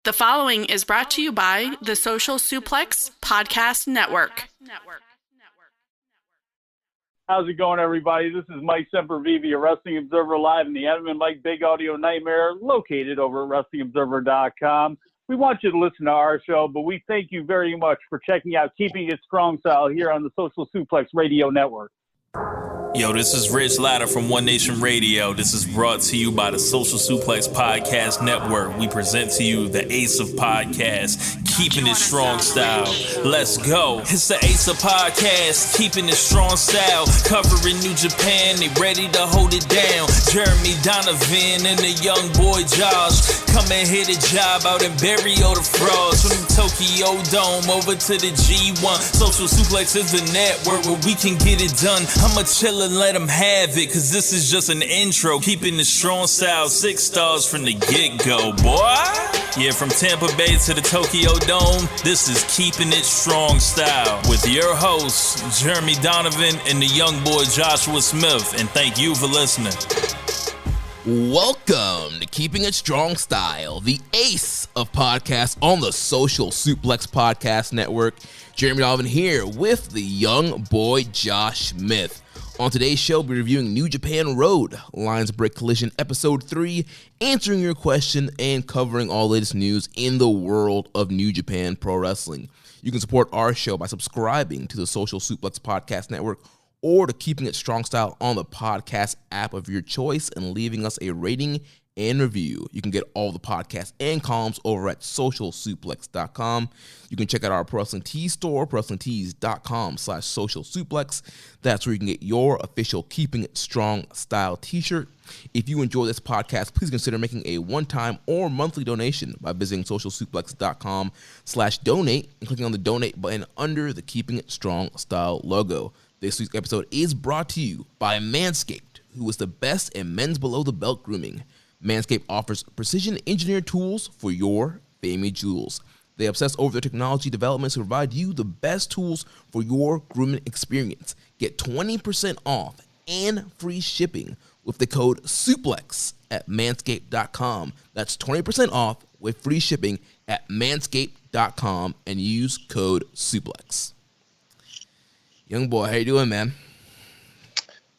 The following is brought to you by the Social Suplex Podcast Network. How's it going, everybody? This is Mike Sempervive, a Wrestling Observer Live in the Adam and Mike Big Audio Nightmare, located over at WrestlingObserver.com. We want you to listen to our show, but we thank you very much for checking out Keeping It Strong Style here on the Social Suplex Radio Network. Yo, this is Rich Latta from One Nation Radio. This is brought to you by the Social Suplex Podcast Network. We present to you the Ace of Podcasts, Keeping It Strong Style. Let's go. It's the Ace of Podcasts, Keeping It Strong Style. Covering New Japan, they ready to hold it down. Jeremy, Donovan, and the young boy Josh. Come and hit a job out in Barrio the Frogs. From the Tokyo Dome over to the G1. Social Suplex is the network where we can get it done. I'ma chill and let them have it, cause this is just an intro. Keeping the strong style, 6 stars from the get-go, boy. Yeah, from Tampa Bay to the Tokyo Dome, this is Keeping It Strong Style with your hosts, Jeremy Donovan and the young boy Joshua Smith. And thank you for listening. Welcome to Keeping It Strong Style, the ace of podcasts on the Social Suplex Podcast Network. Jeremy Donovan here with the young boy Josh Smith. On today's show, we'll be reviewing New Japan Road, Lions Break Collision Episode 3, answering your question and covering all the latest news in the world of New Japan Pro Wrestling. You can support our show by subscribing to the Social Suplex Podcast Network or to Keeping It Strong Style on the podcast app of your choice and leaving us a rating and review. You can get all the podcasts and columns over at socialsuplex.com. You can check out our Pro Wrestling Tees store, prowrestlingtees.com/socialsuplex. That's where you can get your official Keeping It Strong Style t-shirt. If you enjoy this podcast, please consider making a one-time or monthly donation by visiting socialsuplex.com/donate and clicking on the donate button under the Keeping It Strong Style logo. This week's episode is brought to you by Manscaped, who is the best in men's below-the-belt grooming. Manscaped offers precision-engineered tools for your family jewels. They obsess over their technology developments to provide you the best tools for your grooming experience. Get 20% off and free shipping with the code SUPLEX at manscaped.com. That's 20% off with free shipping at manscaped.com and use code SUPLEX. Young boy, how you doing, man?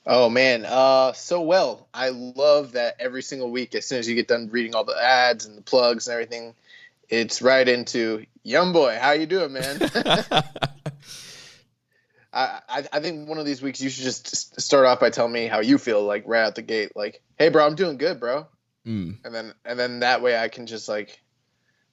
Oh, man, so well. I love that every single week, as soon as you get done reading all the ads and the plugs and everything, it's right into, young boy, how you doing, man? I think one of these weeks you should just start off by telling me how you feel, like, right out the gate. Like, hey, bro, I'm doing good, bro. And then that way I can just, like,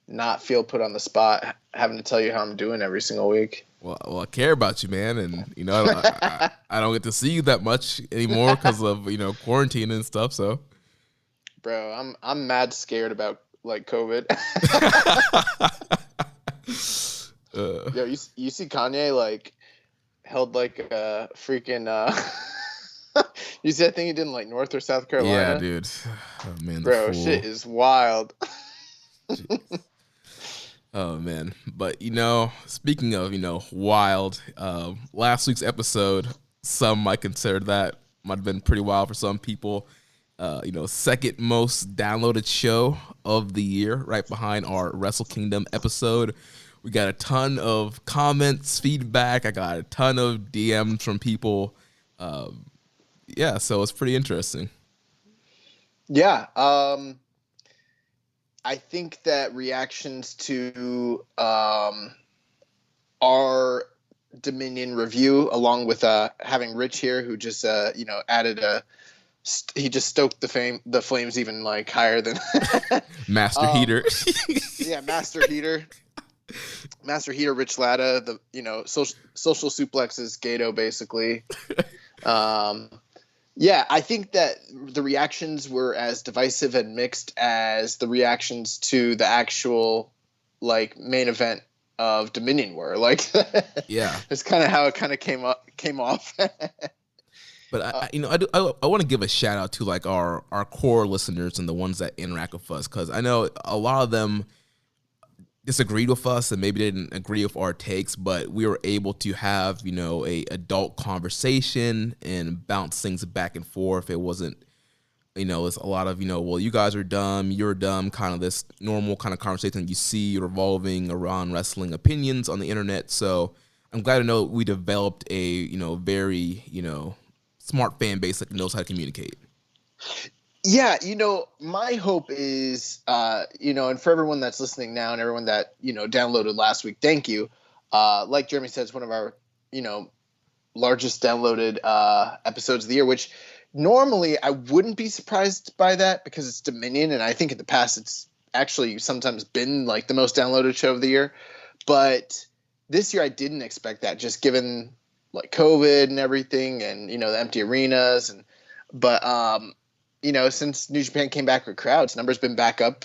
not feel put on the spot having to tell you how I'm doing every single week. Well, I care about you, man, and I don't get to see you that much anymore because of quarantine and stuff. So, bro, I'm mad scared about like COVID. Yo, you see Kanye like held like a freaking you see that thing he did in like North or South Carolina? Yeah, dude. Oh man, bro, shit is wild. Oh man, but speaking of wild, last week's episode, some might consider that might have been pretty wild for some people. Second most downloaded show of the year, right behind our Wrestle Kingdom episode. We got a ton of comments, feedback. I got a ton of DMs from people. So it's pretty interesting. Yeah. I think that reactions to our Dominion review, along with having Rich here, who just added he just stoked the flames even like higher than Master Heater. Yeah, Master Heater, Rich Latta, the social suplexes Gato basically. Yeah, I think that the reactions were as divisive and mixed as the reactions to the actual like main event of Dominion were. Like, yeah, it's kind of how it kind of came off. But I want to give a shout out to like our core listeners and the ones that interact with us, because I know a lot of them disagreed with us and maybe didn't agree with our takes, but we were able to have, a adult conversation and bounce things back and forth. It wasn't it's a lot of, well, you guys are dumb, you're dumb, kind of this normal kind of conversation you see revolving around wrestling opinions on the internet. So I'm glad to know we developed a, very, smart fan base that knows how to communicate. Yeah, my hope is, and for everyone that's listening now and everyone that, downloaded last week, thank you. Like Jeremy said, it's one of our, largest downloaded episodes of the year, which normally I wouldn't be surprised by that because it's Dominion, and I think in the past it's actually sometimes been like the most downloaded show of the year. But this year I didn't expect that, just given like COVID and everything, and the empty arenas, but since New Japan came back with crowds, numbers been back up.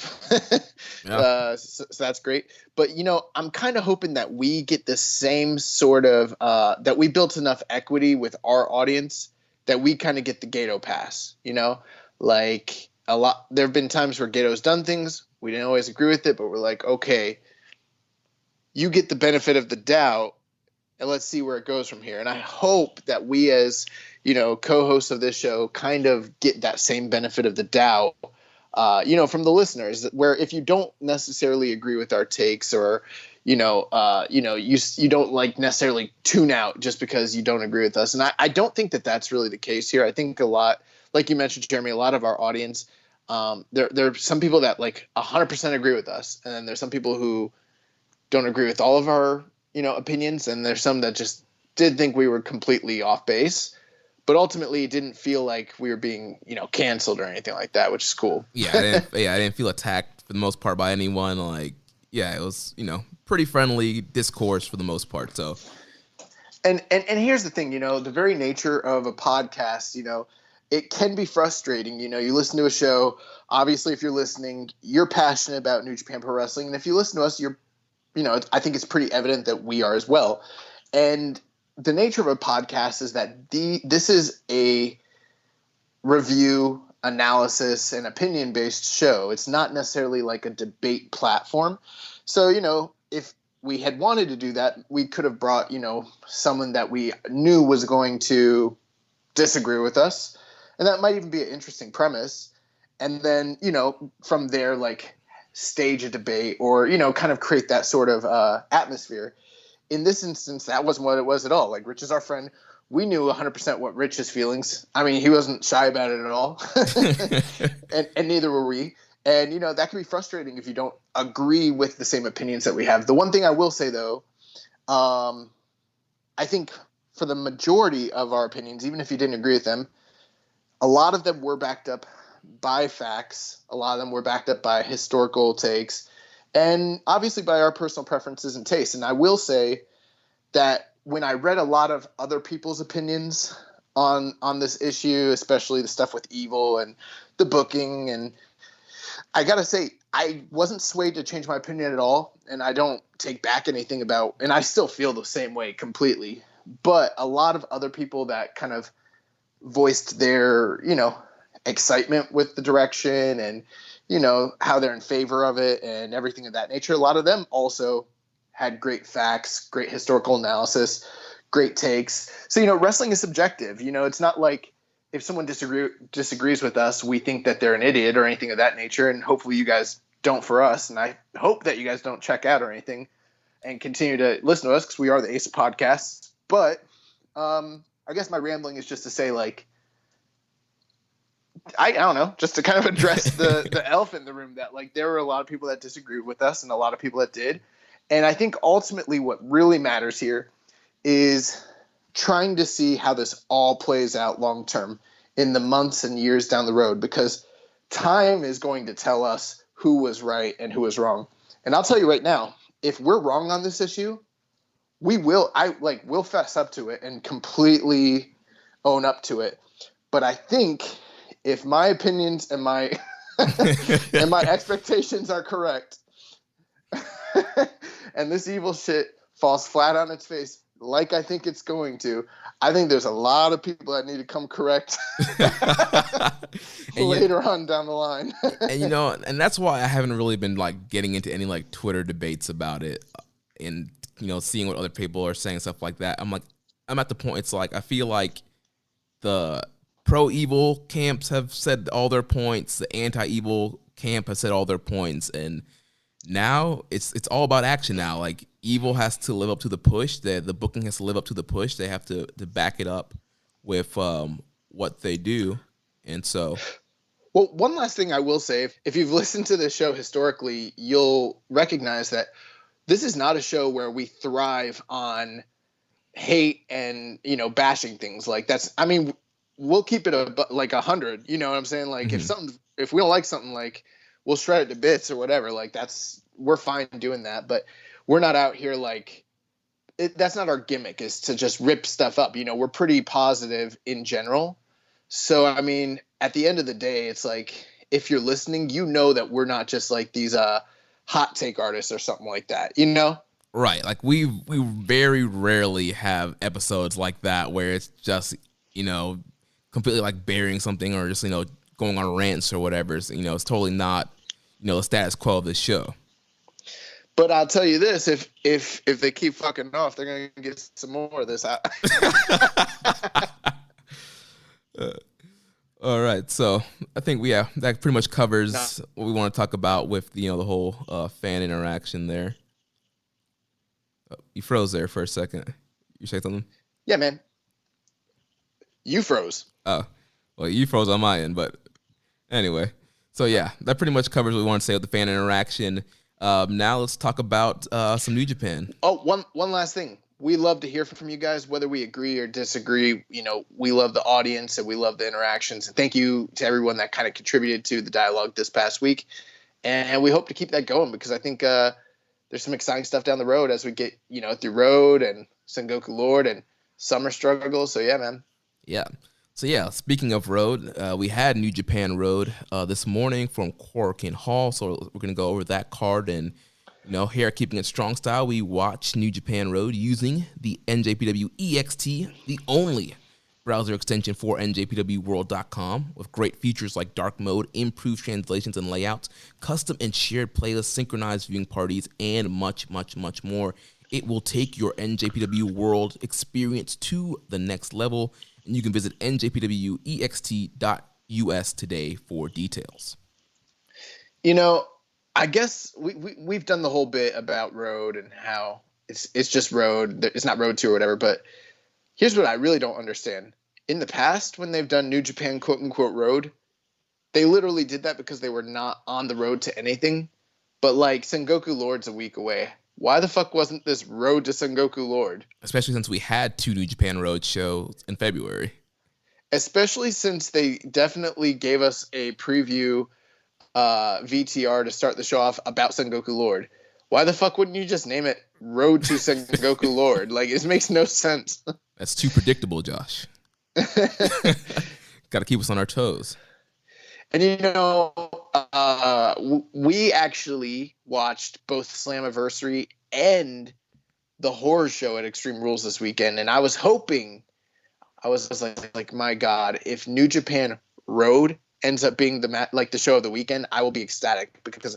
Yeah. So that's great. But, I'm kind of hoping that we get the same sort of that we built enough equity with our audience that we kind of get the Gato pass, like a lot. There have been times where Gato's done things. We didn't always agree with it, but we're like, okay, you get the benefit of the doubt and let's see where it goes from here. And I hope that we as co-hosts of this show kind of get that same benefit of the doubt, from the listeners, where if you don't necessarily agree with our takes or, you don't like necessarily tune out just because you don't agree with us. And I don't think that that's really the case here. I think a lot, like you mentioned, Jeremy, a lot of our audience, there are some people that like 100% agree with us. And then there's some people who don't agree with all of our, opinions. And there's some that just did think we were completely off base. But ultimately, it didn't feel like we were being, canceled or anything like that, which is cool. Yeah, I didn't feel attacked for the most part by anyone. Like, yeah, it was, pretty friendly discourse for the most part. So, and here's the thing, the very nature of a podcast, it can be frustrating. You listen to a show. Obviously, if you're listening, you're passionate about New Japan Pro Wrestling, and if you listen to us, you're, I think it's pretty evident that we are as well. And the nature of a podcast is that this is a review, analysis, and opinion-based show. It's not necessarily like a debate platform. So, if we had wanted to do that, we could have brought, someone that we knew was going to disagree with us. And that might even be an interesting premise. And then, from there, like stage a debate or, kind of create that sort of atmosphere. In this instance, that wasn't what it was at all. Like, Rich is our friend. We knew 100% what Rich's feelings. I mean, he wasn't shy about it at all. and neither were we. And, that can be frustrating if you don't agree with the same opinions that we have. The one thing I will say, though, I think for the majority of our opinions, even if you didn't agree with them, a lot of them were backed up by facts. A lot of them were backed up by historical takes. And obviously by our personal preferences and tastes. And I will say that when I read a lot of other people's opinions on this issue, especially the stuff with Evil and the booking, and I got to say, I wasn't swayed to change my opinion at all. And I don't take back anything about, and I still feel the same way completely. But a lot of other people that kind of voiced their, excitement with the direction and, how they're in favor of it and everything of that nature. A lot of them also had great facts, great historical analysis, great takes. So, wrestling is subjective. It's not like if someone disagrees with us, we think that they're an idiot or anything of that nature. And hopefully you guys don't for us. And I hope that you guys don't check out or anything and continue to listen to us because we are the Ace of Podcasts. But I guess my rambling is just to say, like, I don't know, just to kind of address the elephant in the room that, like, there were a lot of people that disagreed with us and a lot of people that did. And I think ultimately what really matters here is trying to see how this all plays out long term in the months and years down the road, because time is going to tell us who was right and who was wrong. And I'll tell you right now, if we're wrong on this issue, we'll fess up to it and completely own up to it. But I think if my opinions and my and my expectations are correct, and this evil shit falls flat on its face, like I think it's going to, I think there's a lot of people that need to come correct later on down the line. and that's why I haven't really been like getting into any like Twitter debates about it and seeing what other people are saying, stuff like that. I'm at the point, it's like I feel like the pro-evil camps have said all their points. The anti-evil camp has said all their points, and now it's all about action now. Like, evil has to live up to the push. The booking has to live up to the push. They have to back it up with what they do, and so. Well, one last thing I will say, if you've listened to this show historically, you'll recognize that this is not a show where we thrive on hate and, bashing things. Like, we'll keep it like 100, you know what I'm saying? Like, if we don't like something, like, we'll shred it to bits or whatever. Like, we're fine doing that, but we're not out here like that's not our gimmick, is to just rip stuff up. We're pretty positive in general. So, I mean, at the end of the day, it's like, if you're listening, that we're not just like these hot take artists or something like that, Right. Like, we very rarely have episodes like that where it's just, completely like burying something or just, going on rants or whatever. It's totally not, the status quo of the show. But I'll tell you this, if they keep fucking off, they're going to get some more of this. All right, so I think that pretty much covers what we want to talk about with the whole fan interaction there. You froze there for a second. You say something? Yeah, man. You froze. Oh, well, you froze on my end, but anyway. So yeah, that pretty much covers what we want to say with the fan interaction. Now let's talk about some New Japan. Oh, one last thing. We love to hear from you guys, whether we agree or disagree. We love the audience and we love the interactions. And thank you to everyone that kind of contributed to the dialogue this past week. And we hope to keep that going, because I think there's some exciting stuff down the road as we get, through Road and Sengoku Lord and Summer Struggle. So yeah, man. Yeah. So yeah, speaking of Road, we had New Japan Road this morning from Korakuen Hall. So we're going to go over that card, and here at Keeping It Strong Style, we watch New Japan Road using the NJPW EXT, the only browser extension for NJPWWorld.com, with great features like dark mode, improved translations and layouts, custom and shared playlists, synchronized viewing parties, and much, much, much more. It will take your NJPW World experience to the next level, and you can visit njpwext.us today for details. I guess we've done the whole bit about Road and how it's just Road. It's not Road 2 or whatever. But here's what I really don't understand. In the past, when they've done New Japan quote unquote Road, they literally did that because they were not on the road to anything. But like, Sengoku Lord's a week away. Why the fuck wasn't this Road to Sengoku Lord? Especially since we had 2 New Japan Road shows in February. Especially since they definitely gave us a preview VTR to start the show off about Sengoku Lord. Why the fuck wouldn't you just name it Road to Sengoku Lord? Like, it makes no sense. That's too predictable, Josh. Got to keep us on our toes. And we actually watched both Slammiversary and the horror show at Extreme Rules this weekend, and I was hoping, I was like, my God, if New Japan Road ends up being the show of the weekend, I will be ecstatic, because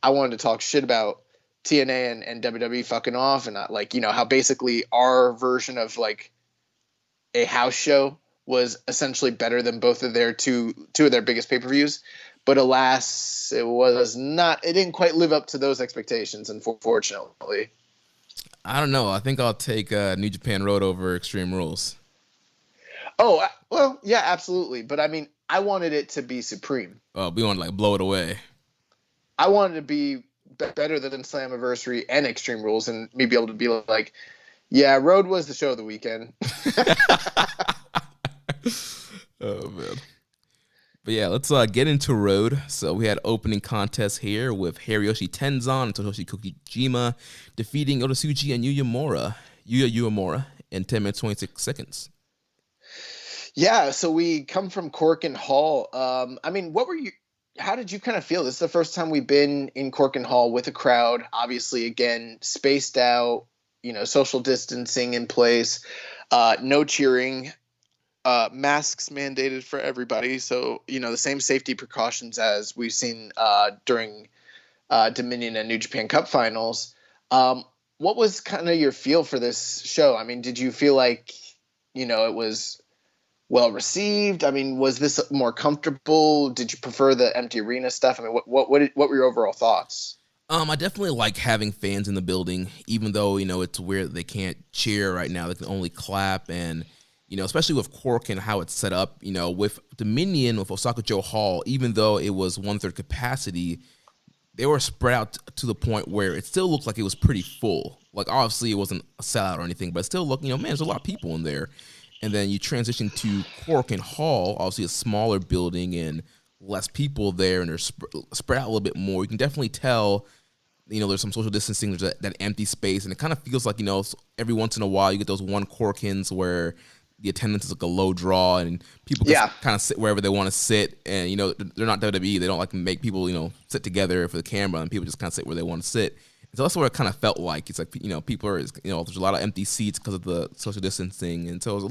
I wanted to talk shit about TNA and WWE fucking off, and how basically our version of like a house show was essentially better than both of their two of their biggest pay-per-views. But alas, it didn't quite live up to those expectations, unfortunately. I don't know. I think I'll take New Japan Road over Extreme Rules. Oh, well, yeah, absolutely. But I mean, I wanted it to be supreme. Oh, we want to blow it away. I wanted to be better than Slammiversary and Extreme Rules, and me be able to be like, yeah, Road was the show of the weekend. Oh, man. But yeah, let's get into Road. So we had opening contest here with Hiroshi Tenzan and Totoshi Kokijima defeating Otasuji and Yuya Uemura in 10 minutes 26 seconds. Yeah, so we come from Korakuen Hall. I mean, how did you kind of feel? This is the first time we've been in Korakuen Hall with a crowd. Obviously, again, spaced out, social distancing in place, no cheering. Masks mandated for everybody, so the same safety precautions as we've seen during Dominion and New Japan Cup finals. What was kind of your feel for this show? I mean, did you feel like it was well received? I mean, was this more comfortable? Did you prefer the empty arena stuff? I mean, what were your overall thoughts? I definitely like having fans in the building, even though, it's weird that they can't cheer right now. They can only clap. And, especially with Cork and how it's set up, with Dominion, with Osaka Joe Hall, even though it was 1/3 capacity, they were spread out to the point where it still looked like it was pretty full. Like, obviously, it wasn't a sellout or anything, but it still looked, man, there's a lot of people in there. And then you transition to Cork and Hall, obviously a smaller building and less people there, and they're spread out a little bit more. You can definitely tell, there's some social distancing, there's that empty space, and it kind of feels like, every once in a while you get those one Corkins where the attendance is like a low draw and people can kind of sit wherever they want to sit, and they're not WWE, they don't like make people sit together for the camera, and people just kind of sit where they want to sit. So that's what it kind of felt like. It's like, people are, there's a lot of empty seats because of the social distancing. And so it was a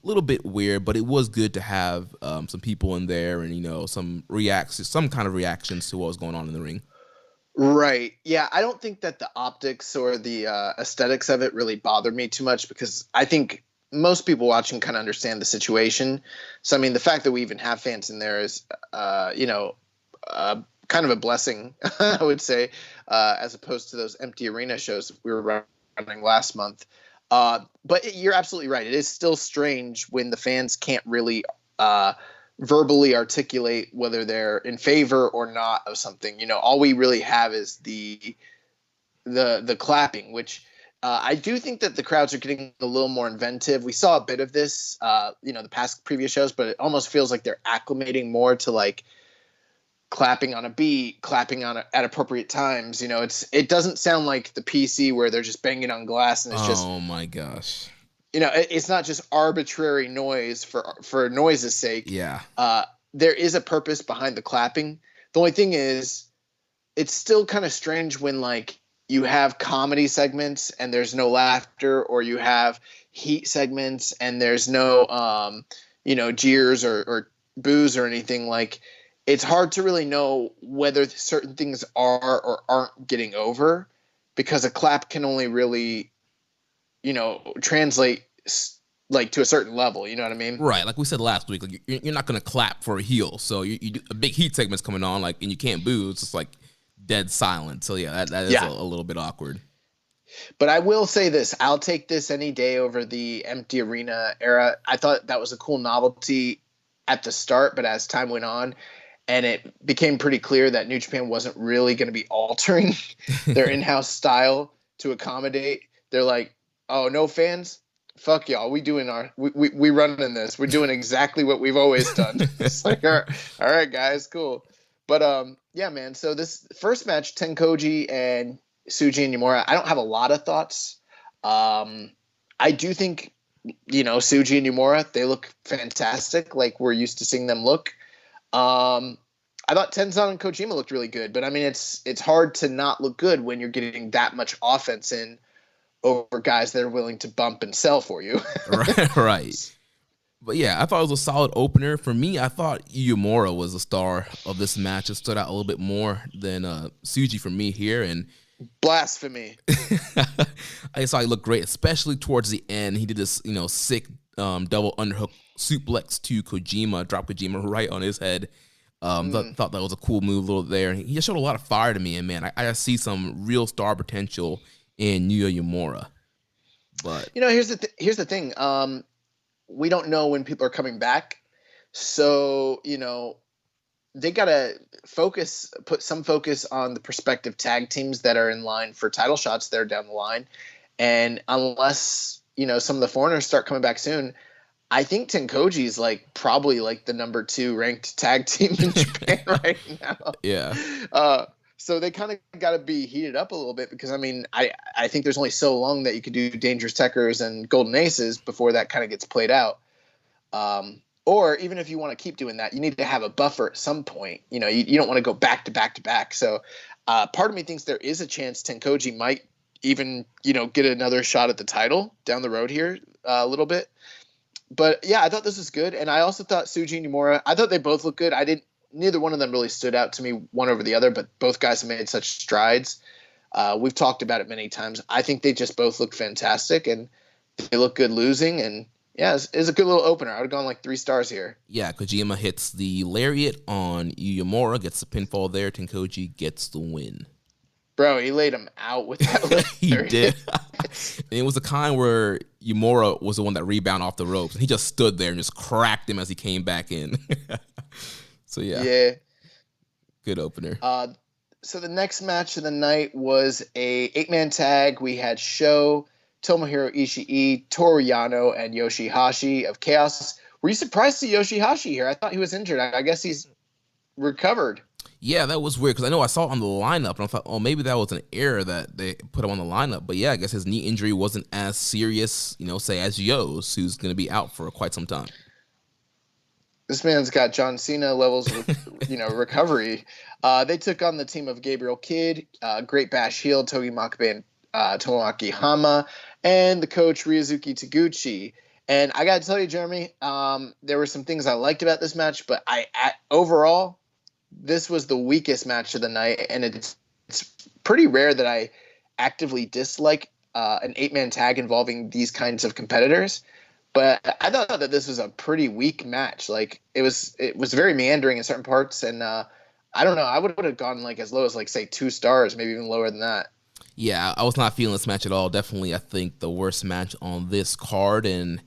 little bit weird, but it was good to have some people in there and, some kind of reactions to what was going on in the ring. Right. Yeah. I don't think that the optics or the aesthetics of it really bothered me too much, because I think most people watching kind of understand the situation. So, I mean, the fact that we even have fans in there is, kind of a blessing, I would say, as opposed to those empty arena shows we were running last month. But you're absolutely right. It is still strange when the fans can't really verbally articulate whether they're in favor or not of something. All we really have is the clapping, which I do think that the crowds are getting a little more inventive. We saw a bit of this, the previous shows, but it almost feels like they're acclimating more to like clapping on a beat, clapping at appropriate times. It doesn't sound like the PC where they're just banging on glass and it's just, oh my gosh, it's not just arbitrary noise for noise's sake. Yeah. There is a purpose behind the clapping. The only thing is, it's still kind of strange when like you have comedy segments and there's no laughter, or you have heat segments and there's no, jeers or boos or anything. Like, it's hard to really know whether certain things are or aren't getting over, because a clap can only really, translate like to a certain level. You know what I mean? Right. Like we said last week, like you're not going to clap for a heel. So you do, a big heat segment's coming on, like, and you can't boo. It's just like dead silent. So yeah, that is a little bit awkward. But I will say this: I'll take this any day over the empty arena era. I thought that was a cool novelty at the start, but as time went on, and it became pretty clear that New Japan wasn't really going to be altering their in-house style to accommodate. They're like, oh, no fans? Fuck y'all. We running this. We're doing exactly what we've always done. It's like, all right, guys, cool. But yeah, man. So this first match, Tenkoji and Tsuji and Yamura, I don't have a lot of thoughts. I do think, Tsuji and Yamura, they look fantastic, like we're used to seeing them look. I thought Tenzan and Kojima looked really good, but I mean, it's hard to not look good when you're getting that much offense in over guys that are willing to bump and sell for you. Right. But yeah, I thought it was a solid opener. For me, I thought Yamura was the star of this match. It stood out a little bit more than Tsuji for me here, and blasphemy. I saw he looked great, especially towards the end. He did this, sick double underhook suplex to Kojima, dropped Kojima right on his head. Thought that was a cool move, a little there. He just showed a lot of fire to me, and man, I see some real star potential in Yuya Yamura. But here's the thing. We don't know when people are coming back, so they gotta put some focus on the prospective tag teams that are in line for title shots there down the line. And unless some of the foreigners start coming back soon, I think Tenkoji is probably the number 2 ranked tag team in Japan right now. Yeah. So they kind of got to be heated up a little bit, because I mean, I think there's only so long that you could do Dangerous Techers and Golden Aces before that kind of gets played out. Or even if you want to keep doing that, you need to have a buffer at some point. You don't want to go back to back to back. So part of me thinks there is a chance Tenkoji might even, get another shot at the title down the road here a little bit. But yeah, I thought this was good. And I also thought Tsuji and Yamura, I thought they both looked good. Neither one of them really stood out to me one over the other, but both guys have made such strides. We've talked about it many times. I think they just both look fantastic, and they look good losing. And, Yeah, it's a good little opener. I would have gone like 3 stars here. Yeah, Kojima hits the lariat on Yamura, gets the pinfall there. Tenkoji gets the win. Bro, he laid him out with that lariat. He did. And it was a kind where Yamura was the one that rebounded off the ropes, and he just stood there and just cracked him as he came back in. So yeah, good opener. So the next match of the night was a 8-man tag. We had Sho, Tomohiro Ishii, Toru Yano, and Yoshihashi of Chaos. Were you surprised to see Yoshihashi here? I thought he was injured. I guess he's recovered. Yeah, that was weird because I know I saw it on the lineup, and I thought, oh, maybe that was an error that they put him on the lineup. But yeah, I guess his knee injury wasn't as serious, say, as Yo's, who's going to be out for quite some time. This man's got John Cena levels of, recovery. They took on the team of Gabriel Kidd, Great Bash Heel, Togi Makabe, and Tomoaki Hama, and the coach Ryozuki Taguchi. And I got to tell you, Jeremy, there were some things I liked about this match, but overall, this was the weakest match of the night, and it's pretty rare that I actively dislike an 8-man tag involving these kinds of competitors. But I thought that this was a pretty weak match. Like it was very meandering in certain parts, and I don't know. I would have gone like as low as say 2 stars, maybe even lower than that. Yeah, I was not feeling this match at all. Definitely, I think the worst match on this card, and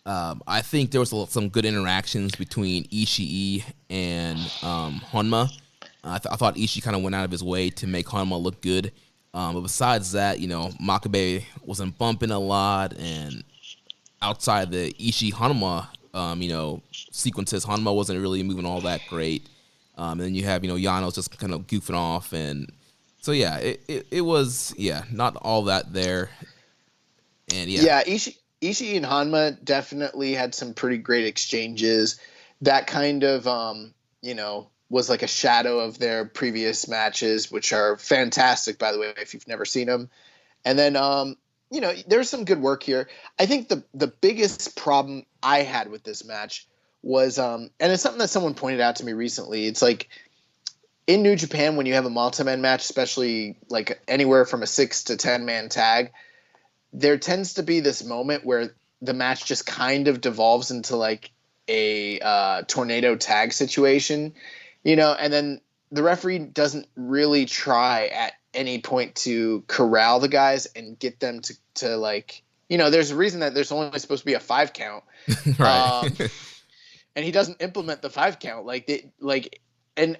I think there was some good interactions between Ishii and Honma. I thought Ishii kind of went out of his way to make Honma look good. But besides that, Makabe wasn't bumping a lot, and outside the Ishii Honma, sequences, Honma wasn't really moving all that great. And then you have, Yano's just kind of goofing off. And so, yeah, it was, not all that there. And yeah, Ishii and Hanma definitely had some pretty great exchanges. That kind of, was like a shadow of their previous matches, which are fantastic, by the way, if you've never seen them. And then, there's some good work here. I think the biggest problem I had with this match was, and it's something that someone pointed out to me recently. It's like in New Japan, when you have a multi-man match, especially like anywhere from a 6 to 10-man tag, there tends to be this moment where the match just kind of devolves into like a tornado tag situation, and then the referee doesn't really try at any point to corral the guys and get them to like, there's a reason that there's only supposed to be a 5 count. Right. And he doesn't implement the 5 count. And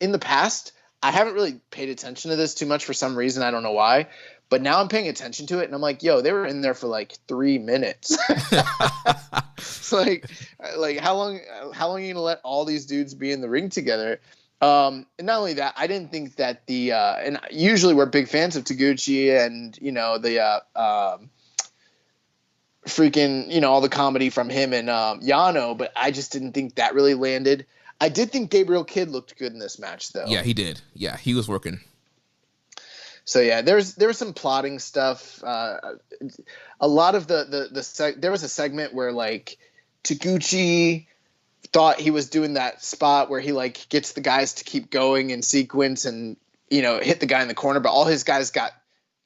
in the past, I haven't really paid attention to this too much for some reason. I don't know why. But now I'm paying attention to it, and I'm like, yo, they were in there for like 3 minutes. It's like how long are you gonna let all these dudes be in the ring together? And not only that, I didn't think that and usually we're big fans of Taguchi and freaking all the comedy from him and Yano, but I just didn't think that really landed. I did think Gabriel Kidd looked good in this match, though. Yeah, he did. Yeah, he was working. So yeah, there was some plotting stuff. A lot of there was a segment where like Taguchi thought he was doing that spot where he like gets the guys to keep going in sequence and hit the guy in the corner, but all his guys got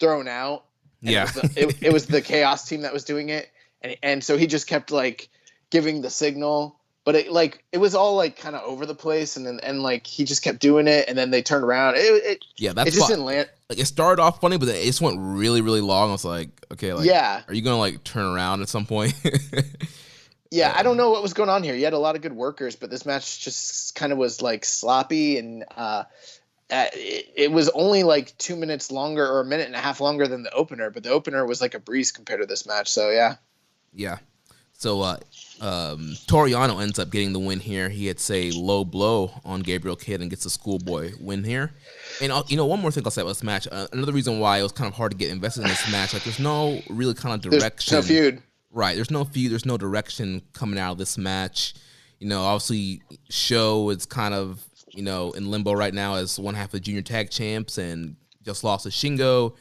thrown out. Yeah, it was the Chaos team that was doing it, and so he just kept like giving the signal. But it was all like kind of over the place, and like he just kept doing it, and then they turned around. It just didn't land. Like it started off funny, but it just went really, really long. I was like, okay, like, are you gonna like turn around at some point? Yeah, I don't know what was going on here. You had a lot of good workers, but this match just kind of was like sloppy, and it was only like 2 minutes longer or a minute and a half longer than the opener. But the opener was like a breeze compared to this match. So yeah. So Toru Yano ends up getting the win here. He hits a low blow on Gabriel Kidd and gets a schoolboy win here. And one more thing I'll say about this match. Another reason why it was kind of hard to get invested in this match, like there's no really kind of direction. There's no feud. Right. There's no feud. There's no direction coming out of this match. Obviously Sho is kind of, in limbo right now as one half of the junior tag champs and just lost to Shingo.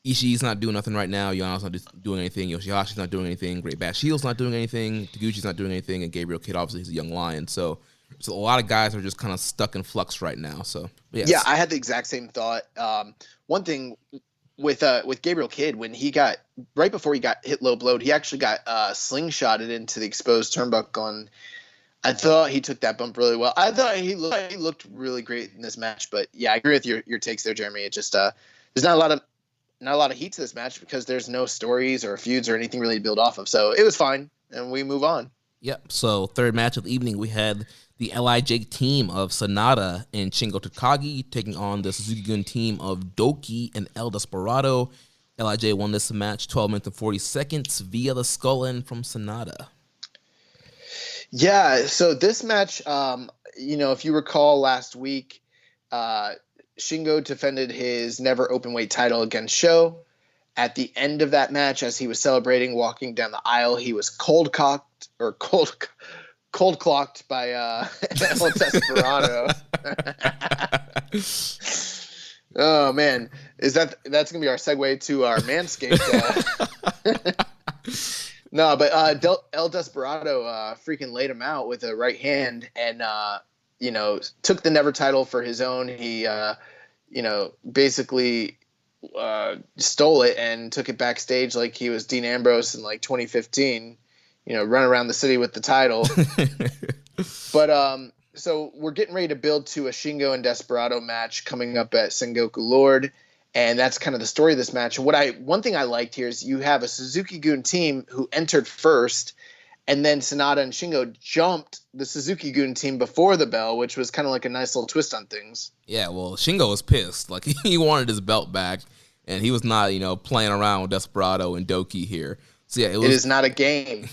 Ishii's not doing nothing right now. Yano's not doing anything. Yoshihashi's not doing anything. Great Bash Heel's not doing anything. Taguchi's not doing anything. And Gabriel Kidd, obviously, he's a young lion. So a lot of guys are just kind of stuck in flux right now. So, yes. Yeah, I had the exact same thought. One thing with Gabriel Kidd, when he got right before he got hit low blowed, he actually got slingshotted into the exposed turnbuckle, and I thought he took that bump really well. I thought he looked really great in this match. But yeah, I agree with your takes there, Jeremy. It just there's not a lot of heat to this match because there's no stories or feuds or anything really to build off of. So it was fine, and we move on. Yep. So third match of the evening, we had the LIJ team of Sonata and Shingo Takagi taking on the Suzuki-gun team of Doki and El Desperado. LIJ won this match 12 minutes and 40 seconds via the skull end from Sonata. Yeah, so this match, if you recall last week, Shingo defended his never open weight title against Sho. At the end of that match, as he was celebrating, walking down the aisle, he was cold clocked by El Desperado. Oh man, that's gonna be our segue to our Manscaped? No, but El Desperado freaking laid him out with a right hand, and took the never title for his own. He basically stole it and took it backstage like he was Dean Ambrose in like 2015. Run around the city with the title. But so we're getting ready to build to a Shingo and Desperado match coming up at Sengoku Lord. And that's kind of the story of this match. And one thing I liked here is you have a Suzuki-gun team who entered first, and then Sonata and Shingo jumped the Suzuki-gun team before the bell, which was kind of like a nice little twist on things. Yeah, well, Shingo was pissed. Like, he wanted his belt back, and he was not, playing around with Desperado and Doki here. So yeah, it is not a game.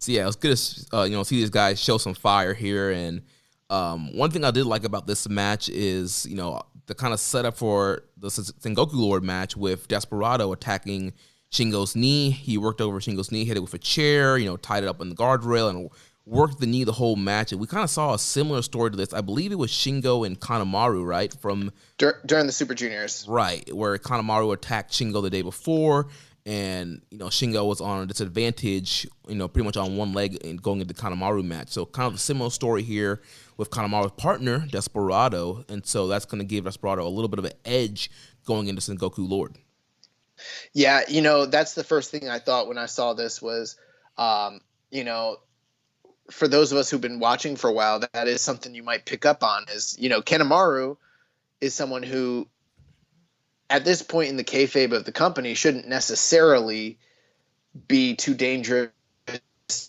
So yeah, it was good to see these guys show some fire here. And one thing I did like about this match is the kind of setup for the Sengoku Lord match with Desperado attacking Shingo's knee. He worked over Shingo's knee, hit it with a chair, tied it up on the guardrail, and worked the knee the whole match. And we kind of saw a similar story to this. I believe it was Shingo and Kanemaru, right? From during the Super Juniors, right, where Kanemaru attacked Shingo the day before. And, Shingo was on a disadvantage, pretty much on one leg and going into the Kanemaru match. So kind of a similar story here with Kanemaru's partner, Desperado. And so that's going to give Desperado a little bit of an edge going into Sengoku Lord. Yeah, that's the first thing I thought when I saw this was, for those of us who've been watching for a while, that is something you might pick up on is, Kanemaru is someone who, at this point in the kayfabe of the company, shouldn't necessarily be too dangerous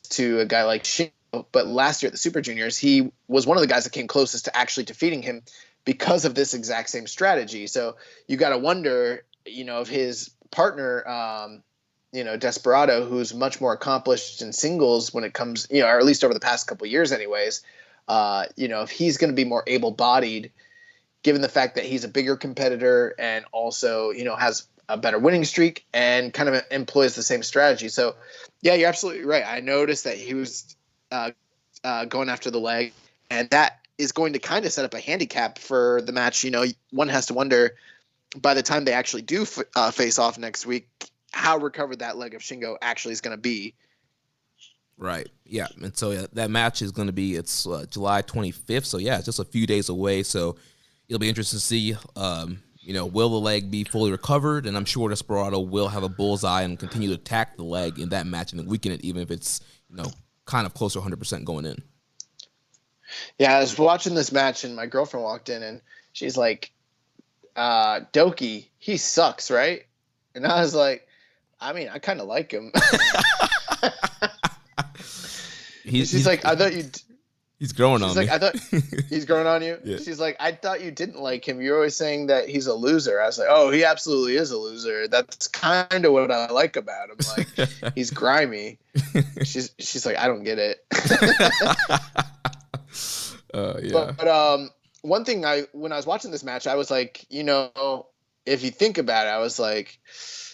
to a guy like Shingo. But last year at the Super Juniors, he was one of the guys that came closest to actually defeating him because of this exact same strategy. So you got to wonder, if his partner, Desperado, who's much more accomplished in singles when it comes, or at least over the past couple of years anyways, if he's going to be more able-bodied, given the fact that he's a bigger competitor and also, has a better winning streak and kind of employs the same strategy. So, yeah, you're absolutely right. I noticed that he was going after the leg, and that is going to kind of set up a handicap for the match. One has to wonder, by the time they actually do face off next week, how recovered that leg of Shingo actually is going to be. Right. Yeah. And so that match is going to be, it's July 25th. So, yeah, it's just a few days away. So, it'll be interesting to see, will the leg be fully recovered? And I'm sure Desperado will have a bullseye and continue to attack the leg in that match and weaken it, even if it's, kind of close to 100% going in. Yeah, I was watching this match and my girlfriend walked in and she's like, Doki, he sucks, right? And I was like, I mean, I kind of like him. She's like, I thought you... He's growing on me. She's like, I thought he's growing on you. Yeah. She's like, I thought you didn't like him. You're always saying that he's a loser. I was like, oh, he absolutely is a loser. That's kind of what I like about him. Like, he's grimy. She's like, I don't get it. Yeah. But one thing when I was watching this match, I was like, if you think about it, I was like,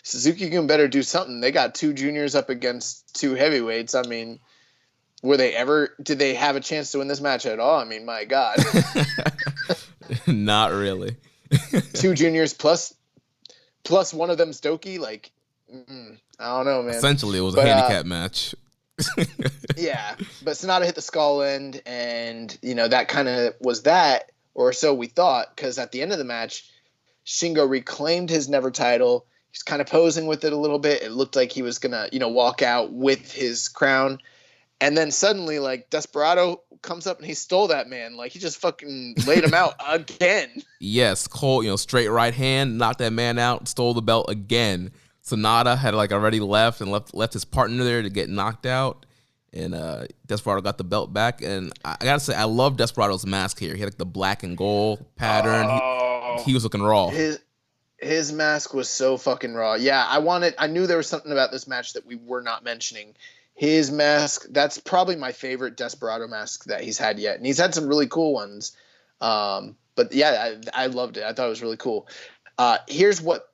Suzuki-gun better do something. They got two juniors up against two heavyweights. I mean, did they have a chance to win this match at all? I mean, my God. Not really. Two juniors plus one of them's Doki. Like, I don't know, man. Essentially, it was a handicap match. Yeah, but Sonata hit the skull end, and that kind of was that, or so we thought, because at the end of the match, Shingo reclaimed his Never title. He's kind of posing with it a little bit. It looked like he was gonna, walk out with his crown. And then suddenly, like, Desperado comes up and he stole that man. Like, he just fucking laid him out again. Yes, Cole, straight right hand, knocked that man out, stole the belt again. Sonata had like already left and left his partner there to get knocked out. And Desperado got the belt back. And I gotta say, I love Desperado's mask here. He had like the black and gold pattern. He was looking raw. His mask was so fucking raw. Yeah, I knew there was something about this match that we were not mentioning. His mask, that's probably my favorite Desperado mask that he's had yet. And he's had some really cool ones. But yeah, I loved it. I thought it was really cool. Here's what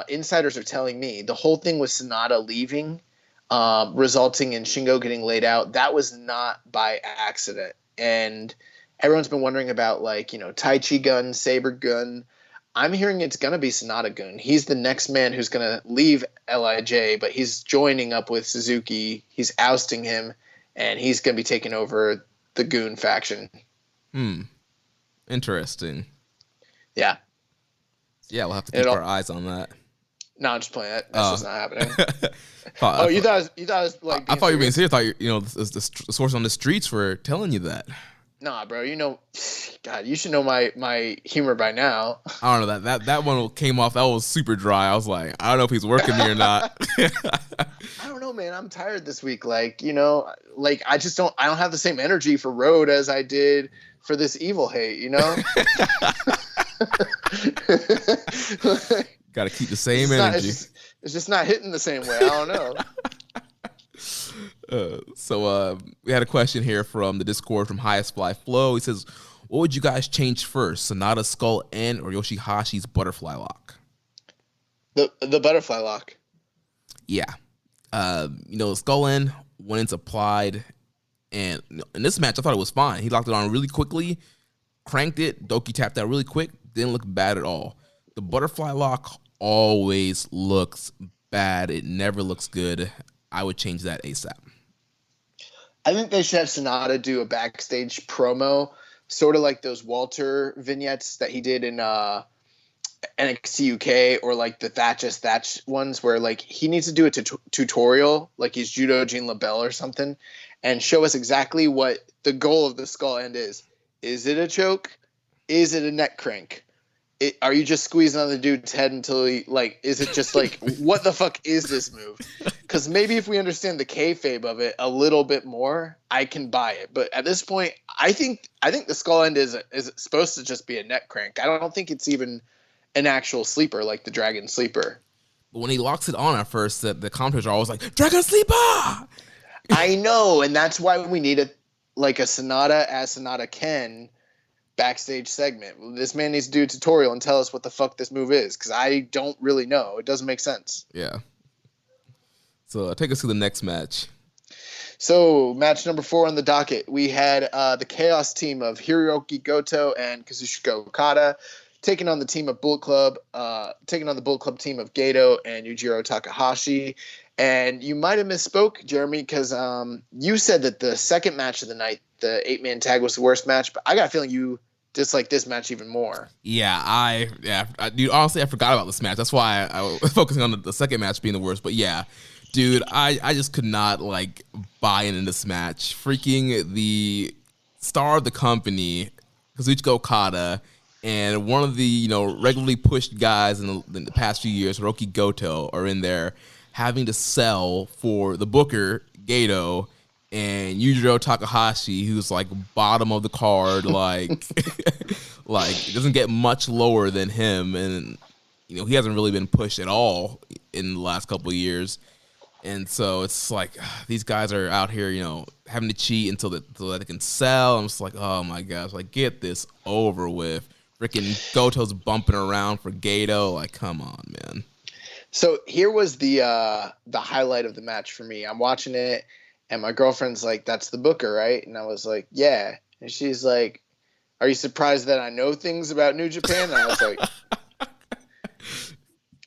insiders are telling me. The whole thing with Sonata leaving, resulting in Shingo getting laid out, that was not by accident. And everyone's been wondering about, like, Tai Chi gun, Saber gun. I'm hearing it's going to be Sonata gun. He's the next man who's going to leave LIJ, but he's joining up with Suzuki. He's ousting him, and he's going to be taking over the Goon faction. Interesting. Yeah. Yeah, we'll have to keep our eyes on that. No, I'm just playing that. That's just not happening. You thought it was like. I thought you were being serious. I thought the source on the streets were telling you that. Nah, bro. God, you should know my humor by now. I don't know that one came off. That was super dry. I was like, I don't know if he's working me or not. I don't know, man. I'm tired this week. I don't have the same energy for Road as I did for this Evil Hate. Got to keep the same energy. It's just not hitting the same way. I don't know. So we had a question here from the Discord from Highest Fly Flow. He says, what would you guys change first, Sonata's Skull End or Yoshihashi's Butterfly Lock? The Butterfly Lock. Yeah. Skull End, when it's applied, and in this match, I thought it was fine. He locked it on really quickly, cranked it, Doki tapped out really quick, didn't look bad at all. The Butterfly Lock always looks bad. It never looks good. I would change that ASAP. I think they should have Sonata do a backstage promo, sort of like those Walter vignettes that he did in NXT UK, or like the Thatch ones where, like, he needs to do a tutorial, like he's Judo Jean LaBelle or something, and show us exactly what the goal of the Skull End is. Is it a choke? Is it a neck crank? Are you just squeezing on the dude's head until he, like, is it just like, what the fuck is this move? Because maybe if we understand the kayfabe of it a little bit more, I can buy it. But at this point, I think the Skull End is supposed to just be a neck crank. I don't think it's even an actual sleeper like the Dragon Sleeper. But when he locks it on at first, the commentators are always like, Dragon Sleeper! I know, and that's why we need a Sonata as Sonata can backstage segment. This man needs to do a tutorial and tell us what the fuck this move is, because I don't really know. It doesn't make sense. Yeah. So take us to the next match. So match number 4 on the docket, we had the Chaos team of Hiroki Goto and Kazuchika Okada taking on the team of Bullet Club, team of Gato and Yujiro Takahashi. And you might have misspoke, Jeremy, because you said that the second match of the night, the 8-man tag, was the worst match. But I got a feeling you dislike this match even more. Yeah, dude, honestly, I forgot about this match. That's why I was focusing on the second match being the worst. But yeah, dude, I just could not, like, buy into this match. Freaking the star of the company, Kazuchika Okada, and one of the, regularly pushed guys in the past few years, Hiroki Goto, are in there having to sell for the booker, Gato, and Yujiro Takahashi, who's like bottom of the card, like doesn't get much lower than him, and he hasn't really been pushed at all in the last couple of years, and so it's like these guys are out here, having to cheat until they can sell. I'm just like, oh my gosh, like, get this over with. Freaking Goto's bumping around for Gato, like, come on, man. So here was the highlight of the match for me. I'm watching it, and my girlfriend's like, that's the booker, right? And I was like, yeah. And she's like, are you surprised that I know things about New Japan? And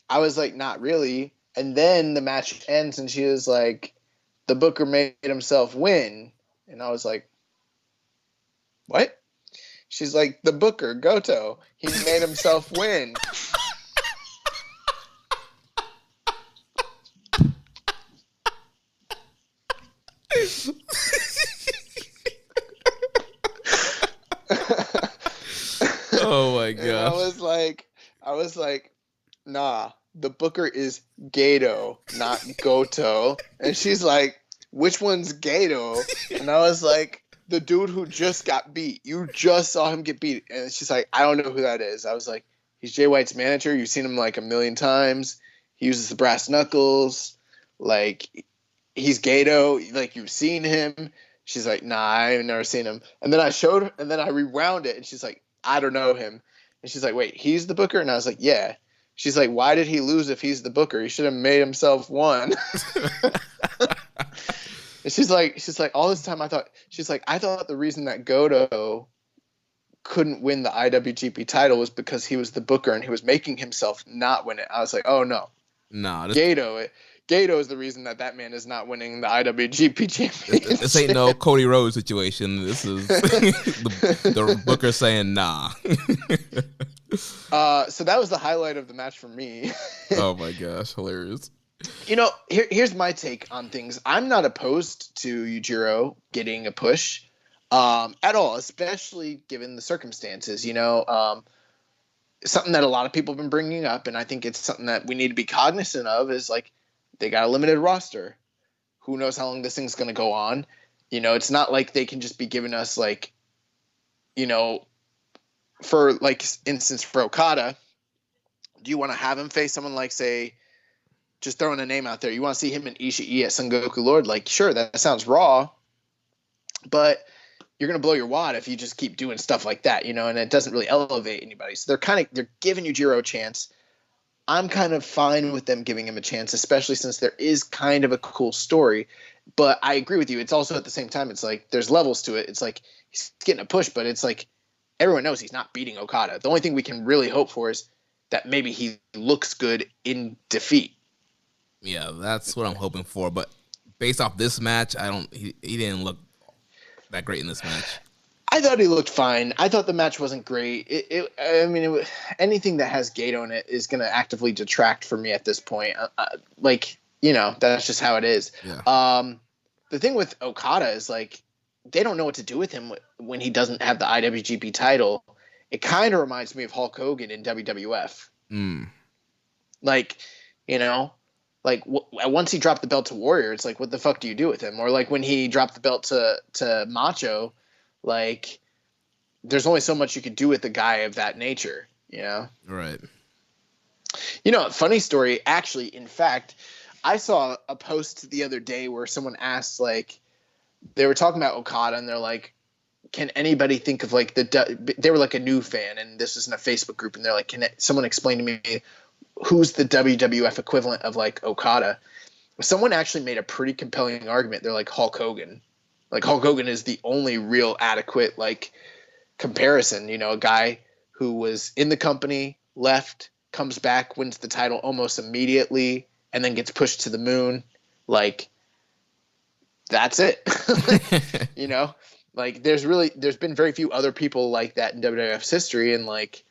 I was like, not really. And then the match ends, and she was like, the booker made himself win. And I was like, what? She's like, the booker, Goto, he made himself win. Oh my gosh. I was like, nah, the booker is Gato, not Goto. And she's like, which one's Gato? And I was like, the dude who just got beat. You just saw him get beat. And she's like, I don't know who that is. I was like, he's Jay White's manager. You've seen him like a million times. He uses the brass knuckles. Like, he's Gato. Like, you've seen him. She's like, nah, I've never seen him. And then I showed her, and then I rewound it, and she's like, I don't know him. And she's like, wait, he's the booker? And I was like, yeah. She's like, why did he lose if he's the booker? He should have made himself one. And she's like, all this time I thought the reason that Goto couldn't win the IWGP title was because he was the booker and he was making himself not win it. I was like, oh no. Nah, Gato is the reason that man is not winning the IWGP championship. This ain't no Cody Rhodes situation. This is the booker saying nah. So that was the highlight of the match for me. Oh my gosh, hilarious. You know, here's my take on things. I'm not opposed to Yujiro getting a push at all, especially given the circumstances. You know, something that a lot of people have been bringing up, and I think it's something that we need to be cognizant of, is like, they got a limited roster. Who knows how long this thing's going to go on? You know, it's not like they can just be giving us, like, you know, for, like, instance, for Okada, do you want to have him face someone like, say, just throwing a name out there, you want to see him and Ishii at Sengoku Lord? Like, sure, that sounds raw, but you're going to blow your wad if you just keep doing stuff like that, you know, and it doesn't really elevate anybody. So they're giving Yujiro a chance. I'm kind of fine with them giving him a chance, especially since there is kind of a cool story. But I agree with you. It's also at the same time, it's like there's levels to it. It's like he's getting a push, but it's like everyone knows he's not beating Okada. The only thing we can really hope for is that maybe he looks good in defeat. Yeah, that's what I'm hoping for. But based off this match, he didn't look that great in this match. I thought he looked fine. I thought the match wasn't great. Anything that has Gato in it is going to actively detract for me at this point. Like, you know, that's just how it is. Yeah. The thing with Okada is, like, they don't know what to do with him when he doesn't have the IWGP title. It kind of reminds me of Hulk Hogan in WWF. Like, you know, like once he dropped the belt to Warrior, it's like, what the fuck do you do with him? Or like when he dropped the belt to Macho, like, there's only so much you could do with a guy of that nature, you know? Right. You know, funny story, actually, in fact, I saw a post the other day where someone asked, like, they were talking about Okada, and they're like, can anybody think of, like, they were like a new fan, and this was in a Facebook group, and they're like, can someone explain to me who's the WWF equivalent of, like, Okada? Someone actually made a pretty compelling argument. They're like, Hulk Hogan. Like, Hulk Hogan is the only real adequate, like, comparison. You know, a guy who was in the company, left, comes back, wins the title almost immediately, and then gets pushed to the moon. Like, that's it. You know? Like, there's been very few other people like that in WWF's history, and, like,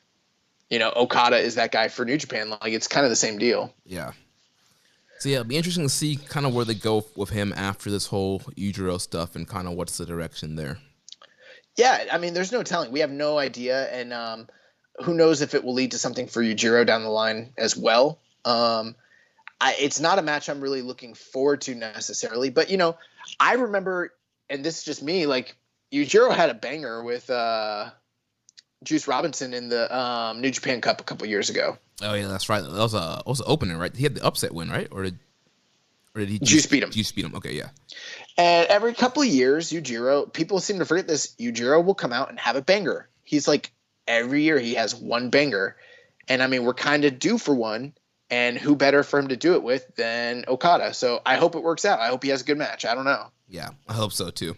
you know, Okada is that guy for New Japan. Like, it's kind of the same deal. Yeah. So, yeah, it'll be interesting to see kind of where they go with him after this whole Yujiro stuff and kind of what's the direction there. Yeah, I mean, there's no telling. We have no idea, and who knows if it will lead to something for Yujiro down the line as well. It's not a match I'm really looking forward to necessarily, but, you know, I remember, and this is just me, like, Yujiro had a banger with Juice Robinson in the New Japan Cup a couple years ago. Oh yeah, that's right. That was an opening, right? He had the upset win, right? Or did he Juice beat him? Juice beat him. Okay, yeah. And every couple of years, Yujiro, people seem to forget this, Yujiro will come out and have a banger. He's like, every year he has one banger. And I mean, we're kind of due for one. And who better for him to do it with than Okada? So I hope it works out. I hope he has a good match. I don't know. Yeah, I hope so too.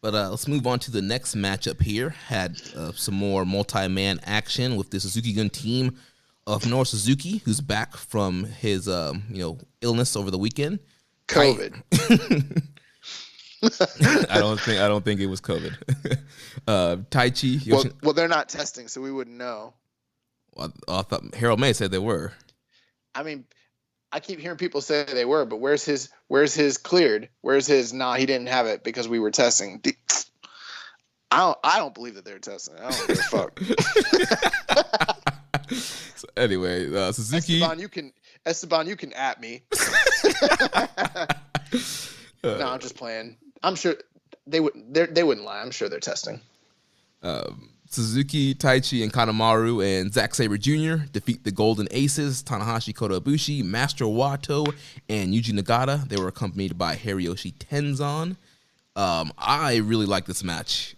But let's move on to the next matchup here. Had some more multi-man action with the Suzuki Gun team of Minoru Suzuki, who's back from his illness over the weekend. COVID. I don't think it was COVID. Taichi. Well, they're not testing, so we wouldn't know. Well, I thought Harold May said they were. I mean, I keep hearing people say they were, but where's his cleared? Where's his nah, he didn't have it because we were testing. I don't believe that they're testing. I don't give a fuck. So anyway, Suzuki. Esteban, you can at me. No, I'm just playing. I'm sure they wouldn't lie. I'm sure they're testing. Suzuki, Taichi, and Kanemaru and Zack Sabre Jr. defeat the Golden Aces, Tanahashi, Kota Ibushi, Master Wato, and Yuji Nagata. They were accompanied by Hiroyoshi Tenzan. I really like this match.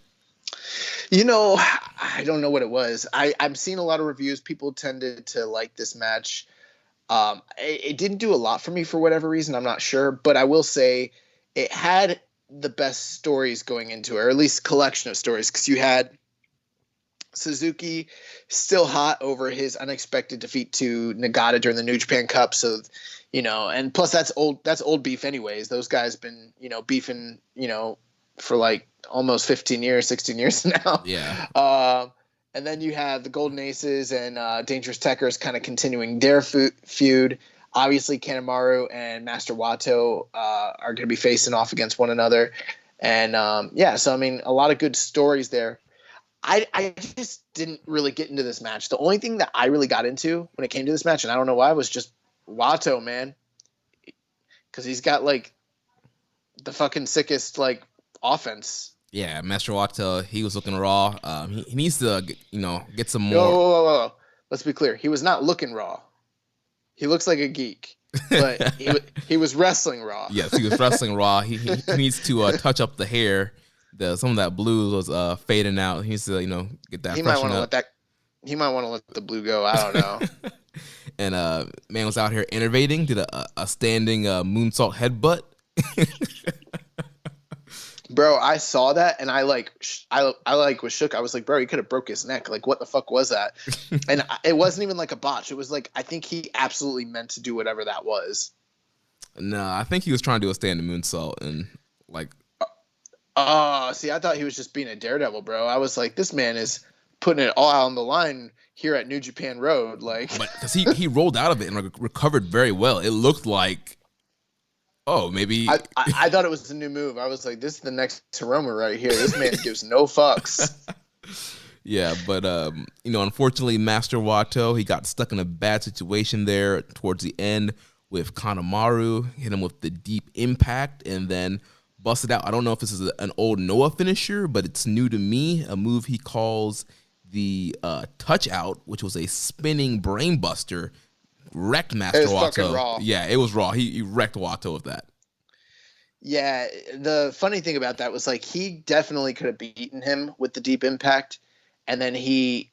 You know, I don't know what it was. I'm seeing a lot of reviews. People tended to like this match. It didn't do a lot for me for whatever reason. I'm not sure. But I will say it had the best stories going into it, or at least collection of stories, because you had Suzuki still hot over his unexpected defeat to Nagata during the New Japan Cup. So, you know, and plus that's old beef anyways. Those guys been, you know, beefing, you know, for like almost 15 years, 16 years now. Yeah. And then you have the Golden Aces and Dangerous Tekkers kind of continuing their feud. Obviously, Kanemaru and Master Wato are going to be facing off against one another. And so, I mean, a lot of good stories there. I just didn't really get into this match. The only thing that I really got into when it came to this match, and I don't know why, was just Wato, man. Because he's got, like, the fucking sickest, like, offense. Yeah, Master Wato, he was looking raw. He needs to, you know, get some more. Whoa. Let's be clear. He was not looking raw. He looks like a geek, but he was wrestling raw. Yes, he was wrestling raw. He needs to touch up the hair. Some of that blue was fading out. He needs to, you know, get that. He might want to let the blue go. I don't know. And man was out here innovating. Did a standing moonsault headbutt. Bro, I saw that and I was shook. I was like, bro, he could have broke his neck. Like, what the fuck was that? And it wasn't even like a botch. It was like, I think he absolutely meant to do whatever that was. No, I think he was trying to do a standing moonsault and like. See, I thought he was just being a daredevil, bro. I was like, this man is putting it all out on the line here at New Japan Road, like. But because he rolled out of it and recovered very well. It looked like, oh, maybe. I thought it was a new move. I was like, this is the next Hiromu right here. This man gives no fucks. Yeah, but you know, unfortunately, Master Wato, he got stuck in a bad situation there towards the end with Kanemaru, hit him with the deep impact, and then busted out. I don't know if this is an old Noah finisher, but it's new to me. A move he calls the touch out, which was a spinning brain buster. Wrecked Master Wato. Fucking raw. Yeah, it was raw. He wrecked Wato with that. Yeah, the funny thing about that was like he definitely could have beaten him with the deep impact, and then he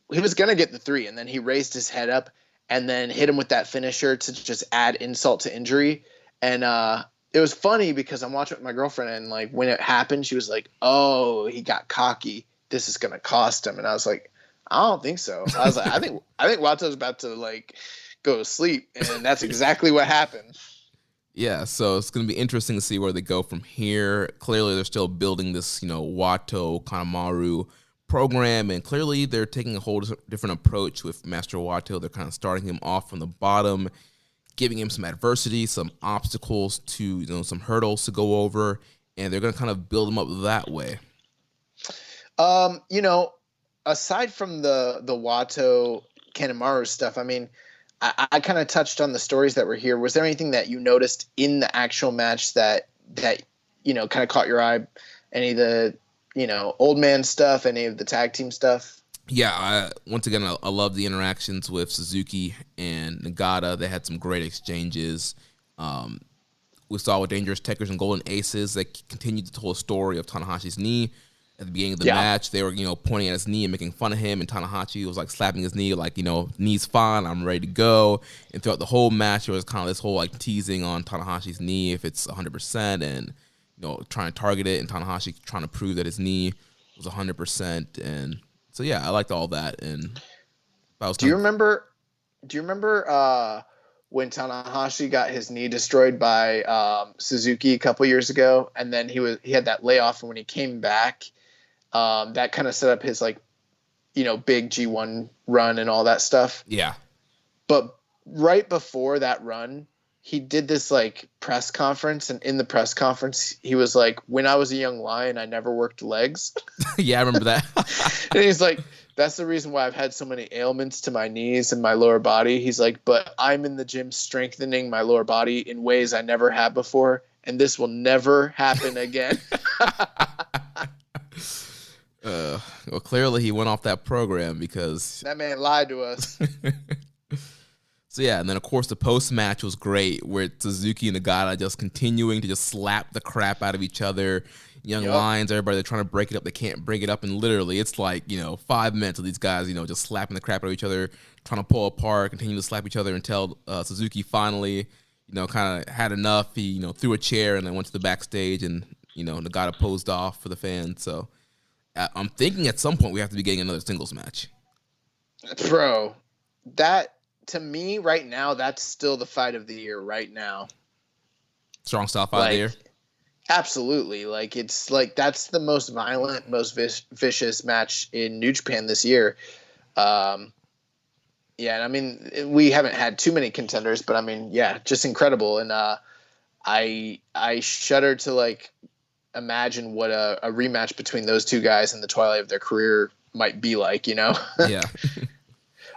was gonna get the 3, and then he raised his head up and then hit him with that finisher to just add insult to injury. And it was funny because I'm watching with my girlfriend, and like when it happened, she was like, "Oh, he got cocky. This is gonna cost him." And I was like, "I don't think so." I was like, "I think Wato's about to like go to sleep," and that's exactly what happened. Yeah, so it's going to be interesting to see where they go from here. Clearly, they're still building this, you know, Wato Kanemaru program, and clearly they're taking a whole different approach with Master Wato. They're kind of starting him off from the bottom, giving him some adversity, some obstacles to, you know, some hurdles to go over, and they're going to kind of build him up that way. You know, aside from the Wato Kanemaru stuff, I mean, I kind of touched on the stories that were here. Was there anything that you noticed in the actual match that you know kind of caught your eye? Any of the, you know, old man stuff? Any of the tag team stuff? Yeah, once again, I love the interactions with Suzuki and Nagata. They had some great exchanges. We saw with Dangerous Tekkers and Golden Aces, they continued to tell a story of Tanahashi's knee. At the beginning of the match, they were, you know, pointing at his knee and making fun of him, and Tanahashi was like slapping his knee, like, you know, knee's fine, I'm ready to go. And throughout the whole match, there was kind of this whole like teasing on Tanahashi's knee if it's 100%, and, you know, trying to target it, and Tanahashi trying to prove that his knee was 100%. And so yeah, I liked all that. And do you remember when Tanahashi got his knee destroyed by Suzuki a couple years ago, and then he had that layoff, and when he came back, that kind of set up his, like, you know, big G1 run and all that stuff. Yeah. But right before that run, he did this like press conference, and in the press conference he was like, when I was a young lion I never worked legs. Yeah, I remember that. And he's like, that's the reason why I've had so many ailments to my knees and my lower body. He's like, but I'm in the gym strengthening my lower body in ways I never have before, and this will never happen again. Well, clearly he went off that program because That man lied to us. So yeah, and then of course the post match was great, where Suzuki and Nagata just continuing to just slap the crap out of each other. Young Lions, everybody, they're trying to break it up, they can't break it up, and literally it's like 5 minutes of these guys just slapping the crap out of each other, trying to pull apart, continue to slap each other until Suzuki finally kind of had enough. He threw a chair and then went to the backstage, and Nagata posed off for the fans. So I'm thinking at some point we have to be getting another singles match. Bro, that to me right now, that's still the fight of the year right now. Strong style fight of the year? Absolutely. Like, it's like that's the most violent, most vicious match in New Japan this year. Yeah, and I mean, we haven't had too many contenders, but I mean, yeah, just incredible. And I shudder to like imagine what a rematch between those two guys in the twilight of their career might be like, Yeah.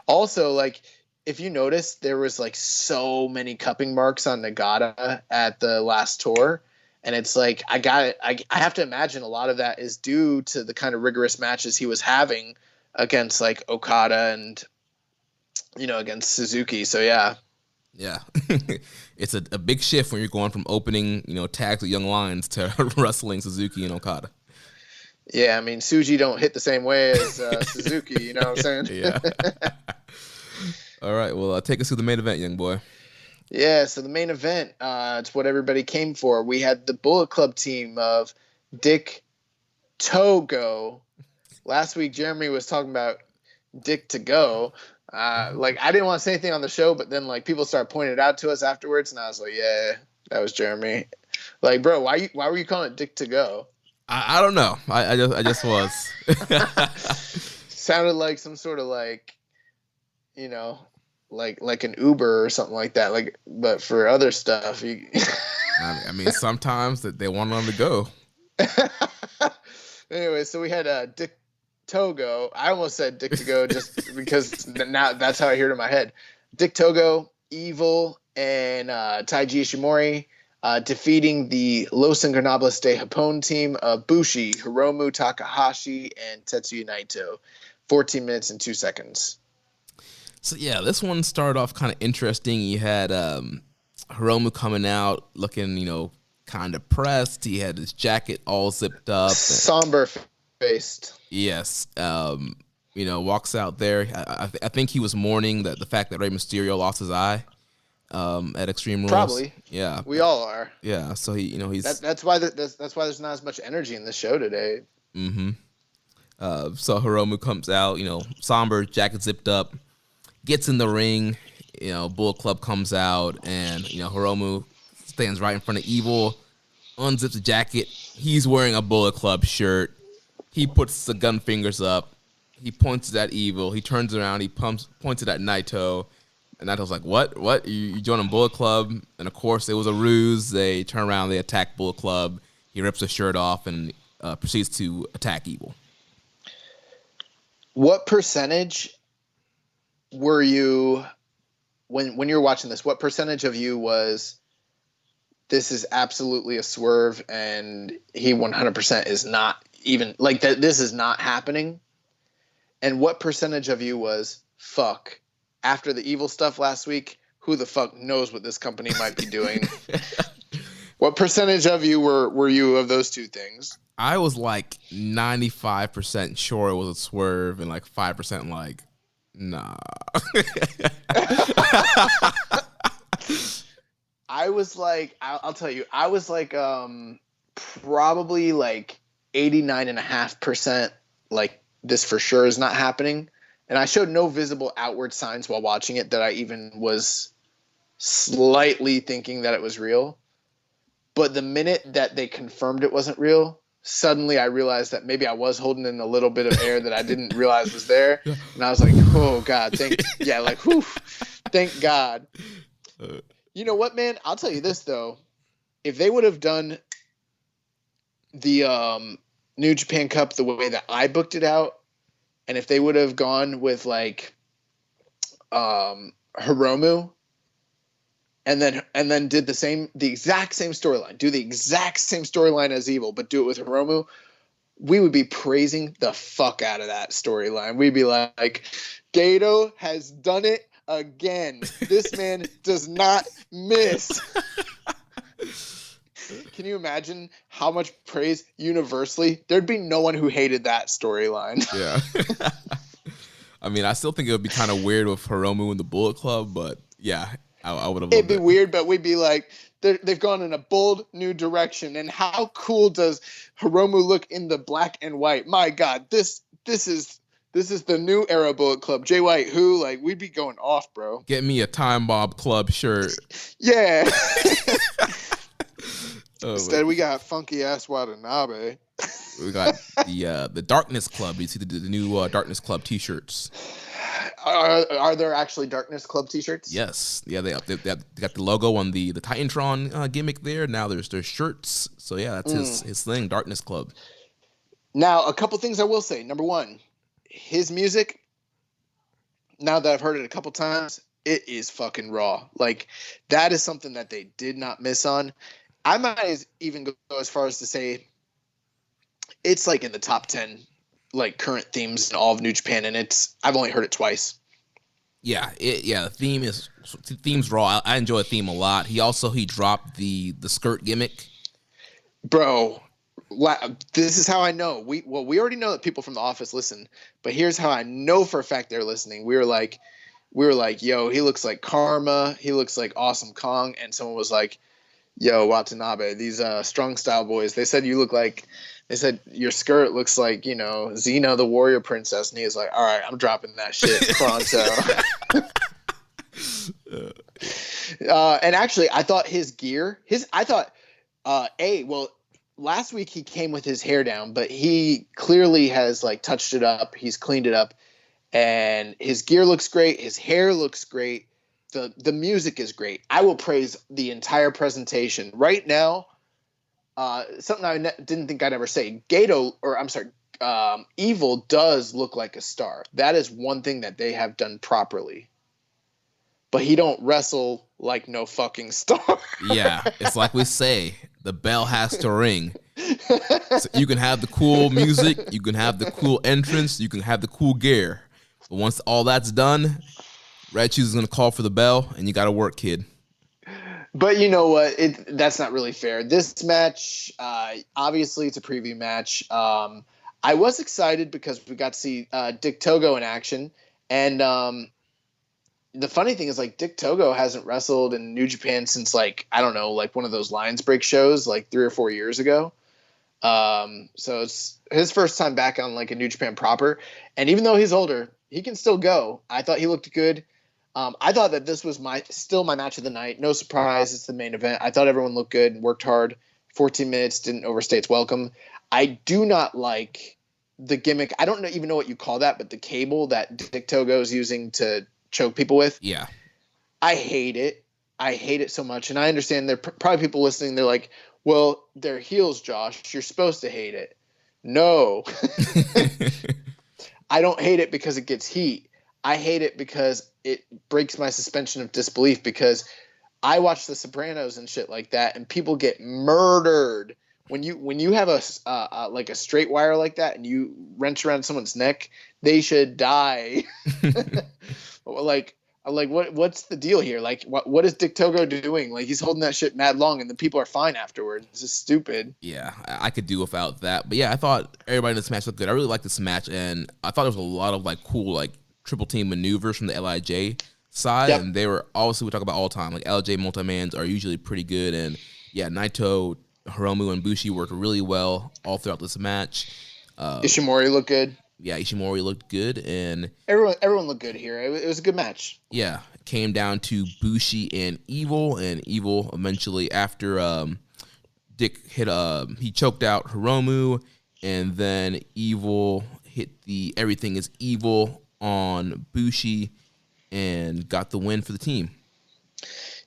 Also, like, if you notice, there was like so many cupping marks on Nagata at the last tour. And it's like, I have to imagine a lot of that is due to the kind of rigorous matches he was having against like Okada and, against Suzuki. So, yeah. Yeah. It's a big shift when you're going from opening, tags with Young Lions to wrestling Suzuki and Okada. Yeah, I mean, Suji don't hit the same way as Suzuki, you know what I'm saying? Yeah. All right, well, take us through the main event, young boy. Yeah, so the main event, it's what everybody came for. We had the Bullet Club team of Dick Togo. Last week, Jeremy was talking about Dick to go. Like, I didn't want to say anything on the show, but then like people started pointing it out to us afterwards, and I was like, yeah, that was Jeremy. Like, bro, why were you calling it Dick to go? I don't know. I just was. Sounded like some sort of like, like an Uber or something like that. Like, but for other stuff, I mean, sometimes that they want them to go. Anyway, so we had Dick Togo. I almost said Dick to go just because now that's how I hear it in my head. Dick Togo, Evil, and Taiji Ishimori defeating the Los Ingobernables de Japón team of Bushi, Hiromu Takahashi, and Tetsuya Naito. 14 minutes and 2 seconds. So yeah, this one started off kind of interesting. You had Hiromu coming out looking, kind of pressed. He had his jacket all zipped up. Somber faced. Yes. Walks out there. I think he was mourning the fact that Rey Mysterio lost his eye at Extreme Rules. Probably. Yeah. We all are. Yeah. So he's that's why that's why there's not as much energy in the show today. Mm-hmm. So Hiromu comes out, somber, jacket zipped up, gets in the ring. Bullet Club comes out, and Hiromu stands right in front of Evil, unzips the jacket. He's wearing a Bullet Club shirt. He puts the gun fingers up. He points it at Evil. He turns around. He points it at Naito. And Naito's like, what? You joining Bullet Club? And, of course, it was a ruse. They turn around. They attack Bullet Club. He rips his shirt off and proceeds to attack Evil. What percentage were you, when you were watching this, what percentage of you was, this is absolutely a swerve and he 100% is not even, like, that this is not happening? And what percentage of you was, fuck, after the Evil stuff last week, who the fuck knows what this company might be doing? What percentage of you were you of those two things? I was like 95% sure it was a swerve and like 5% like, nah. I was like, I'll tell you, I was like probably like 89.5% like this for sure is not happening. And I showed no visible outward signs while watching it that I even was slightly thinking that it was real. But the minute that they confirmed it wasn't real, suddenly I realized that maybe I was holding in a little bit of air that I didn't realize was there. And I was like, oh God, whew, thank God. You know what, man? I'll tell you this though. If they would have done the New Japan Cup the way that I booked it out, and if they would have gone with like Hiromu, and then did the exact same storyline, do the exact same storyline as Evil, but do it with Hiromu, we would be praising the fuck out of that storyline. We'd be like, Gato has done it again. This man does not miss. Can you imagine how much praise universally? There'd be no one who hated that storyline. Yeah. I mean, I still think it would be kind of weird with Hiromu and the Bullet Club, but yeah, I would have loved it. It'd be weird, but we'd be like, they've gone in a bold new direction. And how cool does Hiromu look in the black and white? My God, this is the new era Bullet Club. Jay White, who, like, we'd be going off, bro. Get me a Time Bob Club shirt. Yeah. Instead, we got funky ass Watanabe. We got the Darkness Club. You see the new Darkness Club T-shirts. Are there actually Darkness Club T-shirts? Yes. Yeah, they got the logo on the Titantron gimmick there. Now there's shirts. So yeah, that's his thing, Darkness Club. Now, a couple things I will say. Number one, his music, now that I've heard it a couple times, it is fucking raw. Like, that is something that they did not miss on. I might even go as far as to say it's like in the top 10 like current themes in all of New Japan, and I've only heard it twice. Yeah, the theme's raw. I enjoy the theme a lot. He dropped the skirt gimmick. Bro, this is how I know. We already know that people from the office listen, but here's how I know for a fact they're listening. We were like, yo, he looks like Karma. He looks like Awesome Kong. And someone was like, yo, Watanabe, these Strong Style boys, they said your skirt looks like, you know, Xena the Warrior Princess. And he was like, all right, I'm dropping that shit pronto. And actually, I thought his gear, last week he came with his hair down, but he clearly has like touched it up. He's cleaned it up, and his gear looks great. His hair looks great. The music is great. I will praise the entire presentation. Right now, something I didn't think I'd ever say. Evil does look like a star. That is one thing that they have done properly. But he don't wrestle like no fucking star. Yeah, it's like we say, the bell has to ring. So you can have the cool music, you can have the cool entrance, you can have the cool gear. But once all that's done, Red Shoes is going to call for the bell, and you got to work, kid. But you know what? That's not really fair. This match, obviously, it's a preview match. I was excited because we got to see Dick Togo in action. And the funny thing is, like, Dick Togo hasn't wrestled in New Japan since, like, I don't know, like one of those Lions Break shows like 3 or 4 years ago. So it's his first time back on, like, a New Japan proper. And even though he's older, he can still go. I thought he looked good. I thought that this was still my match of the night. No surprise, it's the main event. I thought everyone looked good and worked hard. 14 minutes, didn't overstay its welcome. I do not like the gimmick. I don't even know what you call that, but the cable that Dick Togo is using to choke people with. Yeah. I hate it. I hate it so much. And I understand there are probably people listening. They're like, well, they're heels, Josh. You're supposed to hate it. No. I don't hate it because it gets heat. I hate it because it breaks my suspension of disbelief, because I watch The Sopranos and shit like that, and people get murdered. When you have a like a straight wire like that and you wrench around someone's neck, they should die. What's the deal here? Like, what is Dick Togo doing? Like, he's holding that shit mad long, and the people are fine afterwards. This is stupid. Yeah, I could do without that. But yeah, I thought everybody in this match looked good. I really liked this match, and I thought there was a lot of like cool like triple team maneuvers from the LIJ side, Yep. and they were obviously, we talk about all the time, like LIJ multi-mans are usually pretty good, and yeah, Naito, Hiromu, and Bushi worked really well all throughout this match. Ishimori looked good. Yeah, Ishimori looked good, and everyone looked good here. It was a good match. yeah, it came down to Bushi and Evil eventually, after Dick hit he choked out Hiromu, and then Evil hit the Everything is Evil on Bushi and got the win for the team.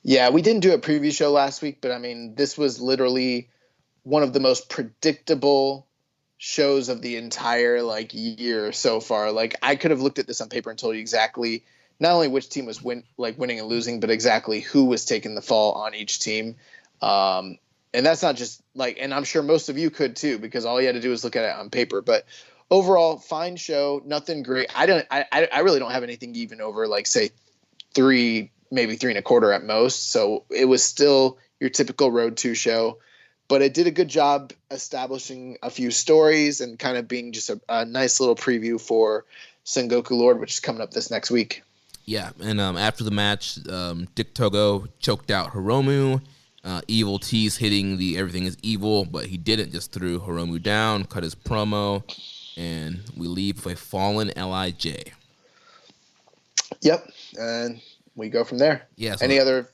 Yeah, we didn't do a preview show last week, but I mean, this was literally one of the most predictable shows of the entire like year so far. Like I could have looked at this on paper and told you exactly not only which team was winning and losing, but exactly who was taking the fall on each team. And that's not just like, and I'm sure most of you could too, because all you had to do was look at it on paper. But overall, fine show, nothing great. I really don't have anything even over like say 3, maybe 3.25 at most. So it was still your typical Road 2 show, but it did a good job establishing a few stories and kind of being just a nice little preview for Sengoku Lord, which is coming up this next week. Yeah, and after the match, Dick Togo choked out Hiromu. Evil T's hitting the everything is evil, but he didn't, just threw Hiromu down, cut his promo, and we leave with a fallen LIJ. Yep, and we go from there. Yeah. So any other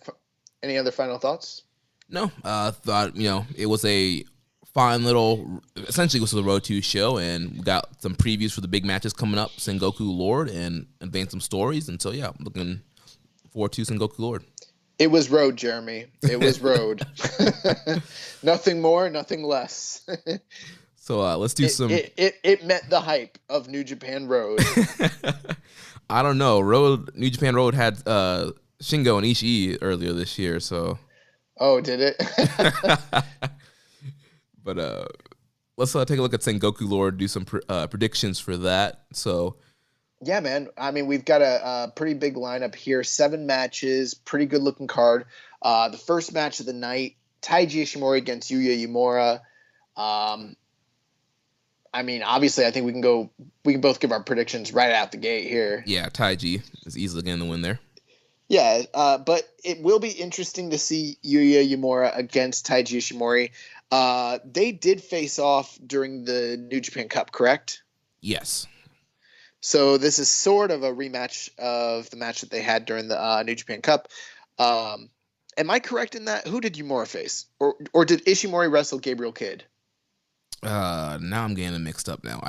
final thoughts? No, thought it was a fine little. Essentially, it was the Road 2 show, and we got some previews for the big matches coming up, Sengoku Lord, and advance some stories. And so yeah, I'm looking forward to Sengoku Lord. It was Road, Jeremy. It was Road. Nothing more, nothing less. So let's do some. It met the hype of New Japan Road. I don't know. New Japan Road had Shingo and Ishii earlier this year, so. Oh, did it? But let's take a look at Sengoku Lord, do some predictions for that. So. Yeah, man. I mean, we've got a pretty big lineup here. 7 matches, pretty good looking card. The first match of the night, Taiji Ishimori against Yuya Uemura. I mean, obviously, I think we can both give our predictions right out the gate here. Yeah, Taiji is easily getting the win there. Yeah, but it will be interesting to see Yuya Uemura against Taiji Ishimori. They did face off during the New Japan Cup, correct? Yes. So this is sort of a rematch of the match that they had during the New Japan Cup. Am I correct in that? Who did Uemura face? Or did Ishimori wrestle Gabriel Kidd? Now I'm getting it mixed up now.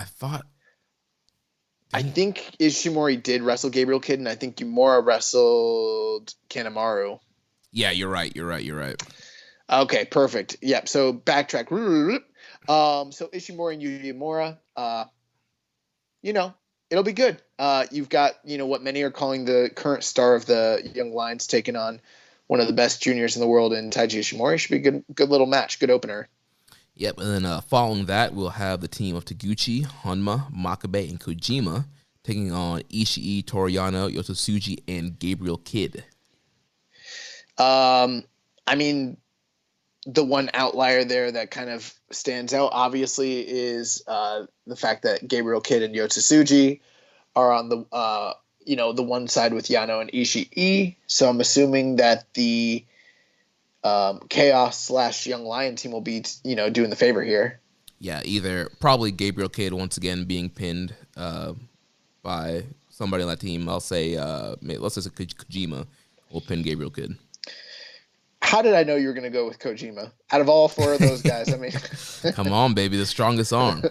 I think Ishimori did wrestle Gabriel Kidd, and I think Uemura wrestled Kanemaru. Yeah, you're right. Okay, perfect. Yep, so backtrack. So Ishimori and Yuya Uemura, it'll be good. You've got, what many are calling the current star of the Young Lions taking on one of the best juniors in the world in Taiji Ishimori. Should be a good little match, good opener. Yep, and then following that, we'll have the team of Taguchi, Honma, Makabe, and Kojima taking on Ishii, Toriano, Yototsuji, and Gabriel Kidd. I mean, the one outlier there that kind of stands out, obviously, is the fact that Gabriel Kidd and Yototsuji are on the the one side with Yano and Ishii. So I'm assuming that the Chaos / Young Lion team will be doing the favor here. Yeah, either probably Gabriel Kidd once again being pinned by somebody on that team. I'll say let's just say Kojima will pin Gabriel Kidd. How did I know you were going to go with Kojima? Out of all 4 of those guys, I mean, come on, baby, the strongest arm.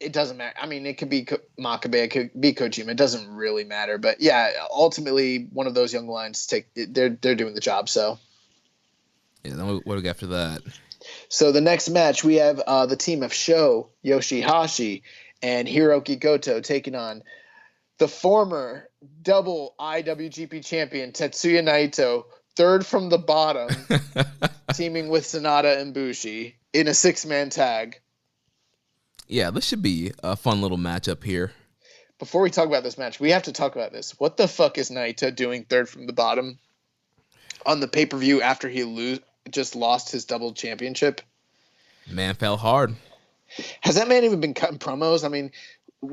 It doesn't matter. I mean, it could be Makabe, it could be Kojima. It doesn't really matter. But yeah, ultimately, one of those Young Lions they're doing the job. So yeah, then what do we got after that? So the next match, we have the team of Sho Yoshihashi and Hiroki Goto taking on the former double IWGP champion Tetsuya Naito, third from the bottom, teaming with Sanada and Bushi in a 6-man tag. Yeah, this should be a fun little matchup here. Before we talk about this match, we have to talk about this. What the fuck is Naito doing third from the bottom on the pay-per-view after he just lost his double championship? Man fell hard. Has that man even been cutting promos? I mean,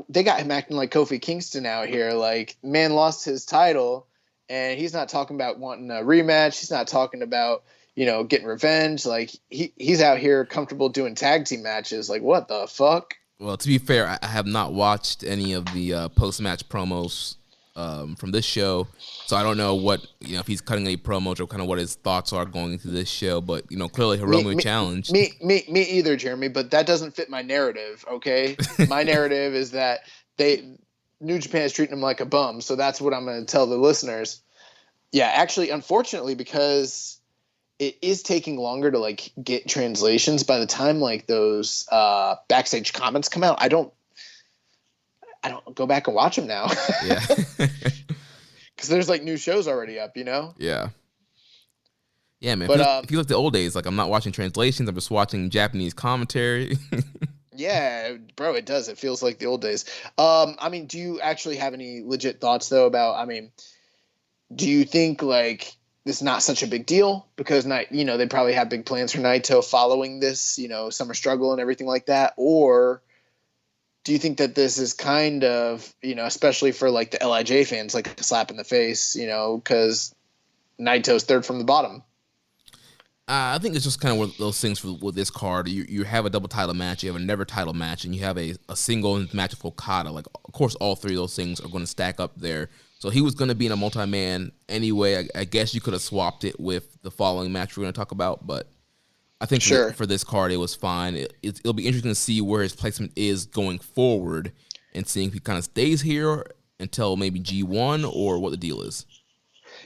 they got him acting like Kofi Kingston out here. Like, man lost his title, and he's not talking about wanting a rematch. He's not talking about, getting revenge. Like, he's out here comfortable doing tag team matches. Like, what the fuck? Well, to be fair, I have not watched any of the post-match promos from this show, so I don't know what if he's cutting any promos or kind of what his thoughts are going into this show. But clearly Hiromu challenged. Me either, Jeremy. But that doesn't fit my narrative. Okay, my narrative is that New Japan is treating him like a bum. So that's what I'm going to tell the listeners. Yeah, actually, unfortunately, because it is taking longer to like get translations. By the time like those backstage comments come out, I don't go back and watch them now. Yeah. Because there's like new shows already up, you know? Yeah. Yeah, man. But If you look at the old days, like I'm not watching translations, I'm just watching Japanese commentary. yeah, bro, it does. It feels like the old days. I mean, do you actually have any legit thoughts though about, I mean, do you think like this is not such a big deal because they probably have big plans for Naito following this, Summer Struggle and everything like that? Or do you think that this is kind of, especially for like the LIJ fans, like a slap in the face, because Naito's third from the bottom? I think it's just kind of one of those things with this card. You have a double title match, you have a never title match, and you have a single match with Okada. Like, of course, all three of those things are going to stack up there. So he was going to be in a multi-man anyway. I guess you could have swapped it with the following match we're going to talk about, but I think for this card, it was fine. It'll be interesting to see where his placement is going forward and seeing if he kind of stays here until maybe G1 or what the deal is.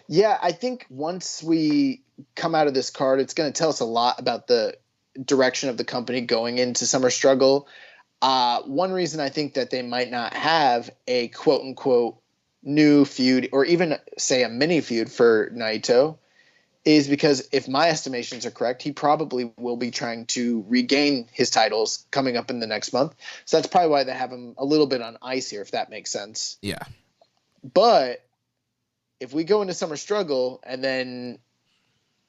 Yeah, I think once we come out of this card, it's going to tell us a lot about the direction of the company going into Summer Struggle. One reason I think that they might not have a quote-unquote new feud or even, say, a mini feud for Naito is because if my estimations are correct, he probably will be trying to regain his titles coming up in the next month. So that's probably why they have him a little bit on ice here, if that makes sense. Yeah. But if we go into Summer Struggle and then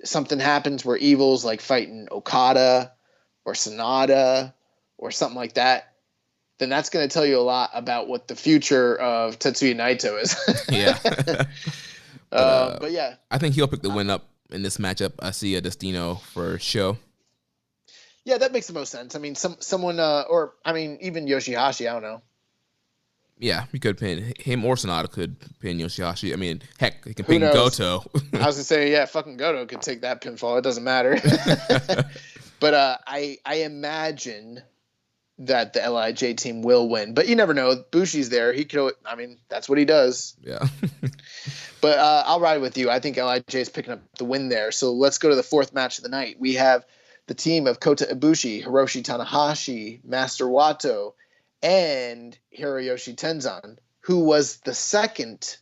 something happens where Evil's like fighting Okada or Sonata or something like that, then that's going to tell you a lot about what the future of Tetsuya Naito is. Yeah. But yeah. I think he'll pick the win up in this matchup. I see a Destino for Sho. Yeah, that makes the most sense. I mean, someone, or I mean, even Yoshihashi, I don't know. Yeah, he could pin him, or Sonata could pin Yoshihashi. I mean, heck, he can pin Goto. I was gonna say, yeah, fucking Goto could take that pinfall. It doesn't matter. But I imagine that the LIJ team will win, but you never know. Bushi's there. He could. I mean, that's what he does. Yeah. But I'll ride with you. I think LIJ is picking up the win there. So let's go to the fourth match of the night. We have the team of Kota Ibushi, Hiroshi Tanahashi, Master Wato, and Hiroyoshi Tenzan, who was the second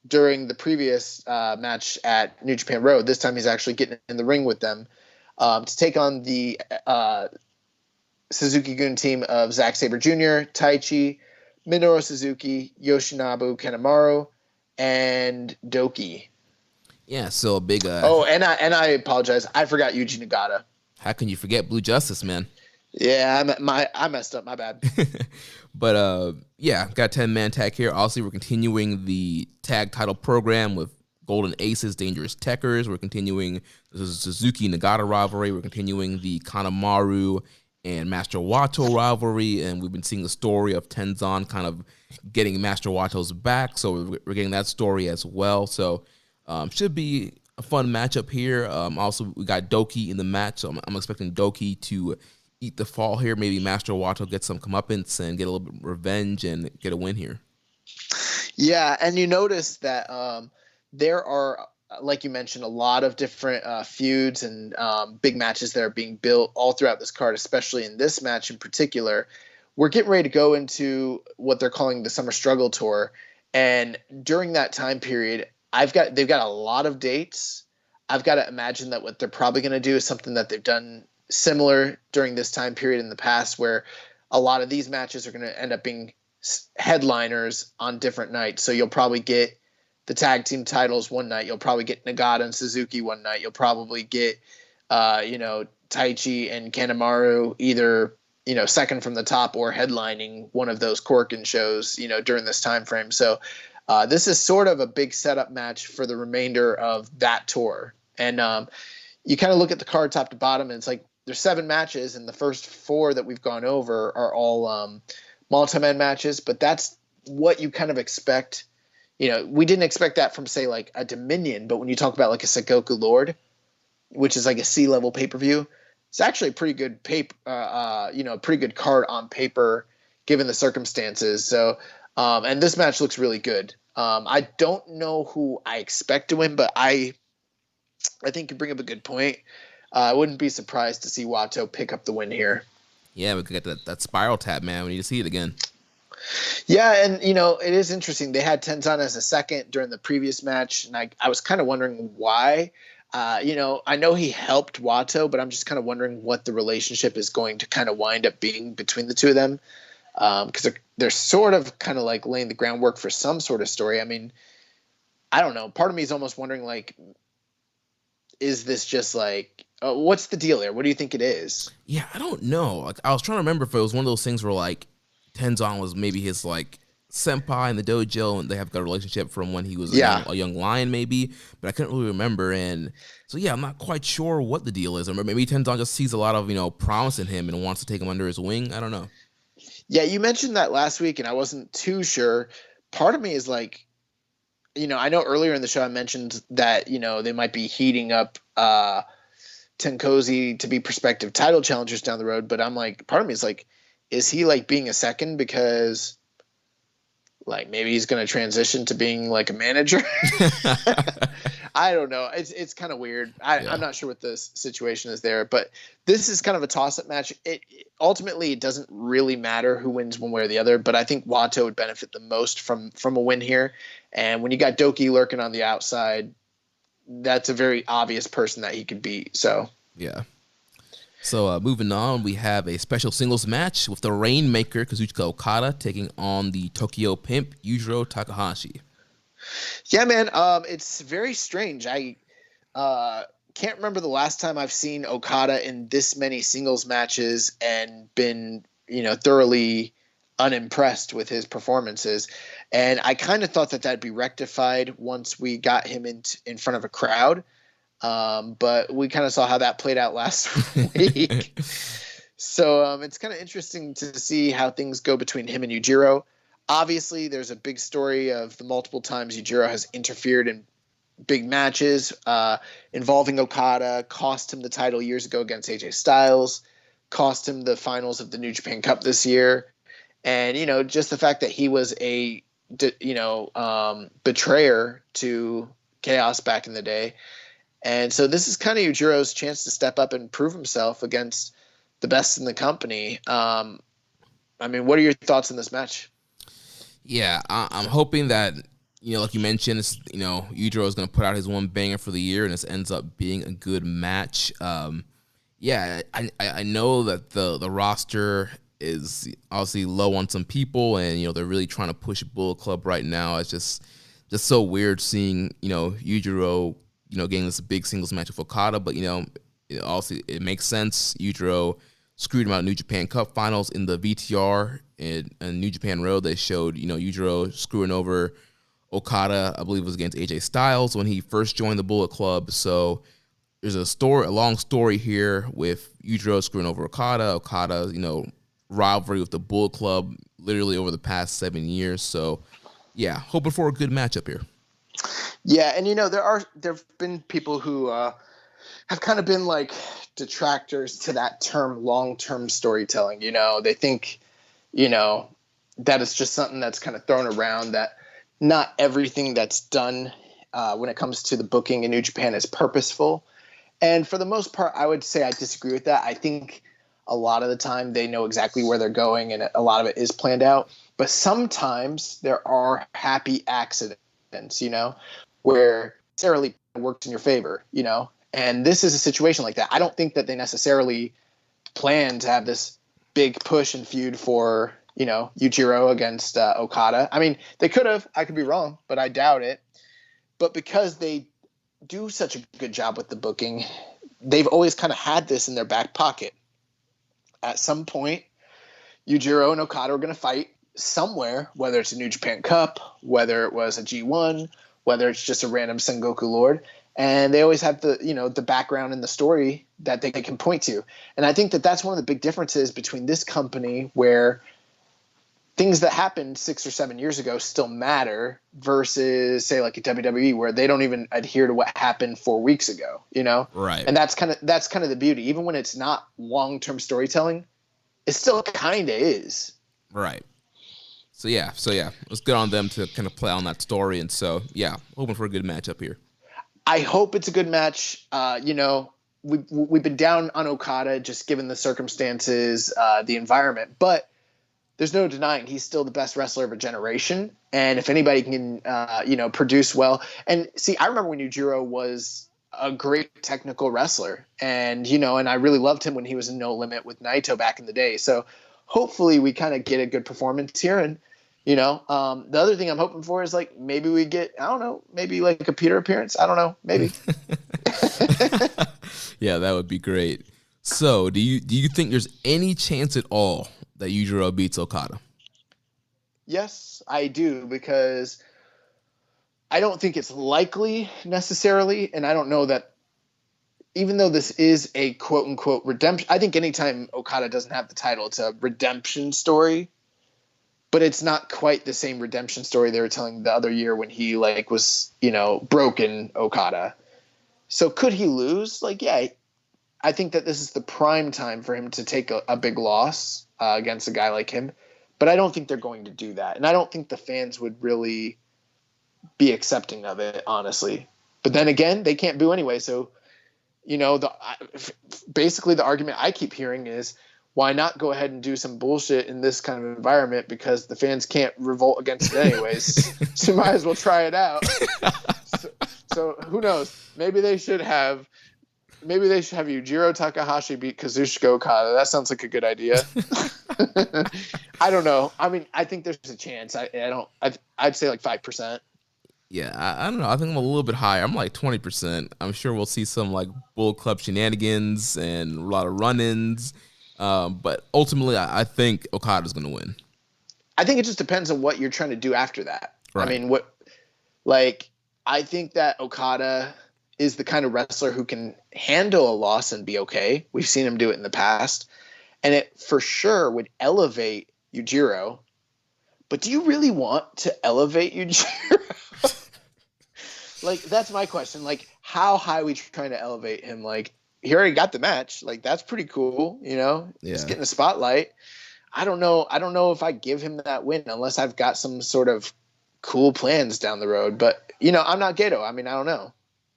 during the previous match at New Japan Road. This time he's actually getting in the ring with them to take on the Suzuki-gun team of Zack Sabre Jr., Taichi, Minoru Suzuki, Yoshinobu Kanemaru, and Doki. Yeah, so a big... and I apologize. I forgot Yuji Nagata. How can you forget Blue Justice, man? Yeah, I messed up. My bad. But, yeah, got a 10-man tag here. Obviously, we're continuing the tag title program with Golden Aces, Dangerous Techers. We're continuing the Suzuki-Nagata rivalry. We're continuing the Kanemaru and Master Wato rivalry. And we've been seeing the story of Tenzan kind of getting Master Wato's back. So we're getting that story as well. So should be a fun matchup here. Also, we got Doki in the match. So I'm expecting Doki to eat the fall here. Maybe Master Wato get some comeuppance and get a little bit of revenge and get a win here. Yeah, and you notice that there are, like you mentioned, a lot of different feuds and big matches that are being built all throughout this card, especially in this match in particular. We're getting ready to go into what they're calling the Summer Struggle Tour, and during that time period, they've got a lot of dates. I've got to imagine that what they're probably going to do is something that they've done similar during this time period in the past, where a lot of these matches are going to end up being headliners on different nights. So you'll probably get the tag team titles one night. You'll probably get Nagata and Suzuki one night. You'll probably get, Taichi and Kanemaru either, second from the top or headlining one of those Korakuen shows, during this time frame. So this is sort of a big setup match for the remainder of that tour. And you kind of look at the card top to bottom, and it's like there's 7 matches, and the first 4 that we've gone over are all multi-man matches, but that's what you kind of expect. We didn't expect that from, say, like a Dominion, but when you talk about like a Sengoku Lord, which is like a C-level pay-per-view, it's actually a pretty good pretty good card on paper given the circumstances. So, and this match looks really good. I don't know who I expect to win, but I think you bring up a good point. I wouldn't be surprised to see Watto pick up the win here. Yeah, we could get that spiral tap, man. We need to see it again. Yeah, and it is interesting. They had Tenzan as a second during the previous match, and I was kind of wondering why. I know he helped Watto, but I'm just kind of wondering what the relationship is going to kind of wind up being between the two of them, because they're sort of kind of like laying the groundwork for some sort of story. I mean, I don't know. Part of me is almost wondering, like, is this just like, what's the deal here? What do you think it is? Yeah, I don't know. Like, I was trying to remember if it was one of those things where like Tenzan was maybe his like senpai in the dojo, and they have got a relationship from when he was a young lion, maybe. But I couldn't really remember, and so yeah, I'm not quite sure what the deal is. Or maybe Tenzan just sees a lot of promise in him and wants to take him under his wing. I don't know. Yeah, you mentioned that last week, and I wasn't too sure. Part of me is like, I know earlier in the show I mentioned that they might be heating up Tenkozy to be prospective title challengers down the road, but I'm like, part of me is like, is he like being a second because like maybe he's going to transition to being like a manager? I don't know. It's kind of weird. I'm not sure what the situation is there, but this is kind of a toss-up match. Ultimately, it doesn't really matter who wins one way or the other, but I think Watto would benefit the most from a win here. And when you got Doki lurking on the outside, that's a very obvious person that he could beat. So yeah. So moving on, we have a special singles match with the Rainmaker Kazuchika Okada taking on the Tokyo Pimp Yujiro Takahashi. Yeah, man. It's very strange. I can't remember the last time I've seen Okada in this many singles matches and been, thoroughly unimpressed with his performances. And I kind of thought that that'd be rectified once we got him in front of a crowd. But we kind of saw how that played out last week. So it's kind of interesting to see how things go between him and Yujiro. Obviously, there's a big story of the multiple times Yujiro has interfered in big matches involving Okada, cost him the title years ago against AJ Styles, cost him the finals of the New Japan Cup this year. And, just the fact that he was a, betrayer to Chaos back in the day. And so this is kind of Yujiro's chance to step up and prove himself against the best in the company. I mean, what are your thoughts on this match? Yeah, I'm hoping that, like you mentioned, Yujiro is going to put out his one banger for the year, and this ends up being a good match. Yeah, I know that the roster is obviously low on some people, and, they're really trying to push Bullet Club right now. It's just so weird seeing, Yujiro, getting this big singles match with Okada, but also it makes sense. Yujiro screwed him out of New Japan Cup Finals in the VTR in New Japan Road. They showed Yujiro screwing over Okada. I believe it was against AJ Styles when he first joined the Bullet Club. So there's a long story here with Yujiro screwing over Okada, rivalry with the Bullet Club literally over the past 7 years. So yeah, hoping for a good matchup here. Yeah, and there've been people who have kind of been like detractors to that term, long-term storytelling. They think, that it's just something that's kind of thrown around, that not everything that's done when it comes to the booking in New Japan is purposeful. And for the most part, I would say I disagree with that. I think a lot of the time they know exactly where they're going, and a lot of it is planned out. But sometimes there are happy accidents, where necessarily works in your favor, and this is a situation like that. I don't think that they necessarily plan to have this big push and feud for, Yujiro against Okada. I mean, they could have. I could be wrong, but I doubt it. But because they do such a good job with the booking, they've always kind of had this in their back pocket. At some point, Yujiro and Okada are going to fight somewhere, whether it's a New Japan Cup, whether it was a G1, whether it's just a random Sengoku Lord. And they always have the background and the story that they can point to. And I think that that's one of the big differences between this company, where things that happened 6 or 7 years ago still matter, versus say like a WWE, where they don't even adhere to what happened 4 weeks ago, Right. And that's kind of the beauty. Even when it's not long-term storytelling, it still kind of is. Right. So yeah, it was good on them to kind of play on that story, and so yeah, hoping for a good matchup here. I hope it's a good match. We've been down on Okada just given the circumstances, the environment, but there's no denying he's still the best wrestler of a generation. And if anybody can, produce well, and see, I remember when Yujiro was a great technical wrestler, and I really loved him when he was in No Limit with Naito back in the day. So hopefully we kind of get a good performance here. And the other thing I'm hoping for is like maybe we get, I don't know, maybe like a Peter appearance. I don't know, maybe. Yeah, that would be great. So do you think there's any chance at all that Yujiro beats Okada? Yes, I do, because I don't think it's likely necessarily, and I don't know that, even though this is a quote-unquote redemption, I think anytime Okada doesn't have the title, it's a redemption story, but it's not quite the same redemption story they were telling the other year when he was broken Okada. So could he lose? Yeah, I think that this is the prime time for him to take a big loss against a guy like him, but I don't think they're going to do that, and I don't think the fans would really be accepting of it, honestly. But then again, they can't boo anyway, so basically the argument I keep hearing is, why not go ahead and do some bullshit in this kind of environment, because the fans can't revolt against it anyways. So you might as well try it out. So who knows? Maybe they should have Yujiro Takahashi beat Kazuchika Okada. That sounds like a good idea. I don't know. I mean, I think there's a chance. I'd say like 5%. Yeah, I don't know. I think I'm a little bit higher. I'm like 20%. I'm sure we'll see some like Bull Club shenanigans and a lot of run-ins. But ultimately, I think Okada's going to win. I think it just depends on what you're trying to do after that. Right. I mean, I think that Okada is the kind of wrestler who can handle a loss and be okay. We've seen him do it in the past. And it for sure would elevate Yujiro. But do you really want to elevate Yujiro? That's my question. How high are we trying to elevate him? He already got the match. That's pretty cool, Yeah. He's getting the spotlight. I don't know if I give him that win unless I've got some sort of cool plans down the road. But, I'm not Gato. I mean, I don't know.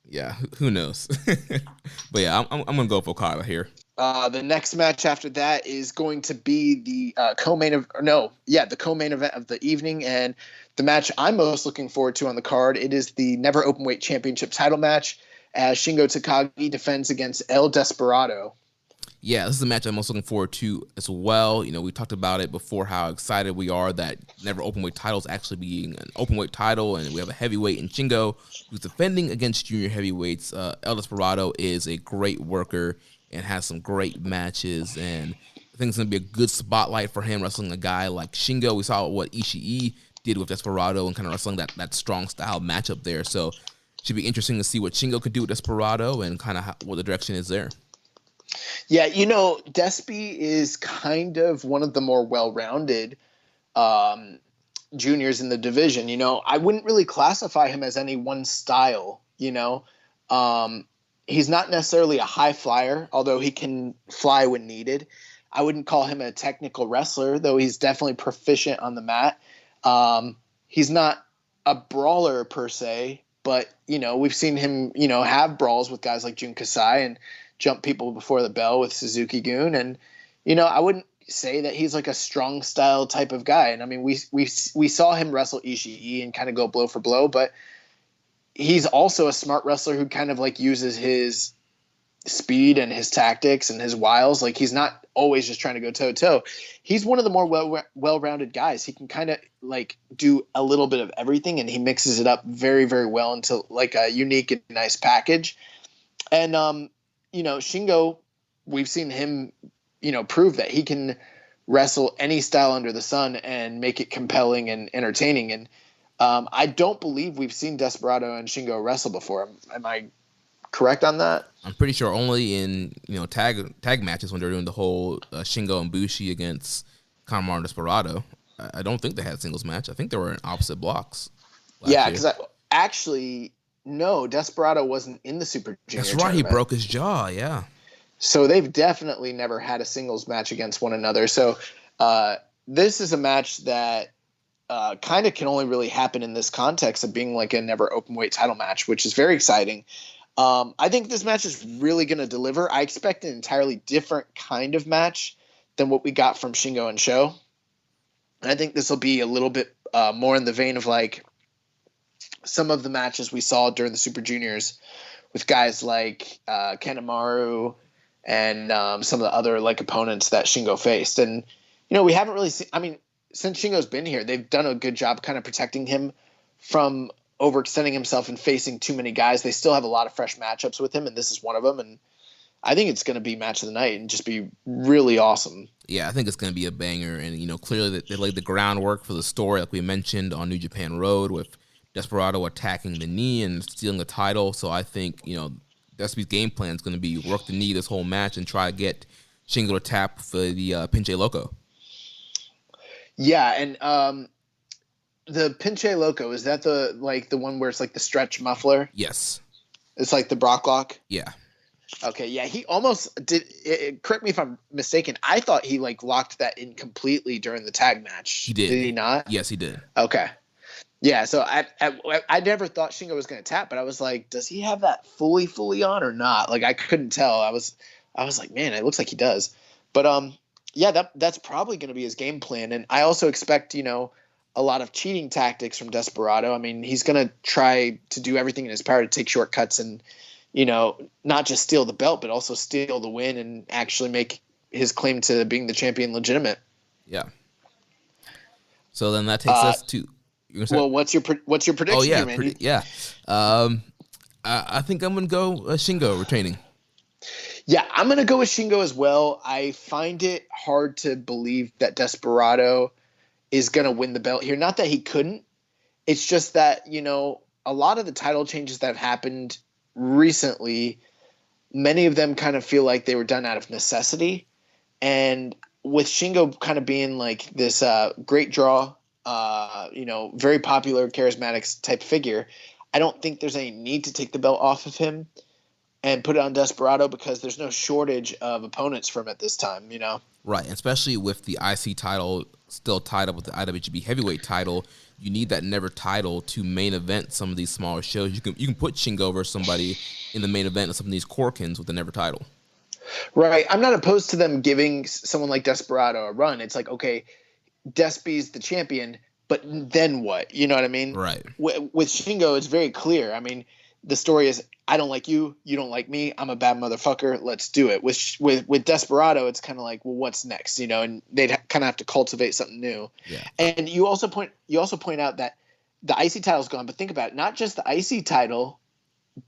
Yeah, who knows? But yeah, I'm going to go for Okada here. The next match after that is going to be the co-main event of the evening, and the match I'm most looking forward to on the card. It is the Never Openweight Championship title match as Shingo Takagi defends against El Desperado. Yeah, this is a match I'm most looking forward to as well. We talked about it before, how excited we are that Never Openweight title is actually being an openweight title, and we have a heavyweight in Shingo who's defending against junior heavyweights. El Desperado is a great worker and has some great matches, and I think it's going to be a good spotlight for him wrestling a guy like Shingo. We saw what Ishii did with Desperado and kind of wrestling that strong style matchup there, so it should be interesting to see what Shingo can do with Desperado and kind of what the direction is there. Yeah, Despy is kind of one of the more well-rounded juniors in the division. I wouldn't really classify him as any one style, He's not necessarily a high flyer, although he can fly when needed. I wouldn't call him a technical wrestler, though he's definitely proficient on the mat. He's not a brawler per se, but, we've seen him, have brawls with guys like Jun Kasai and jump people before the bell with Suzuki-gun. And, I wouldn't say that he's like a strong style type of guy. And I mean, we saw him wrestle Ishii and kind of go blow for blow, but he's also a smart wrestler who kind of uses his speed and his tactics and his wiles. He's not always just trying to go toe to toe. He's one of the more well-rounded guys. He can kind of do a little bit of everything, and he mixes it up very, very well into a unique and nice package. And, Shingo, we've seen him, prove that he can wrestle any style under the sun and make it compelling and entertaining. And, I don't believe we've seen Desperado and Shingo wrestle before. Am I correct on that? I'm pretty sure only in tag matches when they're doing the whole Shingo and Bushi against Kamaru and Desperado. I don't think they had a singles match. I think they were in opposite blocks. Yeah, because Desperado wasn't in the Super Junior That's right. tournament. He broke his jaw. Yeah. So they've definitely never had a singles match against one another. So this is a match that kind of can only really happen in this context of being like a never open weight title match, which is very exciting. I think this match is really going to deliver. I expect an entirely different kind of match than what we got from Shingo and Sho. And I think this will be a little bit more in the vein of like some of the matches we saw during the Super Juniors with guys like Kanemaru and some of the other like opponents that Shingo faced. And, we haven't really seen, since Shingo's been here, they've done a good job kind of protecting him from overextending himself and facing too many guys. They still have a lot of fresh matchups with him, and this is one of them. And I think it's going to be match of the night and just be really awesome. Yeah, I think it's going to be a banger. And, clearly they laid the groundwork for the story, like we mentioned on New Japan Road, with Desperado attacking the knee and stealing the title. So I think, Despy's game plan is going to be work the knee this whole match and try to get Shingo to tap for the Pinche Loco. Yeah, and the Pinche Loco, is that the one where it's like the stretch muffler? Yes. It's like the Brock Lock? Yeah. Okay, yeah, he almost did. Correct me if I'm mistaken. I thought he locked that in completely during the tag match. He did. Did he not? Yes, he did. Okay. Yeah, so I never thought Shingo was going to tap, but I was like, does he have that fully on or not? I couldn't tell. I was like, man, it looks like he does. But yeah, that's probably going to be his game plan. And I also expect, a lot of cheating tactics from Desperado. He's going to try to do everything in his power to take shortcuts and, not just steal the belt, but also steal the win and actually make his claim to being the champion legitimate. Yeah. So then that takes us to. Well, what's your prediction? Oh yeah, here, man? I think I'm gonna go Shingo retaining. Yeah, I'm gonna go with Shingo as well. I find it hard to believe that Desperado is gonna win the belt here. Not that he couldn't. It's just that a lot of the title changes that have happened recently, many of them kind of feel like they were done out of necessity, and with Shingo kind of being like this great draw. Very popular, charismatic type figure. I don't think there's any need to take the belt off of him and put it on Desperado because there's no shortage of opponents for him at this time, Right, especially with the IC title still tied up with the IWGP Heavyweight title, you need that never title to main event some of these smaller shows. You can put Shingo over somebody in the main event of some of these Corkins with the never title. Right. I'm not opposed to them giving someone like Desperado a run. It's like, okay, Despy's the champion, but then what? You know what I mean? Right. With Shingo, it's very clear. The story is, I don't like you, you don't like me, I'm a bad motherfucker, let's do it. With Desperado, it's kind of like, well, what's next? And they'd kind of have to cultivate something new. Yeah. And you also point out that the IC title's gone, but think about it, not just the IC title,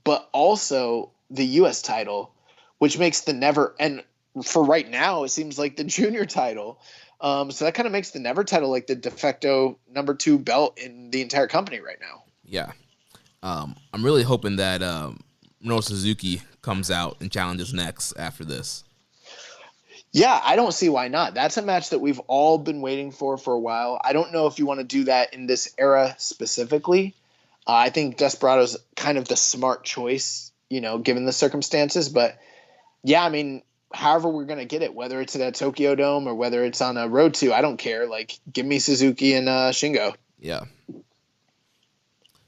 but also the US title, which makes the never, and for right now, it seems like the junior title. So that kind of makes the never title like the de facto number 2 belt in the entire company right now. Yeah. I'm really hoping that Minoru Suzuki comes out and challenges next after this. Yeah, I don't see why not. That's a match that we've all been waiting for a while. I don't know if you want to do that in this era specifically. I think Desperado's kind of the smart choice, given the circumstances. But yeah, however we're going to get it, whether it's at a Tokyo Dome or whether it's on a road to, I don't care. Give me Suzuki and Shingo. Yeah.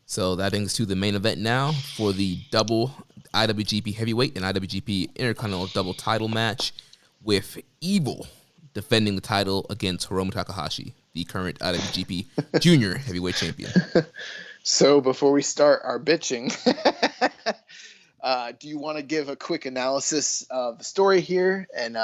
So that brings us to the main event now for the double IWGP Heavyweight and IWGP Intercontinental double title match with Evil defending the title against Hiromu Takahashi, the current IWGP Junior Heavyweight Champion. So before we start our bitching, do you want to give a quick analysis of the story here, and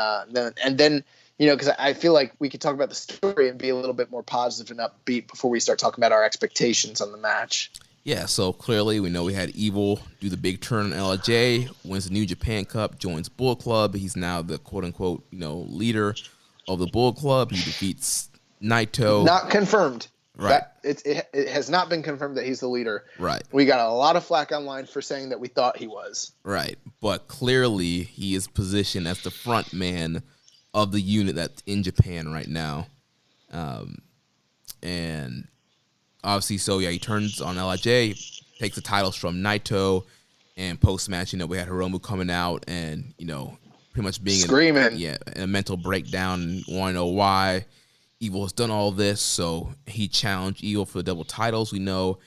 then because I feel like we could talk about the story and be a little bit more positive and upbeat before we start talking about our expectations on the match. Yeah, so clearly we know we had Evil do the big turn on LJ, wins the New Japan Cup, joins Bull Club. He's now the quote-unquote, leader of the Bull Club. He defeats Naito. Not confirmed. Right. It has not been confirmed that he's the leader. Right. We got a lot of flack online for saying that we thought he was. Right. But clearly he is positioned as the front man of the unit that's in Japan right now. And obviously, so yeah, he turns on LIJ, takes the titles from Naito, and post-match, we had Hiromu coming out and, pretty much being screaming. in a mental breakdown and want to know why. Evil has done all this, so he challenged Evil for the double titles. We know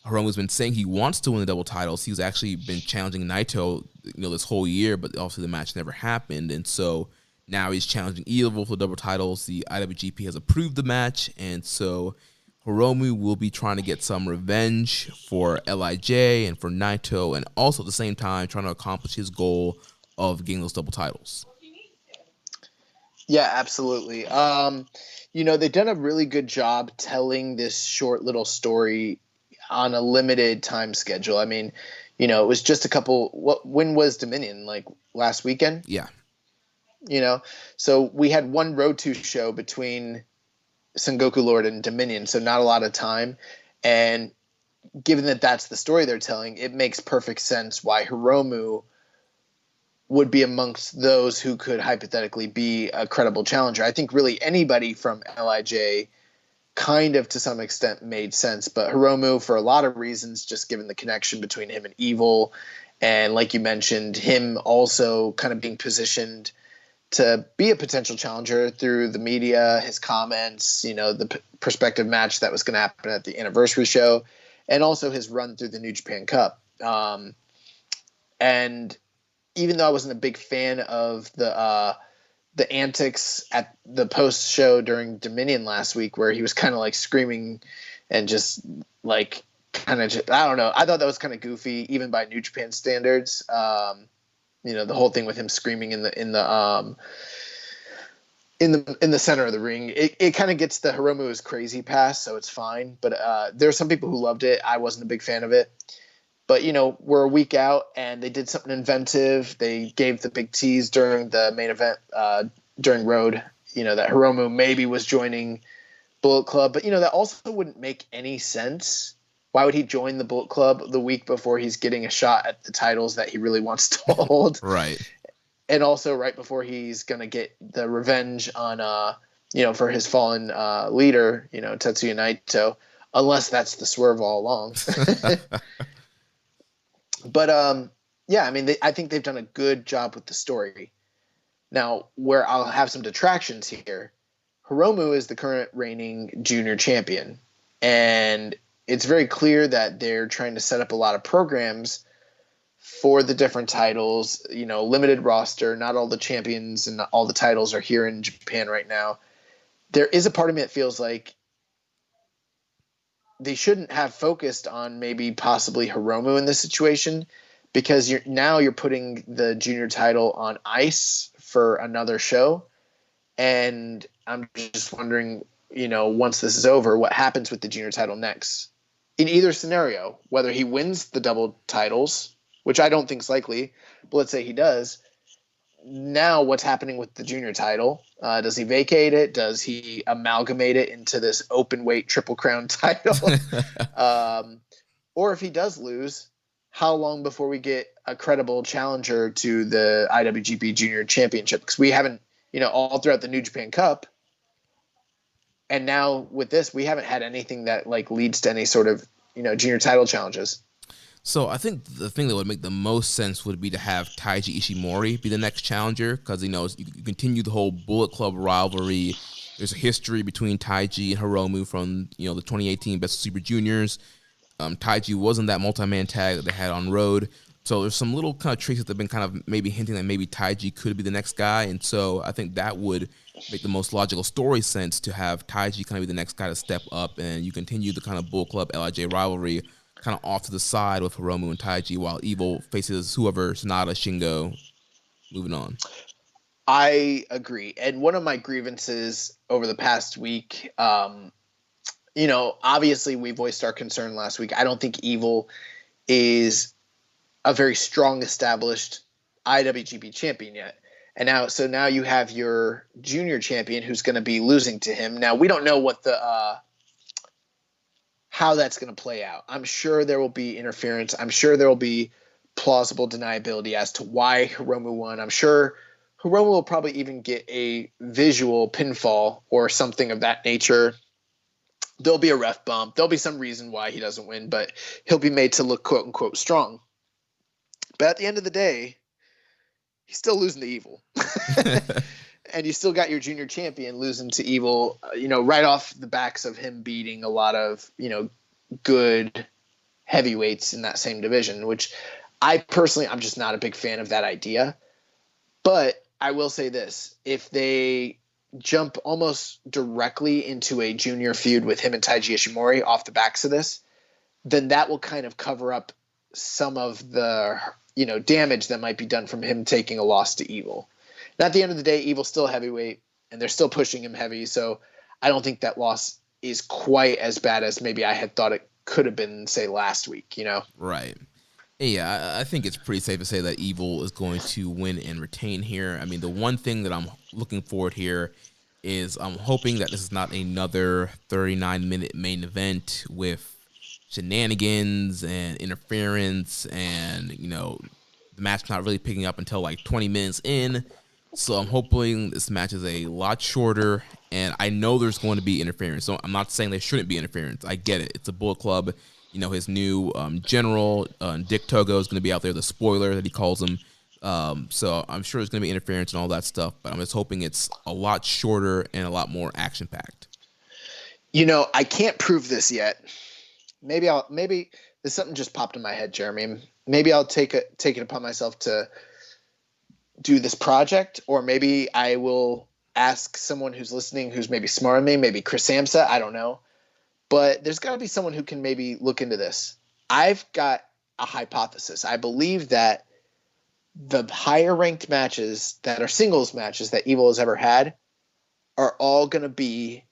Hiromu's been saying he wants to win the double titles. He's actually been challenging Naito, this whole year, but obviously the match never happened, and so now he's challenging Evil for the double titles. The IWGP has approved the match, and so Hiromu will be trying to get some revenge for LIJ and for Naito, and also at the same time trying to accomplish his goal of getting those double titles. Yeah, absolutely. They've done a really good job telling this short little story on a limited time schedule. I mean, it was just when was Dominion? Like last weekend? Yeah. So we had one Road to show between Sengoku Lord and Dominion, so not a lot of time. And given that that's the story they're telling, it makes perfect sense why Hiromu would be amongst those who could hypothetically be a credible challenger. I think really anybody from LIJ kind of to some extent made sense, but Hiromu, for a lot of reasons, just given the connection between him and Evil, and like you mentioned, him also kind of being positioned to be a potential challenger through the media, his comments, the prospective match that was going to happen at the anniversary show, and also his run through the New Japan Cup. And even though I wasn't a big fan of the antics at the post show during Dominion last week, where he was kind of like screaming and just like I don't know. I thought that was kind of goofy, even by New Japan standards. The whole thing with him screaming in the center of the ring, it kind of gets the Hiromu is crazy pass, so it's fine. But there are some people who loved it. I wasn't a big fan of it. But, we're a week out, and they did something inventive. They gave the big tease during the main event, during Road, that Hiromu maybe was joining Bullet Club. But, that also wouldn't make any sense. Why would he join the Bullet Club the week before he's getting a shot at the titles that he really wants to hold? Right. And also right before he's going to get the revenge on, for his fallen leader, Tetsuya Naito, unless that's the swerve all along. But, I think they've done a good job with the story. Now, where I'll have some detractions here, Hiromu is the current reigning junior champion. And it's very clear that they're trying to set up a lot of programs for the different titles, limited roster. Not all the champions and all the titles are here in Japan right now. There is a part of me that feels like they shouldn't have focused on maybe possibly Hiromu in this situation, because you're putting the junior title on ice for another show. And I'm just wondering, once this is over, what happens with the junior title next? In either scenario, whether he wins the double titles, which I don't think is likely, but let's say he does, now what's happening with the junior title? Does he vacate it? Does he amalgamate it into this open weight Triple Crown title? Or if he does lose, how long before we get a credible challenger to the IWGP Junior Championship? Because we haven't, all throughout the New Japan Cup, and now with this, we haven't had anything that like leads to any sort of, junior title challenges. So I think the thing that would make the most sense would be to have Taiji Ishimori be the next challenger, because you continue the whole Bullet Club rivalry. There's a history between Taiji and Hiromu from the 2018 Best of Super Juniors. Taiji wasn't that multi-man tag that they had on Road, so there's some little kind of tricks that they've been kind of maybe hinting that maybe Taiji could be the next guy, and so I think that would make the most logical story sense to have Taiji kind of be the next guy to step up, and you continue the kind of Bullet Club LIJ rivalry kind of off to the side with Hiromu and Taiji while Evil faces whoever, Sonata, Shingo, moving on. I agree. And one of my grievances over the past week, obviously we voiced our concern last week. I don't think Evil is a very strong established IWGP champion yet. And now you have your junior champion who's going to be losing to him. Now, we don't know what how that's going to play out. I'm sure there will be interference. I'm sure there will be plausible deniability as to why Hiromu won. I'm sure Hiromu will probably even get a visual pinfall or something of that nature. There'll be a ref bump. There'll be some reason why he doesn't win, but he'll be made to look quote unquote strong. But at the end of the day, he's still losing to Evil. and you still got your junior champion losing to Evil, right off the backs of him beating a lot of, good heavyweights in that same division, which I'm just not a big fan of that idea. But I will say this, if they jump almost directly into a junior feud with him and Taiji Ishimori off the backs of this, then that will kind of cover up some of the, damage that might be done from him taking a loss to Evil. And at the end of the day, Evil's still heavyweight, and they're still pushing him heavy, so I don't think that loss is quite as bad as maybe I had thought it could have been, say, last week, Right. Yeah, I think it's pretty safe to say that Evil is going to win and retain here. I mean, the one thing that I'm looking forward here is I'm hoping that this is not another 39-minute main event with shenanigans and interference and, the match not really picking up until like 20 minutes in. So I'm hoping this match is a lot shorter, and I know there's going to be interference. So I'm not saying there shouldn't be interference. I get it. It's a Bullet Club. His new general, Dick Togo, is going to be out there, the spoiler that he calls him. So I'm sure there's going to be interference and all that stuff, but I'm just hoping it's a lot shorter and a lot more action-packed. I can't prove this yet. Maybe there's something just popped in my head, Jeremy. Maybe I'll take it upon myself to do this project, or maybe I will ask someone who's listening who's maybe smarter than me, maybe Chris Samsa, I don't know. But there's got to be someone who can maybe look into this. I've got a hypothesis. I believe that the higher ranked matches that are singles matches that Evil has ever had are all going to be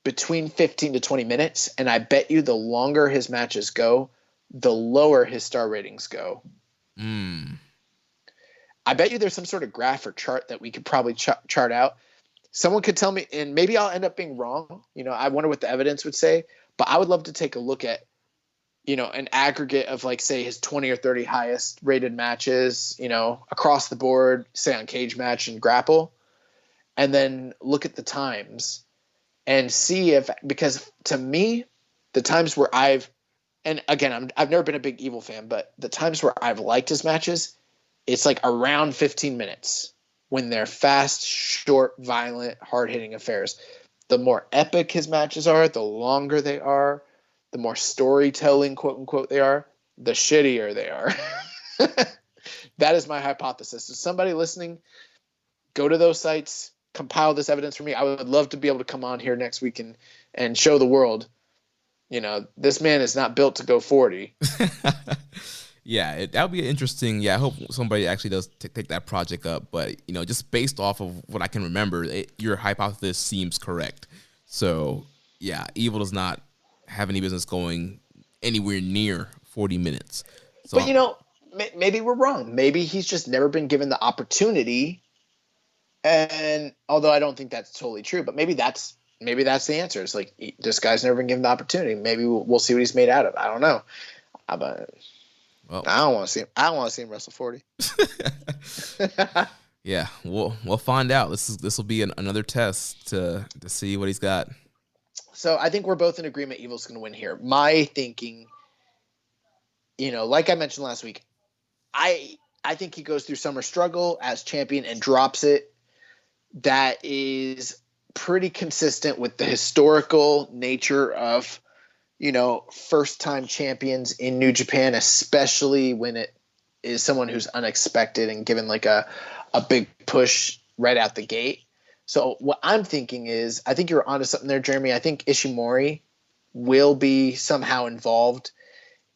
between 15 to 20 minutes. And I bet you the longer his matches go, the lower his star ratings go. I bet you there's some sort of graph or chart that we could probably chart out. Someone could tell me, and maybe I'll end up being wrong. I wonder what the evidence would say, but I would love to take a look at, an aggregate of like, say, his 20 or 30 highest rated matches, across the board, say on Cage Match and Grapple, and then look at the times and see because to me, the times where and again, I've never been a big Evil fan, but the times where I've liked his matches, it's like around 15 minutes. When they're fast, short, violent, hard-hitting affairs. The more epic his matches are, the longer they are, the more storytelling, quote-unquote, they are, the shittier they are. That is my hypothesis. So somebody listening, go to those sites, compile this evidence for me. I would love to be able to come on here next week and show the world, this man is not built to go 40. Yeah, that would be interesting. Yeah, I hope somebody actually does take that project up. But, just based off of what I can remember, your hypothesis seems correct. So, yeah, Evil does not have any business going anywhere near 40 minutes. So, but, maybe we're wrong. Maybe he's just never been given the opportunity. And although I don't think that's totally true, but maybe that's the answer. It's like, this guy's never been given the opportunity. Maybe we'll see what he's made out of. I don't know. Well, I don't want to see him. I don't want to see him wrestle 40. Yeah, we'll find out. This will be another test to see what he's got. So I think we're both in agreement. Evil's going to win here. My thinking, like I mentioned last week, I think he goes through Summer Struggle as champion and drops it. That is pretty consistent with the historical nature of first-time champions in New Japan, especially when it is someone who's unexpected and given like a big push right out the gate. So what I'm thinking is, I think you're onto something there, Jeremy. I think Ishimori will be somehow involved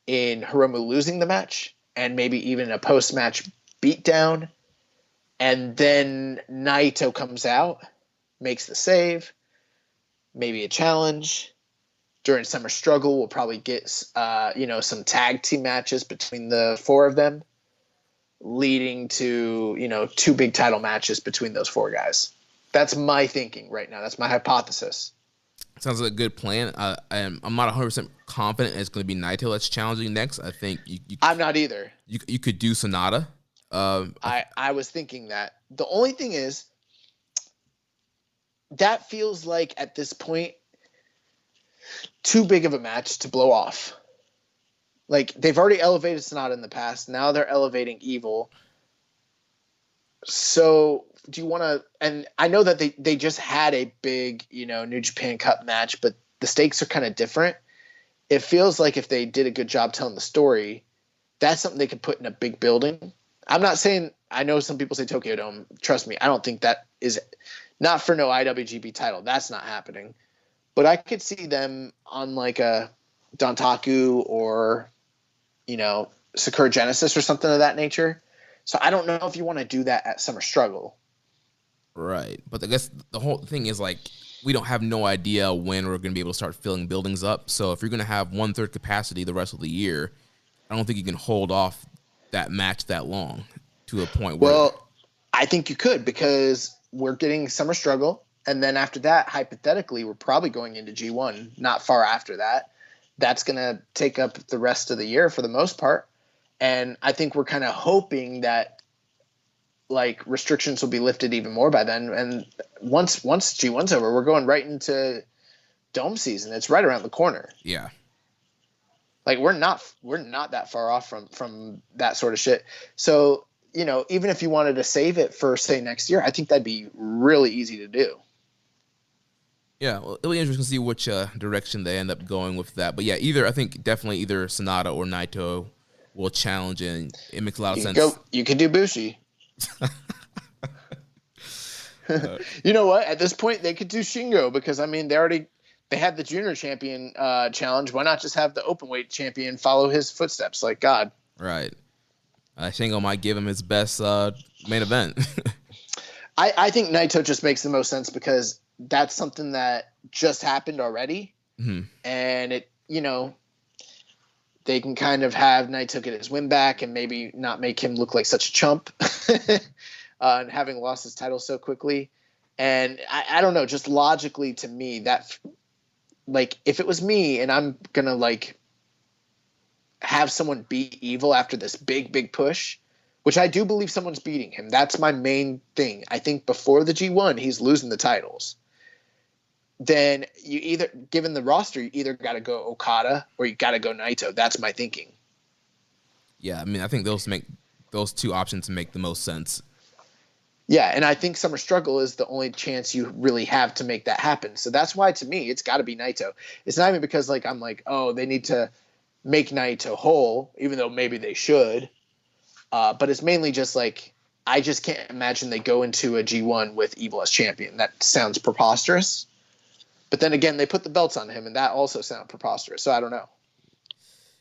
in Hiromu losing the match and maybe even a post-match beatdown. And then Naito comes out, makes the save, maybe a challenge. During Summer Struggle, we'll probably get, some tag team matches between the four of them, leading to, 2 big title matches between those 4 guys. That's my thinking right now. That's my hypothesis. Sounds like a good plan. I'm not 100% confident it's going to be Naito that's challenging next. I think I'm not either. You could do Sonata. I was thinking that. The only thing is, that feels like at this point, too big of a match to blow off. Like, they've already elevated Sonata in the past. Now they're elevating Evil. So do you want to? And I know that they just had a big New Japan Cup match, but the stakes are kind of different. It feels like if they did a good job telling the story, that's something they could put in a big building. I'm not saying, I know some people say Tokyo Dome. Trust me, I don't think that is, not for no IWGP title. That's not happening. But I could see them on like a Dontaku or, Sakura Genesis or something of that nature. So I don't know if you want to do that at Summer Struggle. Right. But I guess the whole thing is like, we don't have no idea when we're going to be able to start filling buildings up. So if you're going to have 1/3 capacity the rest of the year, I don't think you can hold off that match that long to a point where. Well, I think you could, because we're getting Summer Struggle. And then after that, hypothetically, we're probably going into G1 not far after that. That's going to take up the rest of the year for the most part. And I think we're kind of hoping that like restrictions will be lifted even more by then. And once G1's over, we're going right into Dome season. It's right around the corner. Yeah. Like we're not that far off from that sort of shit. So, even if you wanted to save it for say next year, I think that'd be really easy to do. Yeah, well, it'll be interesting to see which direction they end up going with that. But yeah, I think definitely either Sonata or Naito will challenge, and it makes a lot of sense. You could do Bushi. You know what? At this point, they could do Shingo, because they had the junior champion challenge. Why not just have the openweight champion follow his footsteps? Like God. Right. Shingo might give him his best main event. I think Naito just makes the most sense, because that's something that just happened already. Mm-hmm. And it, they can kind of have Naito get his win back and maybe not make him look like such a chump and having lost his title so quickly. And I don't know, just logically to me, that like if it was me and I'm going to like have someone beat Evil after this big push, which I do believe someone's beating him. That's my main thing. I think before the G1, he's losing the titles. Then you either, given the roster, you either got to go Okada or you got to go Naito. That's my thinking. Yeah, I think those two options make the most sense. Yeah, and I think Summer Struggle is the only chance you really have to make that happen. So that's why, to me, it's got to be Naito. It's not even because like I'm like, oh, they need to make Naito whole, even though maybe they should. But it's mainly just like, I just can't imagine they go into a G1 with Evil as champion. That sounds preposterous. But then again, they put the belts on him, and that also sounds preposterous. So I don't know.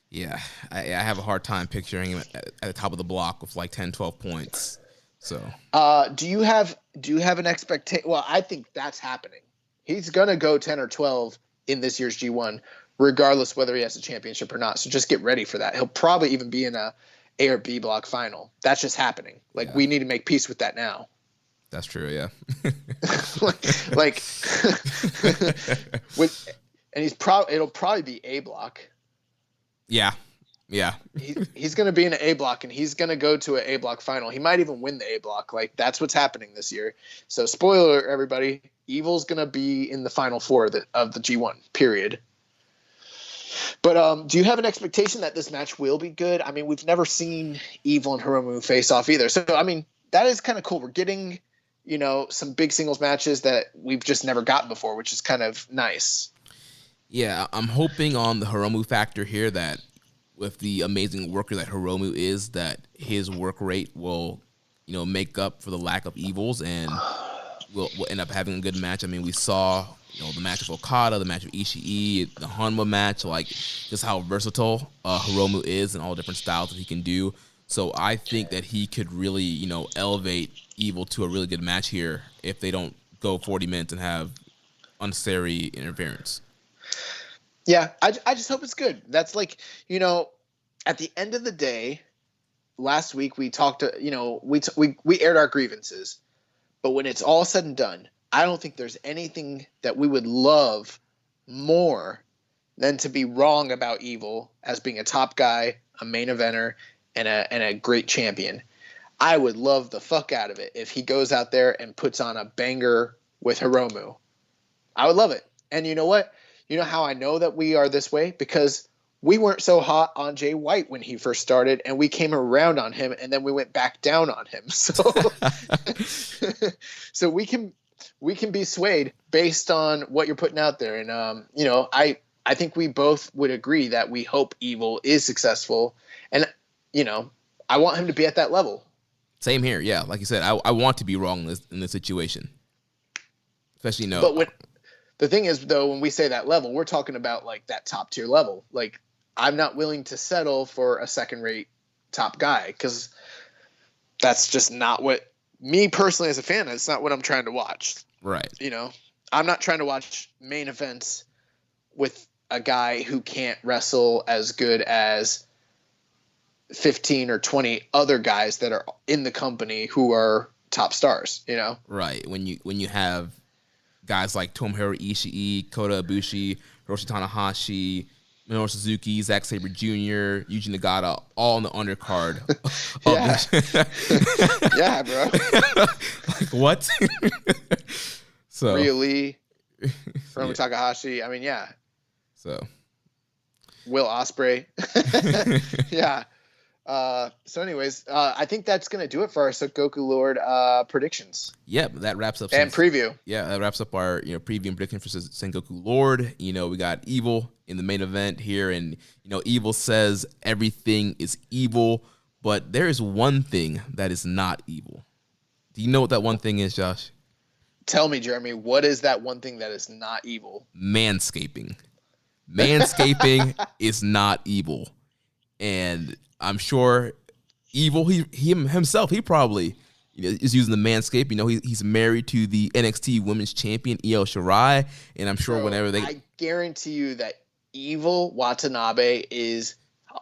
Yeah, I have a hard time picturing him at the top of the block with like 10, 12 points. So, do you have an expectation? Well, I think that's happening. He's gonna go 10 or 12 in this year's G1, regardless whether he has a championship or not. So just get ready for that. He'll probably even be in a or B block final. That's just happening. Like we need to make peace with that now. That's true, yeah. like it'll probably be A block. Yeah. He's going to be in an A block, and he's going to go to an A block final. He might even win the A block. Like that's what's happening this year. So spoiler, everybody, Evil's going to be in the final four of the G1 period. But do you have an expectation that this match will be good? I mean, we've never seen Evil and Hiromu face off either. So, I mean, that is kind of cool. We're getting, some big singles matches that we've just never gotten before, which is kind of nice. Yeah, I'm hoping on the Hiromu factor here that with the amazing worker that Hiromu is, that his work rate will, make up for the lack of Evils, and we'll end up having a good match. I mean, we saw, the match of Okada, the match of Ishii, the Hanma match, like just how versatile Hiromu is and all different styles that he can do. So I think that he could really, elevate Evil to a really good match here if they don't go 40 minutes and have unnecessary interference. Yeah, I just hope it's good. That's like, at the end of the day, last week we talked to, we aired our grievances. But when it's all said and done, I don't think there's anything that we would love more than to be wrong about Evil as being a top guy, a main eventer, and a great champion. I would love the fuck out of it if he goes out there and puts on a banger with Hiromu. I would love it. And you know what? You know how I know that we are this way? Because we weren't so hot on Jay White when he first started, and we came around on him, and then we went back down on him. So, so we can be swayed based on what you're putting out there. And you know, I think we both would agree that we hope Evil is successful, and you know, I want him to be at that level. Same here. Yeah, like you said, I want to be wrong in this situation, especially But when the thing is, though, when we say that level, we're talking about like that top tier level. Like, I'm not willing to settle for a second rate top guy, because that's just not what me personally as a fan, it's not what I'm trying to watch. Right. You know, I'm not trying to watch main events with a guy who can't wrestle as good as 15 or 20 other guys that are in the company who are top stars, you know? Right. When you have guys like Tomohiro Ishii, Kota Ibushi, Hiroshi Tanahashi, Minoru Suzuki, Zack Sabre Jr., Yuji Nagata, all on the undercard. Yeah, bro. Like, what? So Rhea Lee, Hiromu Takahashi. I mean, yeah. So Will Ospreay. Yeah. So anyways, I think that's going to do it for our Sengoku Lord predictions. Yep, that wraps up. And preview. Yeah, that wraps up our preview and prediction for Sengoku Lord. You know, we got Evil in the main event here, and you know, Evil says everything is evil, but there is one thing that is not evil. Do you know what that one thing is, Josh? Tell me, Jeremy, what is that one thing that is not evil? Manscaping. Manscaping is not evil. And I'm sure Evil, he himself, he probably is using the Manscaped. You know, he's married to the NXT Women's Champion, Io Shirai, and I'm sure whenever they... I guarantee you that Evil Watanabe is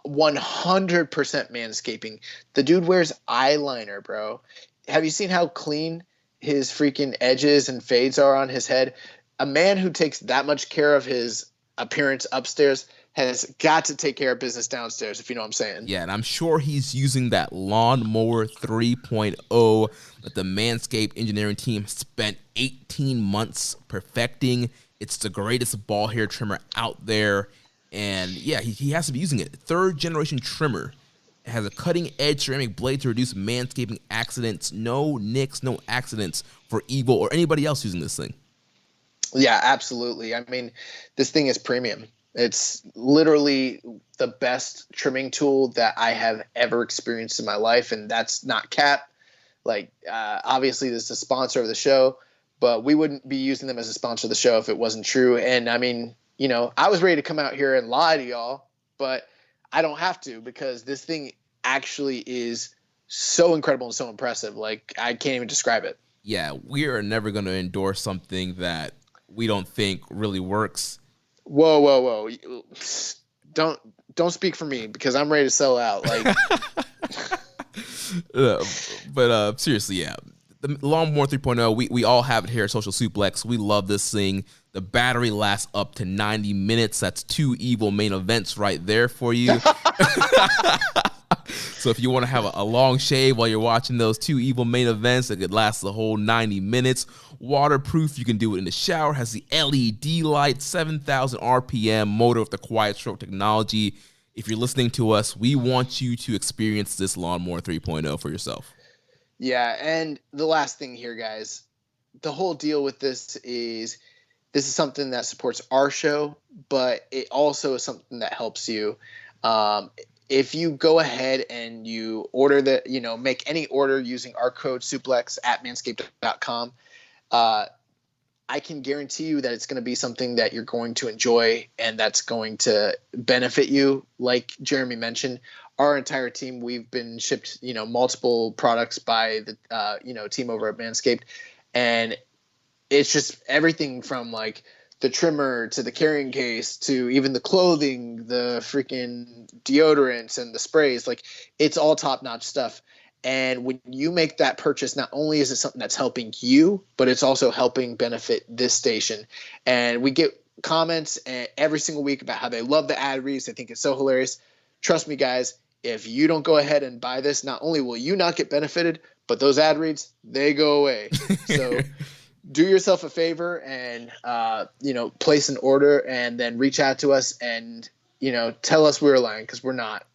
100% manscaping. The dude wears eyeliner, bro. Have you seen how clean his freaking edges and fades are on his head? A man who takes that much care of his appearance upstairs has got to take care of business downstairs, if you know what I'm saying. Yeah, and I'm sure he's using that Lawnmower 3.0 that the Manscaped engineering team spent 18 months perfecting. It's the greatest ball hair trimmer out there. And yeah, he has to be using it. Third generation trimmer. It has a cutting edge ceramic blade to reduce manscaping accidents. No nicks, no accidents for Evil or anybody else using this thing. Yeah, absolutely. I mean, this thing is premium. It's literally the best trimming tool that I have ever experienced in my life, and that's not cap. Like, obviously, this is a sponsor of the show, but we wouldn't be using them as a sponsor of the show if it wasn't true. And, I mean, you know, I was ready to come out here and lie to y'all, but I don't have to, because this thing actually is so incredible and so impressive. Like, I can't even describe it. Yeah, we are never going to endorse something that we don't think really works. Whoa. Don't speak for me, because I'm ready to sell out. Like, but seriously, yeah. The Lawnmower 3.0, we all have it here at Social Suplex. We love this thing. The battery lasts up to 90 minutes. That's 2 Evil main events right there for you. So if you want to have a long shave while you're watching those 2 Evil main events, that could last the whole 90 minutes. Waterproof, you can do it in the shower. Has the LED light, 7,000 RPM motor with the quiet stroke technology. If you're listening to us, we want you to experience this Lawnmower 3.0 for yourself. Yeah, and the last thing here, guys, the whole deal with this is something that supports our show, but it also is something that helps you. If you go ahead and you order make any order using our code Suplex at manscaped.com, I can guarantee you that it's going to be something that you're going to enjoy and that's going to benefit you. Like Jeremy mentioned, our entire team, we've been shipped, multiple products by the, team over at Manscaped. And it's just everything from like the trimmer to the carrying case to even the clothing, the freaking deodorants and the sprays. Like, it's all top-notch stuff. And when you make that purchase, not only is it something that's helping you, but it's also helping benefit this station. And we get comments every single week about how they love the ad reads. They think it's so hilarious. Trust me, guys, if you don't go ahead and buy this, not only will you not get benefited, but those ad reads, they go away. So do yourself a favor and, place an order and then reach out to us and tell us we were lying because we're not.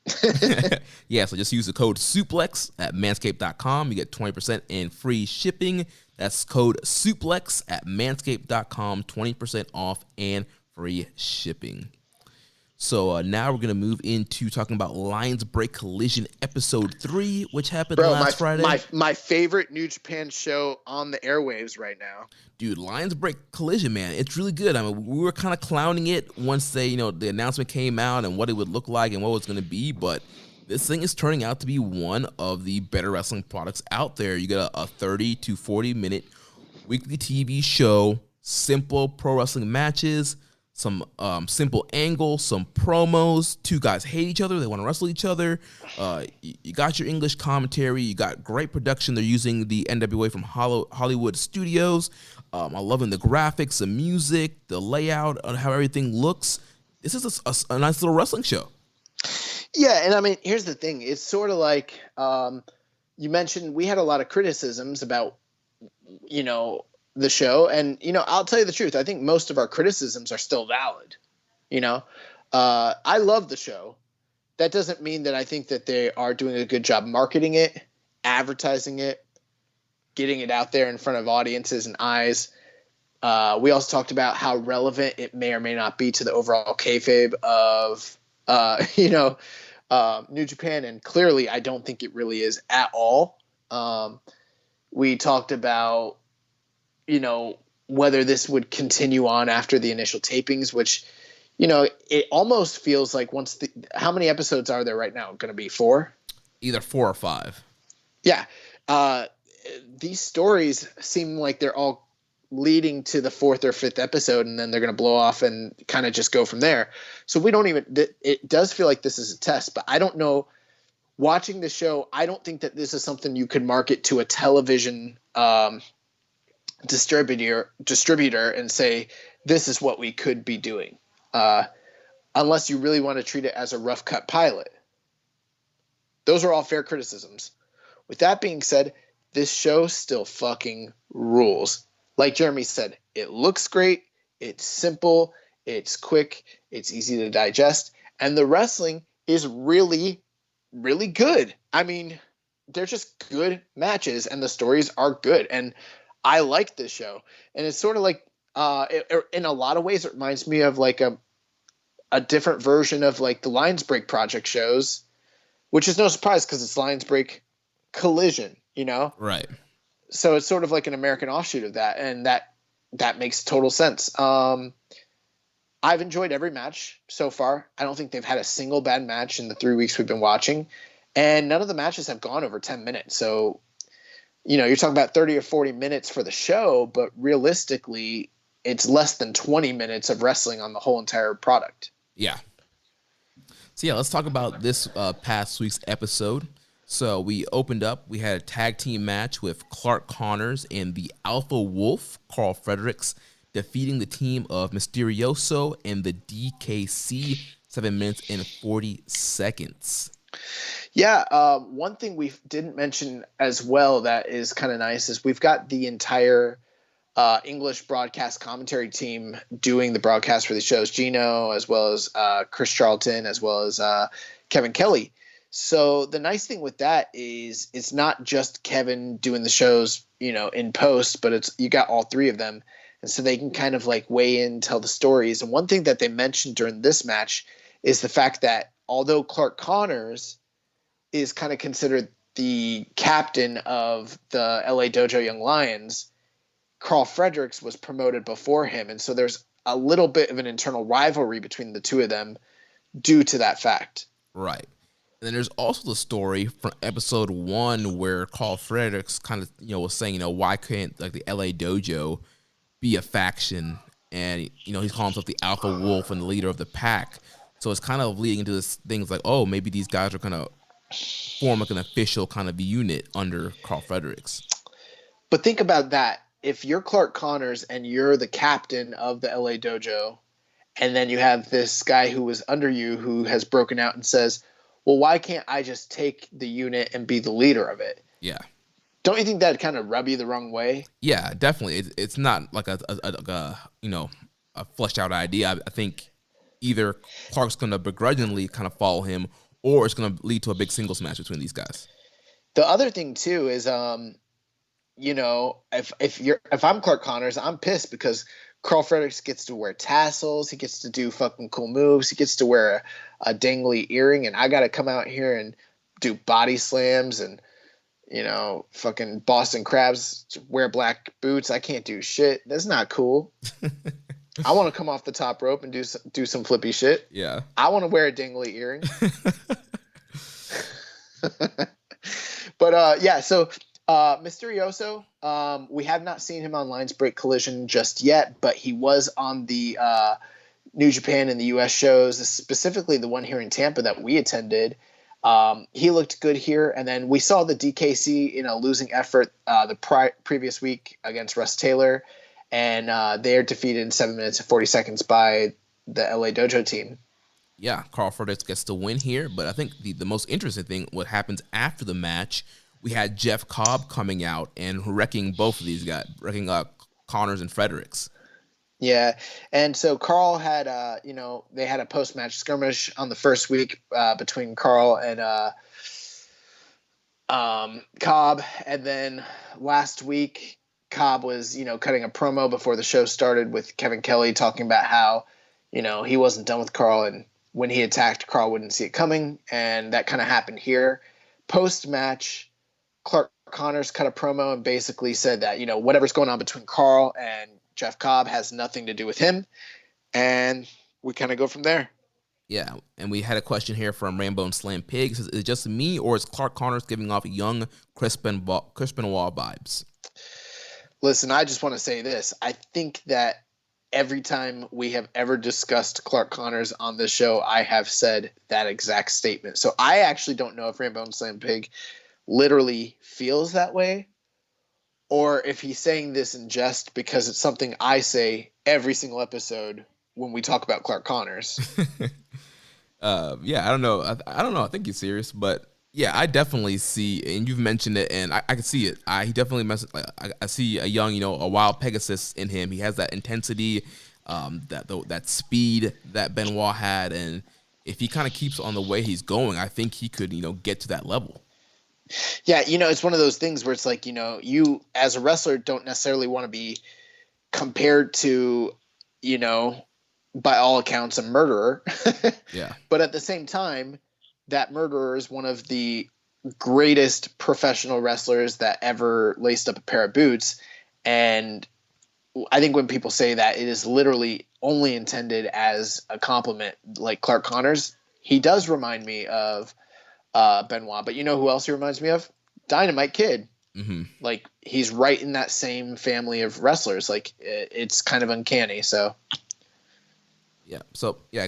Yeah, so just use the code SUPLEX at manscaped.com. You get 20% in free shipping. That's code SUPLEX at manscaped.com, 20% off and free shipping. So now we're going to move into talking about Lions Break Collision Episode 3, which happened last Friday. My favorite New Japan show on the airwaves right now. Dude, Lions Break Collision, man, it's really good. I mean, we were kind of clowning it once the announcement came out and what it would look like and what it was going to be, but this thing is turning out to be one of the better wrestling products out there. You get a 30 to 40-minute weekly TV show, simple pro wrestling matches, some simple angles, some promos. Two guys hate each other. They want to wrestle each other. You got your English commentary. You got great production. They're using the NWA from Hollywood Studios. I'm loving the graphics, the music, the layout, how everything looks. This is a nice little wrestling show. Yeah, and I mean, here's the thing. It's sort of like you mentioned we had a lot of criticisms about, the show. And, I'll tell you the truth. I think most of our criticisms are still valid. I love the show. That doesn't mean that I think that they are doing a good job marketing it, advertising it, getting it out there in front of audiences and eyes. We also talked about how relevant it may or may not be to the overall kayfabe of, New Japan. And clearly, I don't think it really is at all. We talked about, whether this would continue on after the initial tapings, which, it almost feels like how many episodes are there right now? Going to be 4? Either 4 or 5. Yeah. These stories seem like they're all leading to the 4th or 5th episode, and then they're going to blow off and kind of just go from there. So it does feel like this is a test, but I don't know. Watching the show, I don't think that this is something you could market to a television distributor and say, this is what we could be doing. Unless you really want to treat it as a rough cut pilot. Those are all fair criticisms. With that being said, this show still fucking rules. Like Jeremy said, it looks great. It's simple. It's quick. It's easy to digest. And the wrestling is really, really good. I mean, they're just good matches and the stories are good. And I like this show. And it's sort of like, in a lot of ways, it reminds me of like a different version of like the Lions Break Project shows, which is no surprise because it's Lions Break Collision, Right. So it's sort of like an American offshoot of that. And that makes total sense. I've enjoyed every match so far. I don't think they've had a single bad match in the 3 weeks we've been watching. And none of the matches have gone over 10 minutes. So, you're talking about 30 or 40 minutes for the show, but realistically, it's less than 20 minutes of wrestling on the whole entire product. Yeah. So, let's talk about this past week's episode. So, we opened up. We had a tag team match with Clark Connors and the Alpha Wolf, Carl Fredericks, defeating the team of Mysterioso and the DKC, 7 minutes and 40 seconds. Yeah, one thing we didn't mention as well that is kind of nice is we've got the entire English broadcast commentary team doing the broadcast for the shows. Gino, as well as Chris Charlton, as well as Kevin Kelly. So the nice thing with that is it's not just Kevin doing the shows, in post, but you got all three of them. And so they can kind of like weigh in, tell the stories. And one thing that they mentioned during this match is the fact that although Clark Connors is kind of considered the captain of the LA Dojo Young Lions, Carl Fredericks was promoted before him. And so there's a little bit of an internal rivalry between the two of them due to that fact. Right. And then there's also the story from episode 1 where Carl Fredericks kind of, was saying, why couldn't like the LA Dojo be a faction? And, he's calling himself the Alpha Wolf and the leader of the pack. So it's kind of leading into this things like, oh, maybe these guys are going to form like an official kind of unit under Carl Fredericks. But think about that. If you're Clark Connors and you're the captain of the LA Dojo, and then you have this guy who was under you who has broken out and says, well, why can't I just take the unit and be the leader of it? Yeah. Don't you think that kind of rub you the wrong way? Yeah, definitely. It's not like a fleshed out idea. I think either Clark's going to begrudgingly kind of follow him, or it's going to lead to a big singles match between these guys. The other thing too is, if I'm Clark Connors, I'm pissed because Carl Fredericks gets to wear tassels. He gets to do fucking cool moves. He gets to wear a dangly earring, and I got to come out here and do body slams and, fucking Boston Crabs, wear black boots. I can't do shit. That's not cool. I want to come off the top rope and do some flippy shit. Yeah. I want to wear a dangly earring. But so Mysterioso, we have not seen him on Lions Break Collision just yet, but he was on the New Japan and the US shows, specifically the one here in Tampa that we attended. He looked good here, and then we saw the DKC in a losing effort the previous week against Russ Taylor, and they are defeated in 7 minutes and 40 seconds by the LA Dojo team. Yeah, Carl Fredericks gets the win here, but I think the most interesting thing, what happens after the match, we had Jeff Cobb coming out and wrecking both of these guys, wrecking Connors and Fredericks. Yeah, and so Carl had, they had a post-match skirmish on the first week between Carl and Cobb, and then last week Cobb was, cutting a promo before the show started with Kevin Kelly talking about how, he wasn't done with Carl, and when he attacked, Carl wouldn't see it coming, and that kind of happened here. Post-match, Clark Connors cut a promo and basically said that, whatever's going on between Carl and Jeff Cobb has nothing to do with him, and we kind of go from there. Yeah, and we had a question here from Rainbow and Slam Pig. It says, is it just me, or is Clark Connors giving off young Chris Benoit vibes? Listen, I just want to say this. I think that every time we have ever discussed Clark Connors on this show, I have said that exact statement. So I actually don't know if Rainbow and Slam Pig literally feels that way, or if he's saying this in jest because it's something I say every single episode when we talk about Clark Connors. Yeah, I don't know. I don't know. I think he's serious, but yeah, I definitely see, and you've mentioned it, and I can see it. He definitely I see a young, a wild Pegasus in him. He has that intensity, that speed that Benoit had, and if he kind of keeps on the way he's going, I think he could, get to that level. Yeah, it's one of those things where it's like, you as a wrestler don't necessarily want to be compared to, by all accounts, a murderer. Yeah. But at the same time, that murderer is one of the greatest professional wrestlers that ever laced up a pair of boots. And I think when people say that, it is literally only intended as a compliment. Like Clark Connors, he does remind me of Benoit, but you know who else he reminds me of? Dynamite Kid. Mm-hmm. Like, he's right in that same family of wrestlers. Like, it's kind of uncanny. So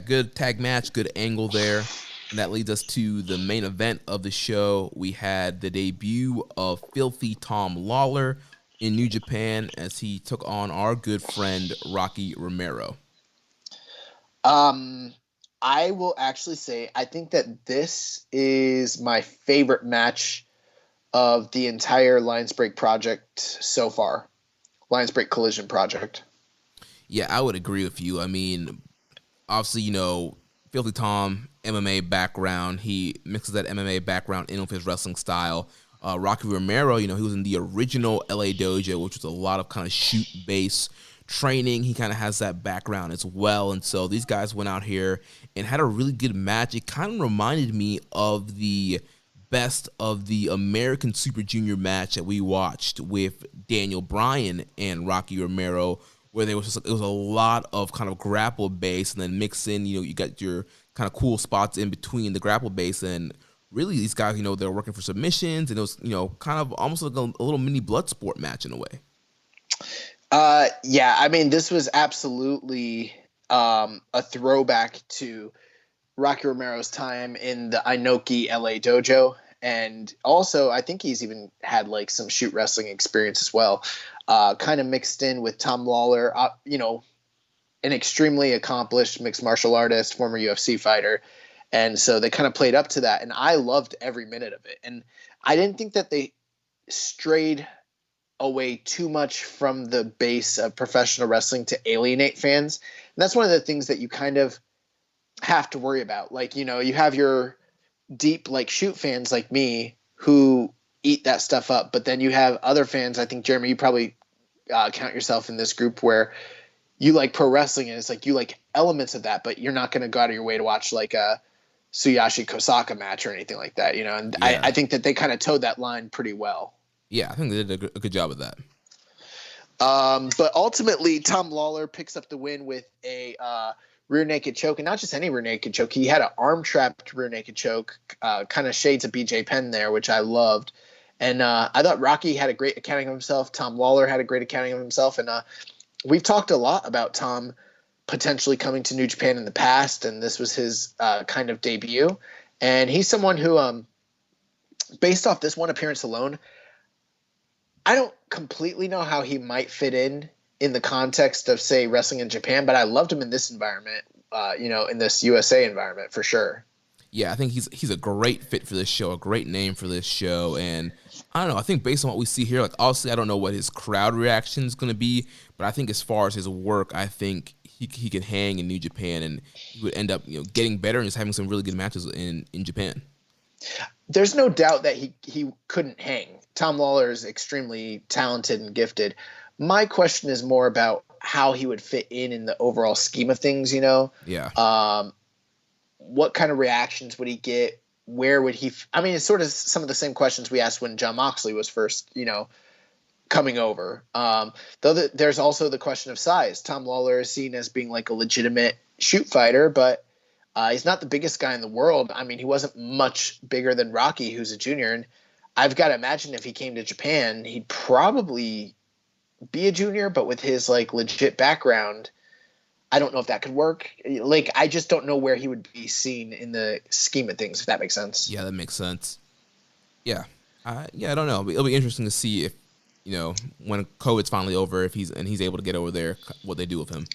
good tag match, good angle there, and that leads us to the main event of the show. We had the debut of Filthy Tom Lawler in New Japan as he took on our good friend Rocky Romero. I will actually say I think that this is my favorite match of the entire Lions Break project so far. Lions Break Collision project. Yeah, I would agree with you. I mean, obviously, Filthy Tom, MMA background. He mixes that MMA background in with his wrestling style. Rocky Romero, he was in the original LA Dojo, which was a lot of kind of shoot-based training. He kind of has that background as well, and so these guys went out here and had a really good match. It kind of reminded me of the best of the American Super Junior match that we watched with Daniel Bryan and Rocky Romero, where it was a lot of kind of grapple base, and then mix in, you got your kind of cool spots in between the grapple base, and really these guys, they're working for submissions, and it was, kind of almost like a little mini blood sport match in a way. Yeah, I mean, this was absolutely a throwback to Rocky Romero's time in the Inoki LA Dojo. And also, I think he's even had like some shoot wrestling experience as well. Kind of mixed in with Tom Lawler, an extremely accomplished mixed martial artist, former UFC fighter. And so they kind of played up to that. And I loved every minute of it. And I didn't think that they strayed away too much from the base of professional wrestling to alienate fans. And that's one of the things that you kind of have to worry about. Like, you know, you have your deep like shoot fans like me who eat that stuff up, but then you have other fans. I think, Jeremy, you probably count yourself in this group where you like pro wrestling and it's like you like elements of that, but you're not going to go out of your way to watch like a Tsuyoshi Kosaka match or anything like that, you know. And Yeah. I think that they kind of towed that line pretty well. Yeah, I think they did a good job of that. But ultimately, Tom Lawler picks up the win with a rear naked choke, and not just any rear naked choke. He had an arm trapped rear naked choke, kind of shades of BJ Penn there, which I loved. And I thought Rocky had a great accounting of himself. Tom Lawler had a great accounting of himself. And we've talked a lot about Tom potentially coming to New Japan in the past, and this was his kind of debut. And he's someone who, based off this one appearance alone, I don't completely know how he might fit in the context of, say, wrestling in Japan, but I loved him in this environment, you know, in this USA environment for sure. Yeah, I think he's a great fit for this show, a great name for this show, and I don't know. I think based on what we see here, like obviously I don't know what his crowd reaction is going to be, but I think as far as his work, I think he could hang in New Japan, and he would end up, you know, getting better and just having some really good matches in Japan. There's no doubt that he couldn't hang. Tom Lawler is extremely talented and gifted. My question is more about how he would fit in the overall scheme of things, you know? Yeah. What kind of reactions would he get? Where would he I mean, it's sort of some of the same questions we asked when Jon Moxley was first, you know, coming over. Though there's also the question of size. Tom Lawler is seen as being like a legitimate shoot fighter, but he's not the biggest guy in the world. I mean, he wasn't much bigger than Rocky, who's a junior. And I've got to imagine if he came to Japan, he'd probably be a junior, but with his like legit background, I don't know if that could work. Like, I just don't know where he would be seen in the scheme of things, if that makes sense. Yeah, that makes sense. Yeah. I don't know. It'll be interesting to see if, you know, when COVID's finally over, if he's able to get over there, what they do with him.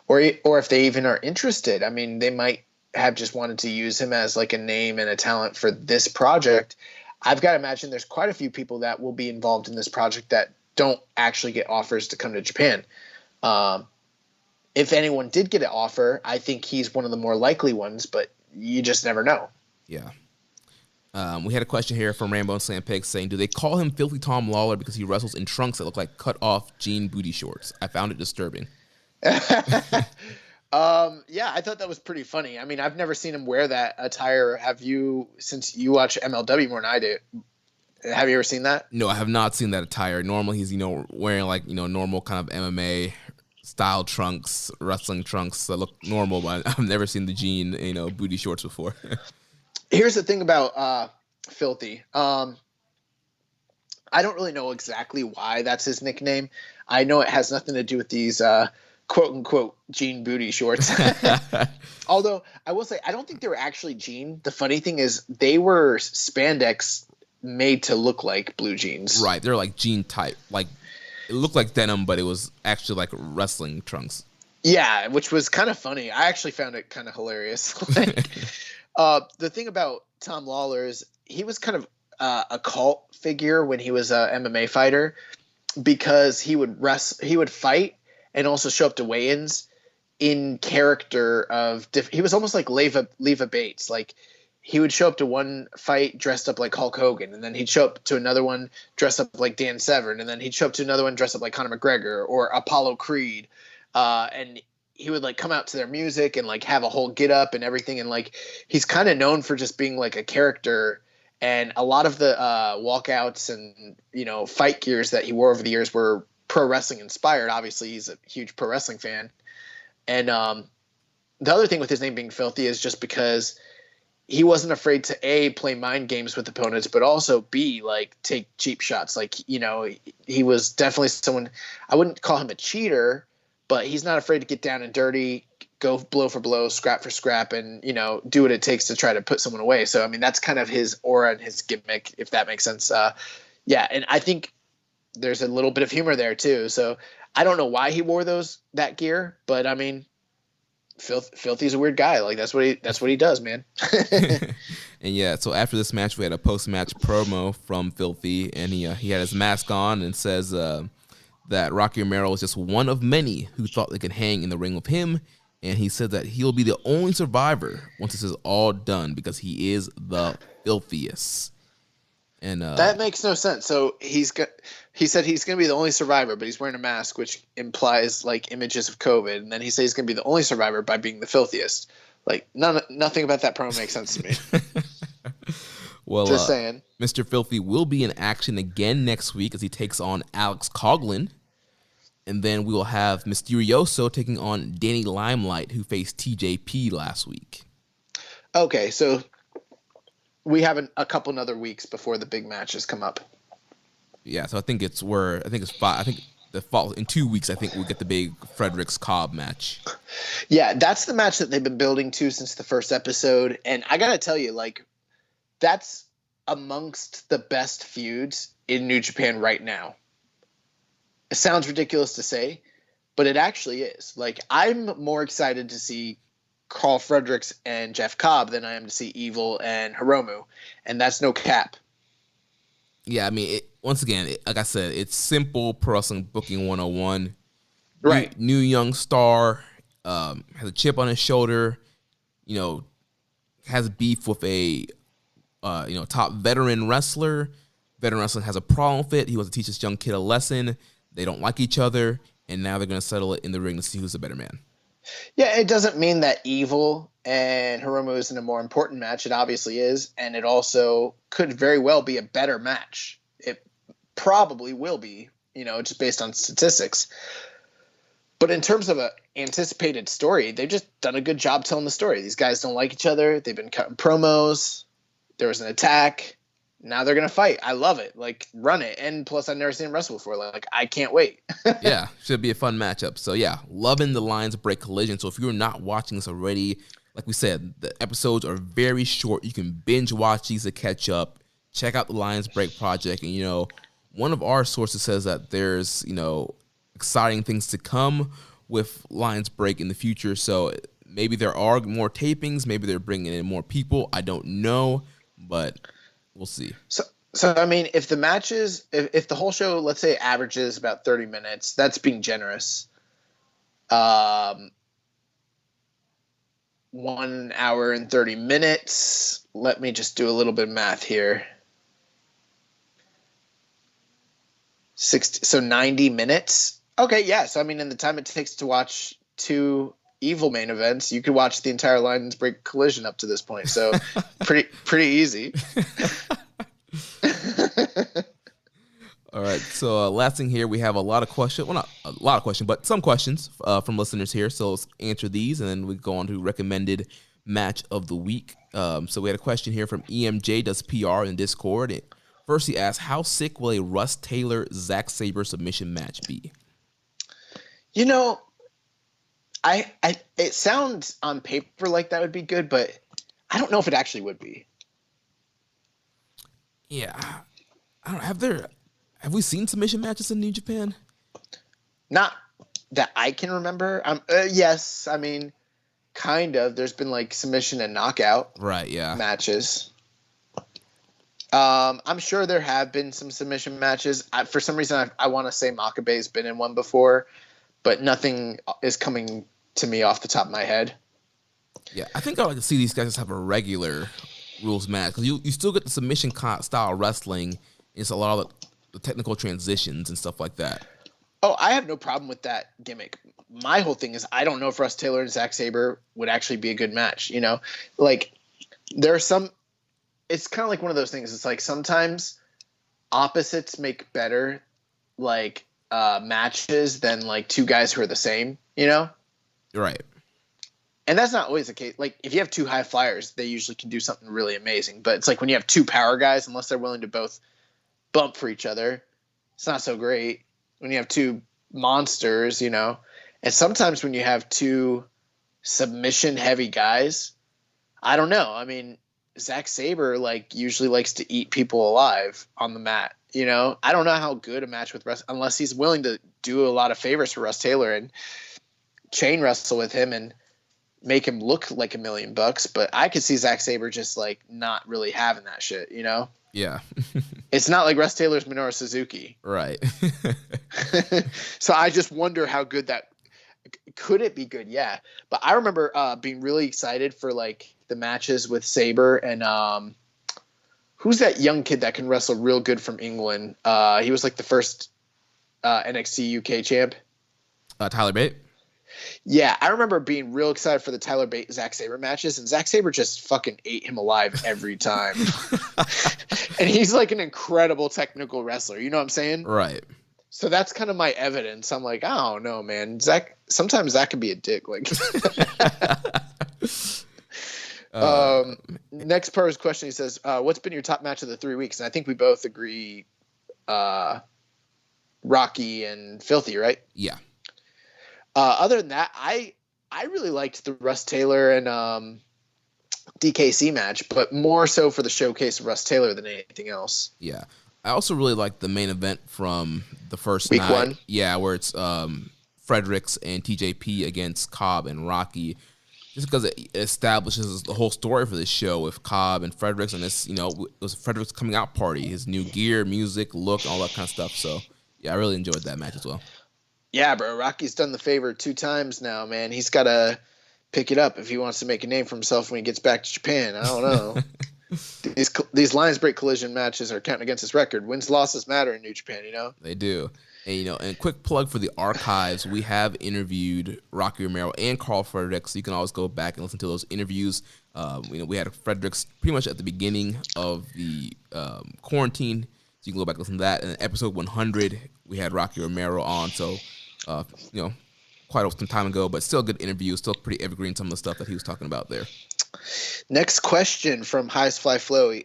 Or if they even are interested. I mean, they might have just wanted to use him as like a name and a talent for this project. I've got to imagine there's quite a few people that will be involved in this project that don't actually get offers to come to Japan. If anyone did get an offer, I think he's one of the more likely ones, but you just never know. Yeah. We had a question here from Rambo and Slam Pig saying, do they call him Filthy Tom Lawler because he wrestles in trunks that look like cut off jean booty shorts? I found it disturbing. Yeah, I thought that was pretty funny. I mean, I've never seen him wear that attire. Have you, since you watch MLW more than I do? Have you ever seen that? No, I have not seen that attire. Normally he's, you know, wearing like, you know, normal kind of MMA style trunks, wrestling trunks that look normal, but I've never seen the jean, you know, booty shorts before. Here's the thing about Filthy. I don't really know exactly why that's his nickname. I know it has nothing to do with these quote unquote jean booty shorts. Although I will say, I don't think they were actually jean. The funny thing is they were spandex made to look like blue jeans. Right. They're like jean type. Like it looked like denim, but it was actually like wrestling trunks. Yeah, which was kind of funny. I actually found it kind of hilarious. The thing about Tom Lawler is he was kind of a cult figure when he was a MMA fighter, because he would fight and also show up to weigh-ins in character of he was almost like Leva Bates. Like, he would show up to one fight dressed up like Hulk Hogan, and then he'd show up to another one dressed up like Dan Severn, and then he'd show up to another one dressed up like Conor McGregor or Apollo Creed, and he would like come out to their music and like have a whole get up and everything. And like, he's kind of known for just being like a character. And a lot of the walkouts and, you know, fight gears that he wore over the years were pro wrestling inspired. Obviously he's a huge pro wrestling fan. And the other thing with his name being Filthy is just because he wasn't afraid to A, play mind games with opponents, but also B, like take cheap shots. Like, you know, he was definitely someone, I wouldn't call him a cheater, but he's not afraid to get down and dirty, go blow for blow, scrap for scrap, and, you know, do what it takes to try to put someone away. So, I mean, that's kind of his aura and his gimmick, if that makes sense. Yeah, and I think there's a little bit of humor there too. So I don't know why he wore that gear, but I mean, Filthy's a weird guy. Like, that's what he does, man. And yeah, so after this match, we had a post-match promo from Filthy, and he had his mask on and says that Rocky Romero was just one of many who thought they could hang in the ring with him. and he said that he'll be the only survivor once this is all done because he is the filthiest. And that makes no sense. So he said he's going to be the only survivor, but he's wearing a mask, which implies like images of COVID. And then he says he's going to be the only survivor by being the filthiest. Like nothing about that promo makes sense to me. Well, just saying. Mr. Filthy will be in action again next week as he takes on Alex Coughlin. And then we will have Mysterioso taking on Danny Limelight, who faced TJP last week. Okay, so we have a couple other weeks before the big matches come up. Yeah, so I think it's 5. I think the fall in 2 weeks. I think we'll get the big Fredericks Cobb match. Yeah, that's the match that they've been building to since the first episode, and I gotta tell you, like, that's amongst the best feuds in New Japan right now. It sounds ridiculous to say, but it actually is. Like, I'm more excited to see Carl Fredericks and Jeff Cobb than I am to see Evil and Hiromu, and that's no cap. Yeah, I mean, once again, like I said, it's simple pro wrestling booking 101. Right. New young star, has a chip on his shoulder, has beef with a top veteran wrestler. Veteran wrestling has a problem with it. He wants to teach this young kid a lesson. They don't like each other, and now they're going to settle it in the ring to see who's the better man. Yeah, it doesn't mean that Evil and Hiromu isn't a more important match. It obviously is, and it also could very well be a better match. It probably will be, just based on statistics. But in terms of an anticipated story, they've just done a good job telling the story. These guys don't like each other. They've been cutting promos. There was an attack. Now they're going to fight. I love it. Like, run it. And plus, I've never seen them wrestle before. Like, I can't wait. Yeah, should be a fun matchup. So, yeah, loving the Lions Break Collision. So, if you're not watching this already, like we said, the episodes are very short. You can binge watch these to catch up. Check out the Lions Break Project. And, one of our sources says that there's, exciting things to come with Lions Break in the future. So, maybe there are more tapings. Maybe they're bringing in more people. I don't know, but we'll see. So I mean, if the matches, if the whole show, let's say, averages about 30 minutes, that's being generous. 1 hour and 30 minutes. Let me just do a little bit of math here. 90 minutes. Okay, yeah. So I mean, in the time it takes to watch 2 Evil main events, you could watch the entire Lions Break Collision up to this point. So pretty easy. All right. So last thing here, we have a lot of questions. Well, not a lot of questions, but some questions from listeners here. So let's answer these, and then we go on to recommended match of the week. So we had a question here from EMJ does PR in Discord. First, he asked, how sick will a Russ Taylor Zack Sabre submission match be? It sounds on paper like that would be good, but I don't know if it actually would be. Yeah, I don't have we seen submission matches in New Japan? Not that I can remember. Yes, I mean, kind of. There's been like submission and knockout, right? Yeah, matches. I'm sure there have been some submission matches. For some reason, I want to say Makabe's been in one before, but nothing is coming to me off the top of my head. Yeah, I think I'd like to see these guys just have a regular rules match, because you still get the submission style wrestling. It's a lot of the technical transitions and stuff like that. Oh, I have no problem with that gimmick. My whole thing is I don't know if Russ Taylor and Zack Sabre would actually be a good match. Like there are some. It's kind of like one of those things. It's like sometimes opposites make better like matches than like 2 guys who are the same. Right. And that's not always the case. Like, if you have 2 high flyers, they usually can do something really amazing. But it's like when you have 2 power guys, unless they're willing to both bump for each other, it's not so great. When you have 2 monsters, And sometimes when you have 2 submission-heavy guys, I don't know. I mean, Zack Sabre, usually likes to eat people alive on the mat. I don't know how good a match with Russ, unless he's willing to do a lot of favors for Russ Taylor and chain wrestle with him and make him look like $1 million. But I could see Zack Sabre just not really having that shit, Yeah. It's not like Russ Taylor's Minoru Suzuki. Right. So I just wonder how good that Could it be good? Yeah. But I remember being really excited for like the matches with Sabre and who's that young kid that can wrestle real good from England? He was like the first NXT UK champ. Tyler Bate. Yeah, I remember being real excited for the Tyler Bate Zack Sabre matches, and Zack Sabre just fucking ate him alive every time. And he's like an incredible technical wrestler. You know what I'm saying? Right. So that's kind of my evidence. I'm like, I don't know, man. Sometimes Zach can be a dick. Like, next part of his question, he says, "What's been your top match of the 3 weeks?" And I think we both agree, Rocky and Filthy, right? Yeah. Other than that, I really liked the Russ Taylor and DKC match, but more so for the showcase of Russ Taylor than anything else. Yeah. I also really like the main event from the first Week night. 1? Yeah, where it's Fredericks and TJP against Cobb and Rocky. Just because it establishes the whole story for this show with Cobb and Fredericks, and this, it was Fredericks' coming out party, his new gear, music, look, all that kind of stuff. So, yeah, I really enjoyed that match as well. Yeah, bro. Rocky's done the favor 2 times now, man. He's got to pick it up if he wants to make a name for himself when he gets back to Japan. I don't know. These Lions Break Collision matches are counting against his record. Wins, losses matter in New Japan, They do. And, and quick plug for the archives, we have interviewed Rocky Romero and Carl Fredericks, so you can always go back and listen to those interviews. We had Fredericks pretty much at the beginning of the quarantine, so you can go back and listen to that. And episode 100, we had Rocky Romero on, so, quite some time ago, but still a good interview, still pretty evergreen, some of the stuff that he was talking about there. Next question from Highest Fly Flowy.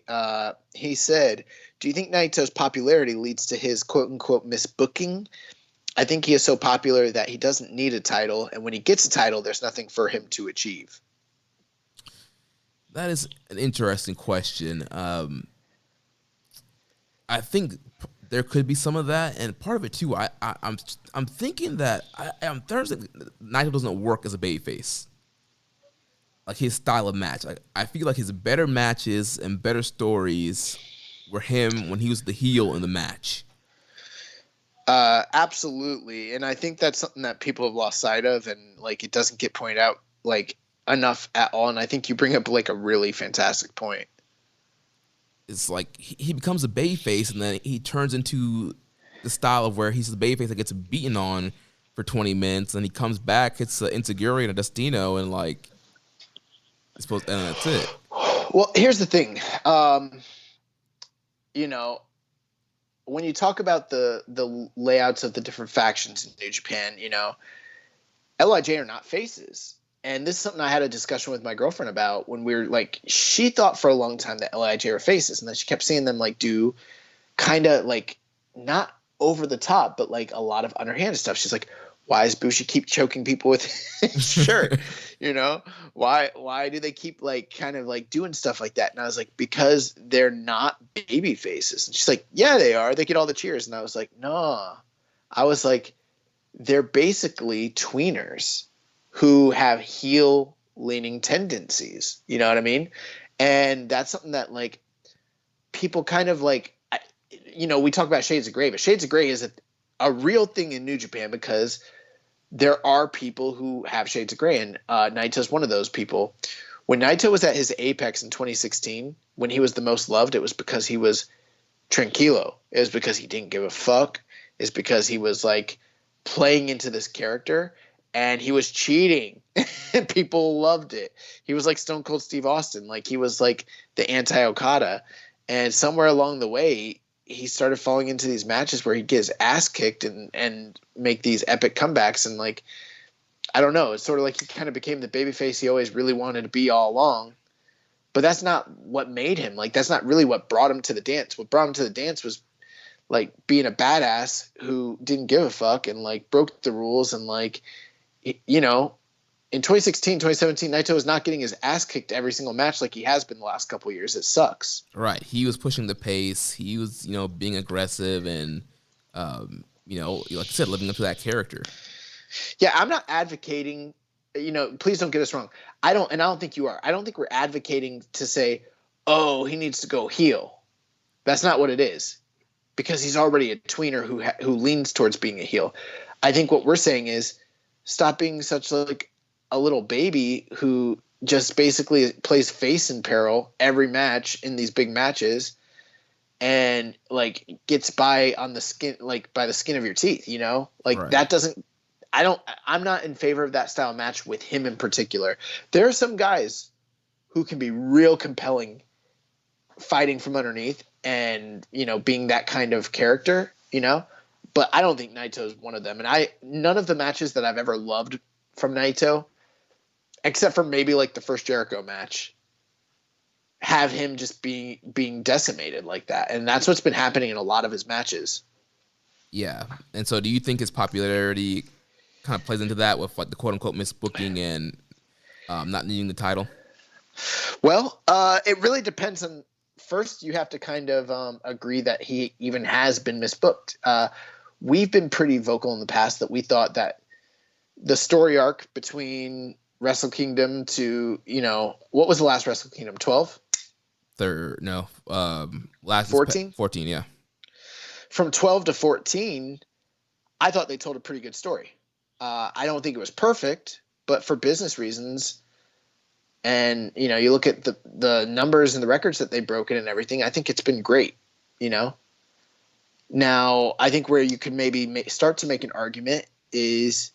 He said, "Do you think Naito's popularity leads to his quote-unquote misbooking? I think he is so popular that he doesn't need a title, and when he gets a title, there's nothing for him to achieve." That is an interesting question. I think there could be some of that, and part of it too. I'm thinking that Naito doesn't work as a babyface. Like his style of match, I feel like his better matches and better stories were him when he was the heel in the match. Absolutely, and I think that's something that people have lost sight of, and like it doesn't get pointed out like enough at all. And I think you bring up like a really fantastic point. It's like he becomes a babyface, and then he turns into the style of where he's the babyface that gets beaten on for 20 minutes, and he comes back, hits an Inseguri and a Destino, and like. And that's it. Well, here's the thing. When you talk about the layouts of the different factions in New Japan, LIJ are not faces. And this is something I had a discussion with my girlfriend about when we were like, she thought for a long time that LIJ were faces, and then she kept seeing them like do kind of like not over the top, but like a lot of underhanded stuff. She's like, why does Bushi keep choking people with his shirt? Why do they keep like kind of like doing stuff like that? And I was like, because they're not baby faces. And she's like, yeah, they are. They get all the cheers. And I was like, no. I was like, they're basically tweeners who have heel leaning tendencies. You know what I mean? And that's something that like people kind of like, we talk about Shades of Grey, but Shades of Grey is a real thing in New Japan because there are people who have shades of gray, and Naito's one of those people. When Naito was at his apex in 2016, when he was the most loved, it was because he was tranquilo. It was because he didn't give a fuck. It's because he was like playing into this character, and he was cheating, and people loved it. He was like Stone Cold Steve Austin. Like he was like the anti-Okada, and somewhere along the way, he started falling into these matches where he'd get his ass kicked and make these epic comebacks. And like, I don't know, it's sort of like he kind of became the babyface he always really wanted to be all along, but that's not what made him. Like, that's not really what brought him to the dance. What brought him to the dance was like being a badass who didn't give a fuck and like broke the rules. And like, in 2016, 2017, Naito was not getting his ass kicked every single match like he has been the last couple of years. It sucks. Right. He was pushing the pace. He was, being aggressive and, like I said, living up to that character. Yeah, I'm not advocating, please don't get us wrong. I don't think you are. I don't think we're advocating to say, oh, he needs to go heel. That's not what it is, because he's already a tweener who leans towards being a heel. I think what we're saying is, Stop being such like a little baby who just basically plays face in peril every match in these big matches and like gets by on the skin, like by the skin of your teeth, you know, like Right. that doesn't, I'm not in favor of that style of match with him in particular. There are some guys who can be real compelling fighting from underneath and, you know, being that kind of character, you know, but I don't think Naito is one of them. And none of the matches that I've ever loved from Naito, except for maybe like the first Jericho match, have him just being decimated like that. And that's what's been happening in a lot of his matches. Yeah. And so do you think his popularity kind of plays into that with like the quote unquote misbooking and not needing the title? Well, it really depends on, first you have to kind of agree that he even has been misbooked. We've been pretty vocal in the past that we thought that the story arc between Wrestle Kingdom to, you know, what was the last Wrestle Kingdom? 12? Last 14? 14, yeah. From 12 to 14, I thought they told a pretty good story. I don't think it was perfect, but for business reasons, and, you know, you look at the numbers and the records that they've broken and everything, I think it's been great, you know? Now, I think where you could maybe start to make an argument is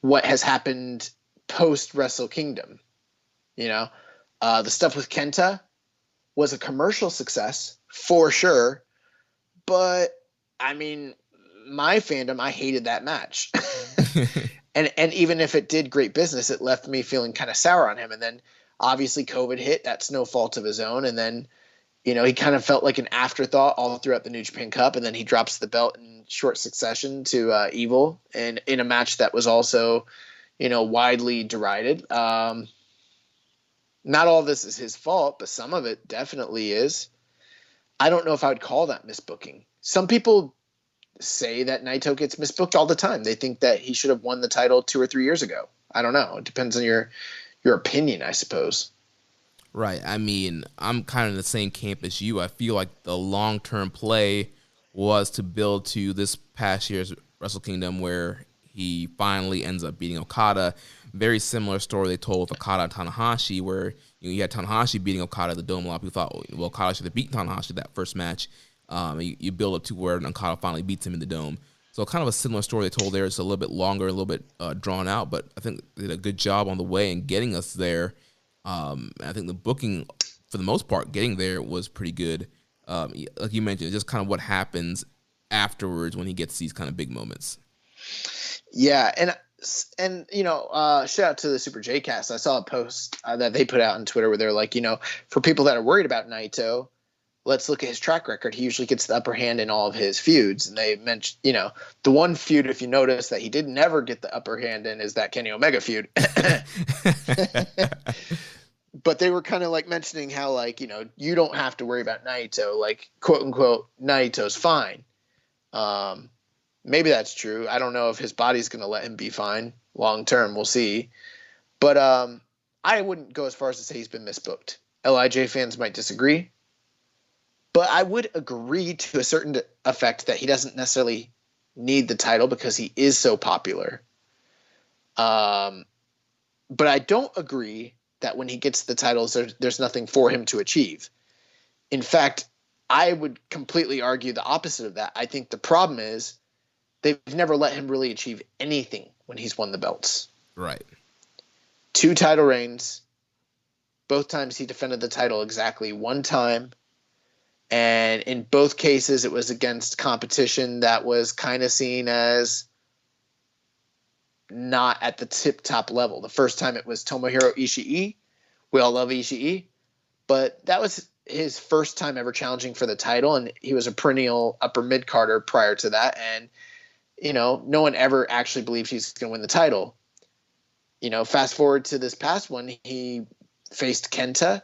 what has happened post Wrestle Kingdom. You know, the stuff with Kenta was a commercial success for sure, but I mean, my fandom, I hated that match. and even if it did great business, it left me feeling kind of sour on him. And then obviously COVID hit. That's no fault of his own. And then, you know, he kind of felt like an afterthought all throughout the New Japan Cup. And then he drops the belt in short succession to Evil, and in a match that was also, you know, widely derided. Not all of this is his fault, but some of it definitely is. I don't know if I would call that misbooking. Some people say that Naito gets misbooked all the time. They think that he should have won the title 2 or 3 years ago. I don't know. It depends on your opinion, I suppose. Right. I mean, I'm kind of in the same camp as you. I feel like the long-term play was to build to this past year's Wrestle Kingdom where he finally ends up beating Okada. Very similar story they told with Okada and Tanahashi, where you had Tanahashi beating Okada at the Dome. A lot of people thought, well, Okada should have beaten Tanahashi that first match. You build up to where Okada finally beats him in the Dome. So kind of a similar story they told there. It's a little bit longer, a little bit drawn out, but I think they did a good job on the way and getting us there. I think the booking, for the most part, getting there was pretty good. Like you mentioned, just kind of what happens afterwards when he gets these kind of big moments. Yeah, and you know, shout out to the Super J Cast. I saw a post that they put out on Twitter where they're like, you know, for people that are worried about Naito, let's look at his track record. He usually gets the upper hand in all of his feuds. And they mentioned, you know, the one feud, if you notice, that he did never get the upper hand in is that Kenny Omega feud. But they were kind of like mentioning how, like, you know, you don't have to worry about Naito, like, quote unquote, Naito's fine. Maybe that's true. I don't know if his body's going to let him be fine long term. We'll see. But I wouldn't go as far as to say he's been misbooked. LIJ fans might disagree. But I would agree to a certain effect that he doesn't necessarily need the title because he is so popular. But I don't agree that when he gets the titles, there's nothing for him to achieve. In fact, I would completely argue the opposite of that. I think the problem is they've never let him really achieve anything when he's won the belts. Right. 2 title reigns. Both times he defended the title exactly one time. And in both cases, it was against competition that was kind of seen as not at the tip-top level. The first time it was Tomohiro Ishii. We all love Ishii. But that was his first time ever challenging for the title, and he was a perennial upper mid-carder prior to that. And, you know, no one ever actually believed he's going to win the title. You know, fast forward to this past one, he faced Kenta.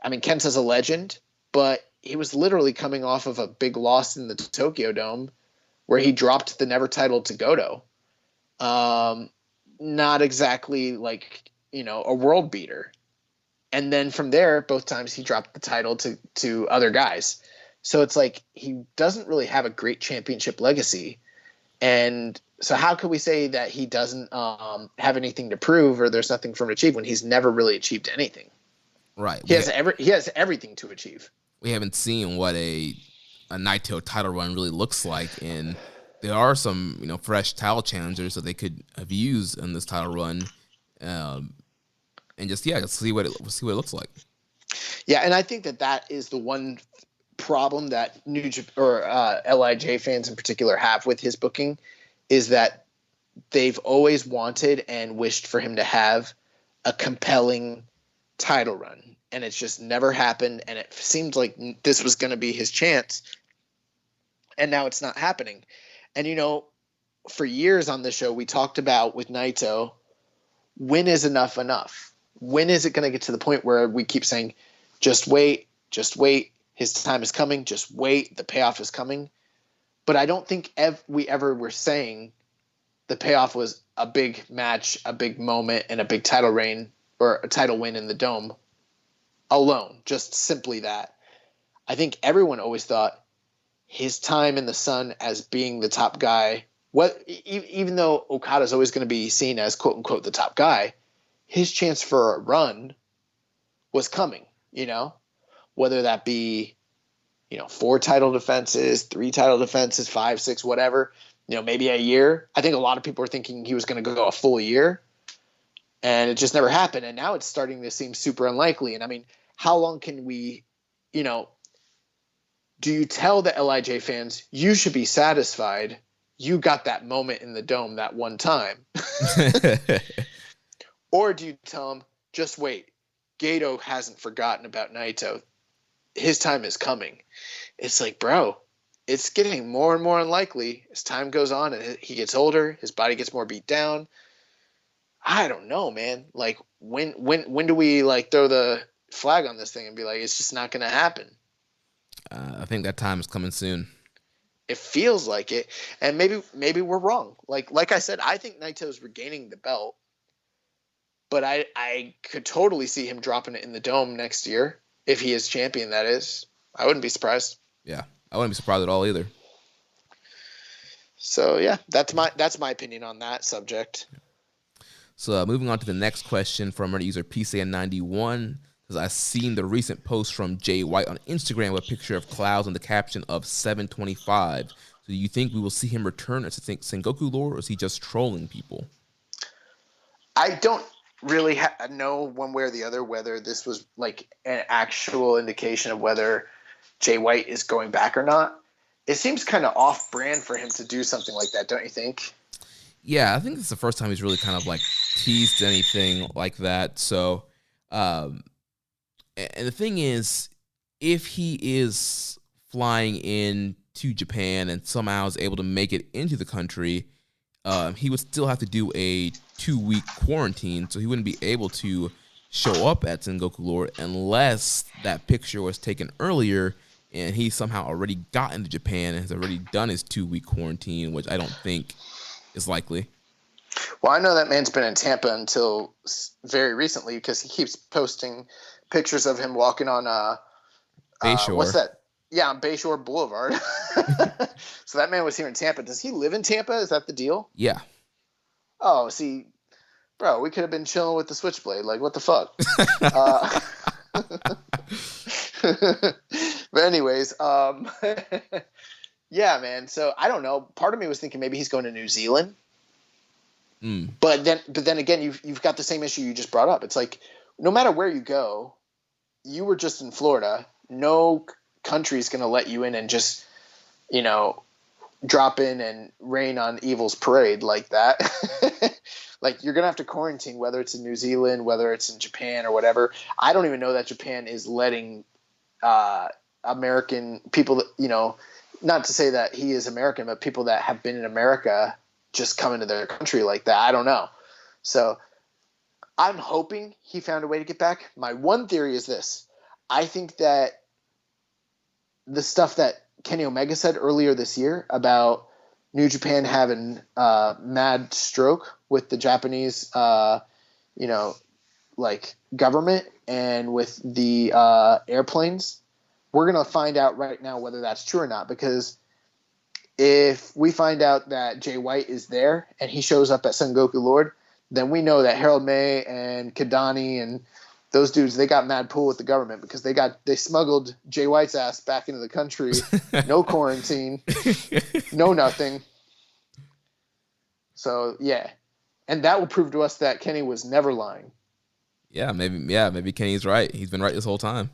I mean, Kenta's a legend, but he was literally coming off of a big loss in the Tokyo Dome where he dropped the never title to Goto. Not exactly like, you know, a world beater. And then from there, both times he dropped the title to other guys. So it's like he doesn't really have a great championship legacy. And so how can we say that he doesn't have anything to prove or there's nothing for him to achieve when he's never really achieved anything? Right. He has everything to achieve. We haven't seen what a Naito title run really looks like, and there are some fresh title challengers that they could have used in this title run, and just see what it looks like. Yeah, and I think that is the one problem that LIJ fans in particular have with his booking, is that they've always wanted and wished for him to have a compelling title run, and it's just never happened, and it seemed like this was going to be his chance, and now it's not happening. And for years on this show we talked about with Naito, when is enough? When is it going to get to the point where we keep saying, just wait, his time is coming, just wait, the payoff is coming? But I don't think we ever were saying the payoff was a big match, a big moment, and a big title reign or a title win in the Dome alone, just simply that. I think everyone always thought his time in the sun as being the top guy, even though Okada's always going to be seen as quote unquote the top guy, his chance for a run was coming, whether that be, 4 title defenses, 3 title defenses, 5, 6, whatever, maybe a year. I think a lot of people were thinking he was going to go a full year, and it just never happened. And now it's starting to seem super unlikely. And I mean, how long can we, do you tell the LIJ fans, you should be satisfied you got that moment in the Dome that one time? Or do you tell them, just wait, Gato hasn't forgotten about Naito. His time is coming. It's like, bro, it's getting more and more unlikely as time goes on and he gets older, his body gets more beat down. I don't know, man. Like, when do we throw the flag on this thing and be like, it's just not going to happen? I think that time is coming soon. It feels like it, and maybe we're wrong. Like I said, I think Naito's regaining the belt, but I could totally see him dropping it in the Dome next year if he is champion. That is, I wouldn't be surprised. Yeah, I wouldn't be surprised at all either. So yeah, that's my opinion on that subject. So moving on to the next question from our user PCN91. I've seen the recent post from Jay White on Instagram with a picture of clouds and the caption of 725. So do you think we will see him return as Sengoku Lord, or is he just trolling people? I don't really know one way or the other whether this was like an actual indication of whether Jay White is going back or not. It seems kind of off-brand for him to do something like that, don't you think? Yeah, I think it's the first time he's really kind of teased anything like that. So, and the thing is, if he is flying in to Japan and somehow is able to make it into the country, he would still have to do a 2-week quarantine, so he wouldn't be able to show up at Sengoku Lord unless that picture was taken earlier and he somehow already got into Japan and has already done his 2-week quarantine, which I don't think is likely. Well, I know that man's been in Tampa until very recently because he keeps posting pictures of him walking on Bayshore. What's that? Yeah, on Bayshore Boulevard. So that man was here in Tampa. Does he live in Tampa? Is that the deal? Yeah. Oh, see, bro, we could have been chilling with the Switchblade. Like, what the fuck? But anyways, yeah, man. So I don't know. Part of me was thinking maybe he's going to New Zealand. But then again, you've got the same issue you just brought up. It's like, no matter where you go, you were just in Florida. No country's going to let you in and just, drop in and rain on evil's parade like that. Like, you're going to have to quarantine, whether it's in New Zealand, whether it's in Japan or whatever. I don't even know that Japan is letting American people, not to say that he is American, but people that have been in America just come into their country like that. I don't know. So I'm hoping he found a way to get back. My one theory is this. I think that the stuff that Kenny Omega said earlier this year about New Japan having mad stroke with the Japanese, government and with the airplanes, we're going to find out right now whether that's true or not, because if we find out that Jay White is there and he shows up at Sengoku Lord, then we know that Harold May and Kadani and those dudes, they got mad pull with the government because they smuggled Jay White's ass back into the country. No quarantine, no nothing. So yeah, and that will prove to us that Kenny was never lying. Maybe Kenny's right. He's been right this whole time.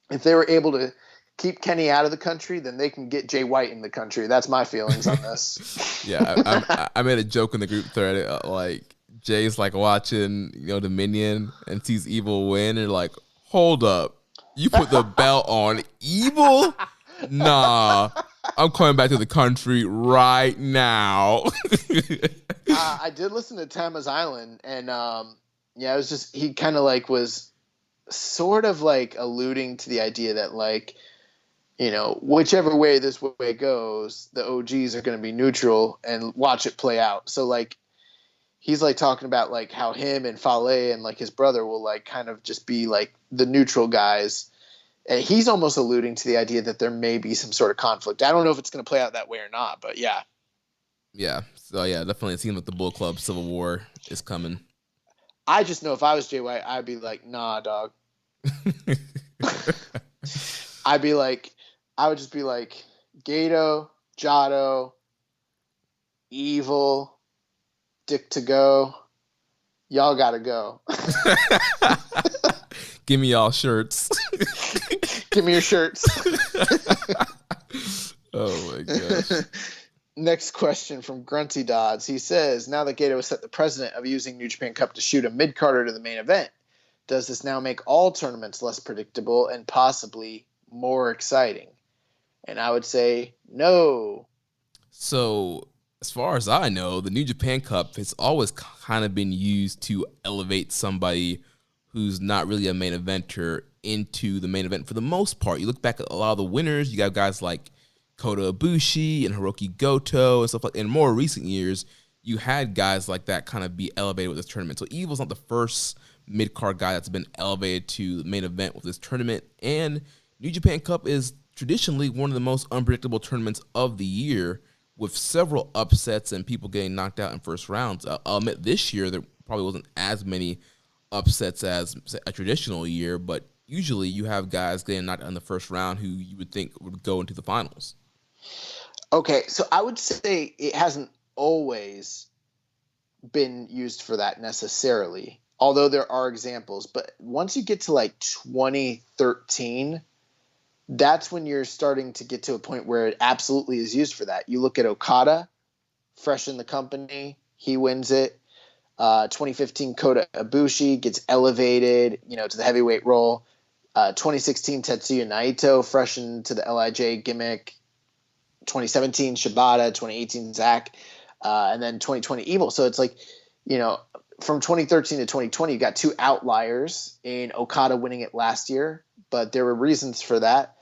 If they were able to keep Kenny out of the country, then they can get Jay White in the country. That's my feelings on this. Yeah, I made a joke in the group thread, like Jay's like watching, Dominion and sees Evil win, and like, hold up, you put the belt on Evil? Nah, I'm coming back to the country right now. I did listen to Tama's Island, and it was just, he kind of like was sort of like alluding to the idea that like, whichever way this way goes, the OGs are going to be neutral and watch it play out. So like, he's like talking about like how him and Fale and like his brother will like kind of just be like the neutral guys. And he's almost alluding to the idea that there may be some sort of conflict. I don't know if it's going to play out that way or not, but yeah. Yeah. So yeah, definitely it seems like the Bull Club Civil War is coming. I just know if I was Jay White, I'd be like, nah, dog. I would just be like, Gato, Jado, Evil, Dick to go. Y'all gotta go. Give me y'all shirts. Give me your shirts. Oh my gosh. Next question from Grunty Dodds. He says, now that Gato has set the precedent of using New Japan Cup to shoot a mid-carder to the main event, does this now make all tournaments less predictable and possibly more exciting? And I would say no. So, as far as I know, the New Japan Cup has always kind of been used to elevate somebody who's not really a main eventer into the main event for the most part. You look back at a lot of the winners, you got guys like Kota Ibushi and Hiroki Goto and stuff like that. In more recent years, you had guys like that kind of be elevated with this tournament. So Evil's not the first mid-card guy that's been elevated to the main event with this tournament. And New Japan Cup is traditionally one of the most unpredictable tournaments of the year, with several upsets and people getting knocked out in first rounds. I'll admit this year there probably wasn't as many upsets as a traditional year, but usually you have guys getting knocked out in the first round who you would think would go into the finals. Okay, so I would say it hasn't always been used for that necessarily, although there are examples. But once you get to like 2013, that's when you're starting to get to a point where it absolutely is used for that. You look at Okada, fresh in the company, he wins it. 2015 Kota Ibushi gets elevated, to the heavyweight role. 2016 Tetsuya Naito, fresh into the LIJ gimmick. 2017 Shibata, 2018 Zack, and then 2020 Evil. So it's like, from 2013 to 2020, you got two outliers in Okada winning it last year, but there were reasons for that.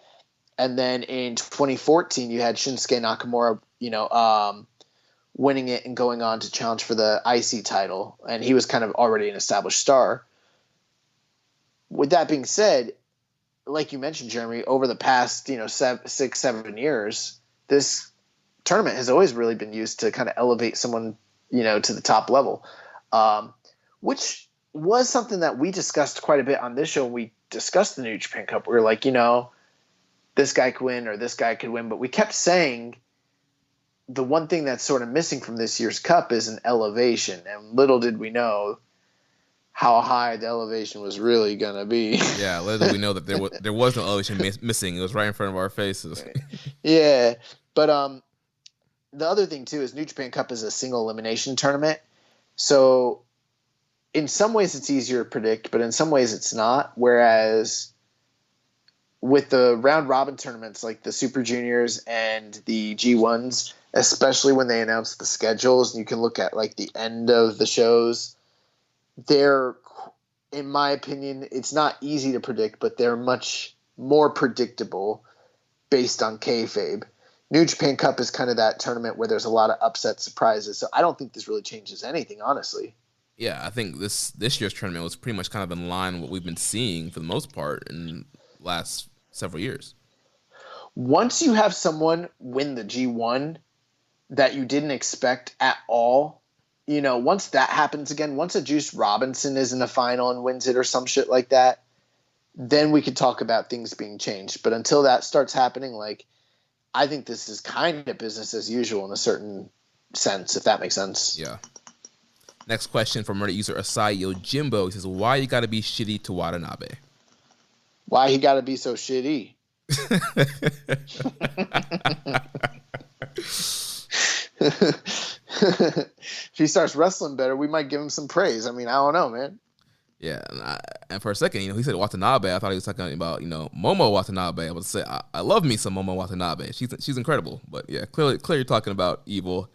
And then in 2014, you had Shinsuke Nakamura, winning it and going on to challenge for the IC title, and he was kind of already an established star. With that being said, like you mentioned, Jeremy, over the past 6-7 years, this tournament has always really been used to kind of elevate someone to the top level, which was something that we discussed quite a bit on this show when we discussed the New Japan Cup. We were like, this guy could win or this guy could win, but we kept saying the one thing that's sort of missing from this year's cup is an elevation, and little did we know how high the elevation was really gonna be. Yeah, little did we know that there was no elevation missing. It was right in front of our faces. Yeah, but the other thing too is New Japan Cup is a single elimination tournament, so in some ways it's easier to predict, but in some ways it's not. Whereas with the round robin tournaments like the Super Juniors and the G1s, especially when they announce the schedules, and you can look at like the end of the shows, they're, in my opinion, it's not easy to predict, but they're much more predictable based on kayfabe. New Japan Cup is kind of that tournament where there's a lot of upset surprises, so I don't think this really changes anything, honestly. Yeah, I think this year's tournament was pretty much kind of in line with what we've been seeing for the most part in the last several years. Once you have someone win the G1, that you didn't expect at all, you know, once that happens again, once a Juice Robinson is in the final and wins it or some shit like that, then we could talk about things being changed. But until that starts happening, like, I think this is kind of business as usual in a certain sense, if that makes sense. Yeah. Next question from Reddit user Asayo Jimbo. He says, why you gotta be shitty to Watanabe? Why he gotta be so shitty? If he starts wrestling better, we might give him some praise. I mean, I don't know, man. Yeah, and for a second, you know, he said Watanabe. I thought he was talking about, you know, Momo Watanabe. I would say I love me some Momo Watanabe. She's incredible. But yeah, clearly you're talking about Evil.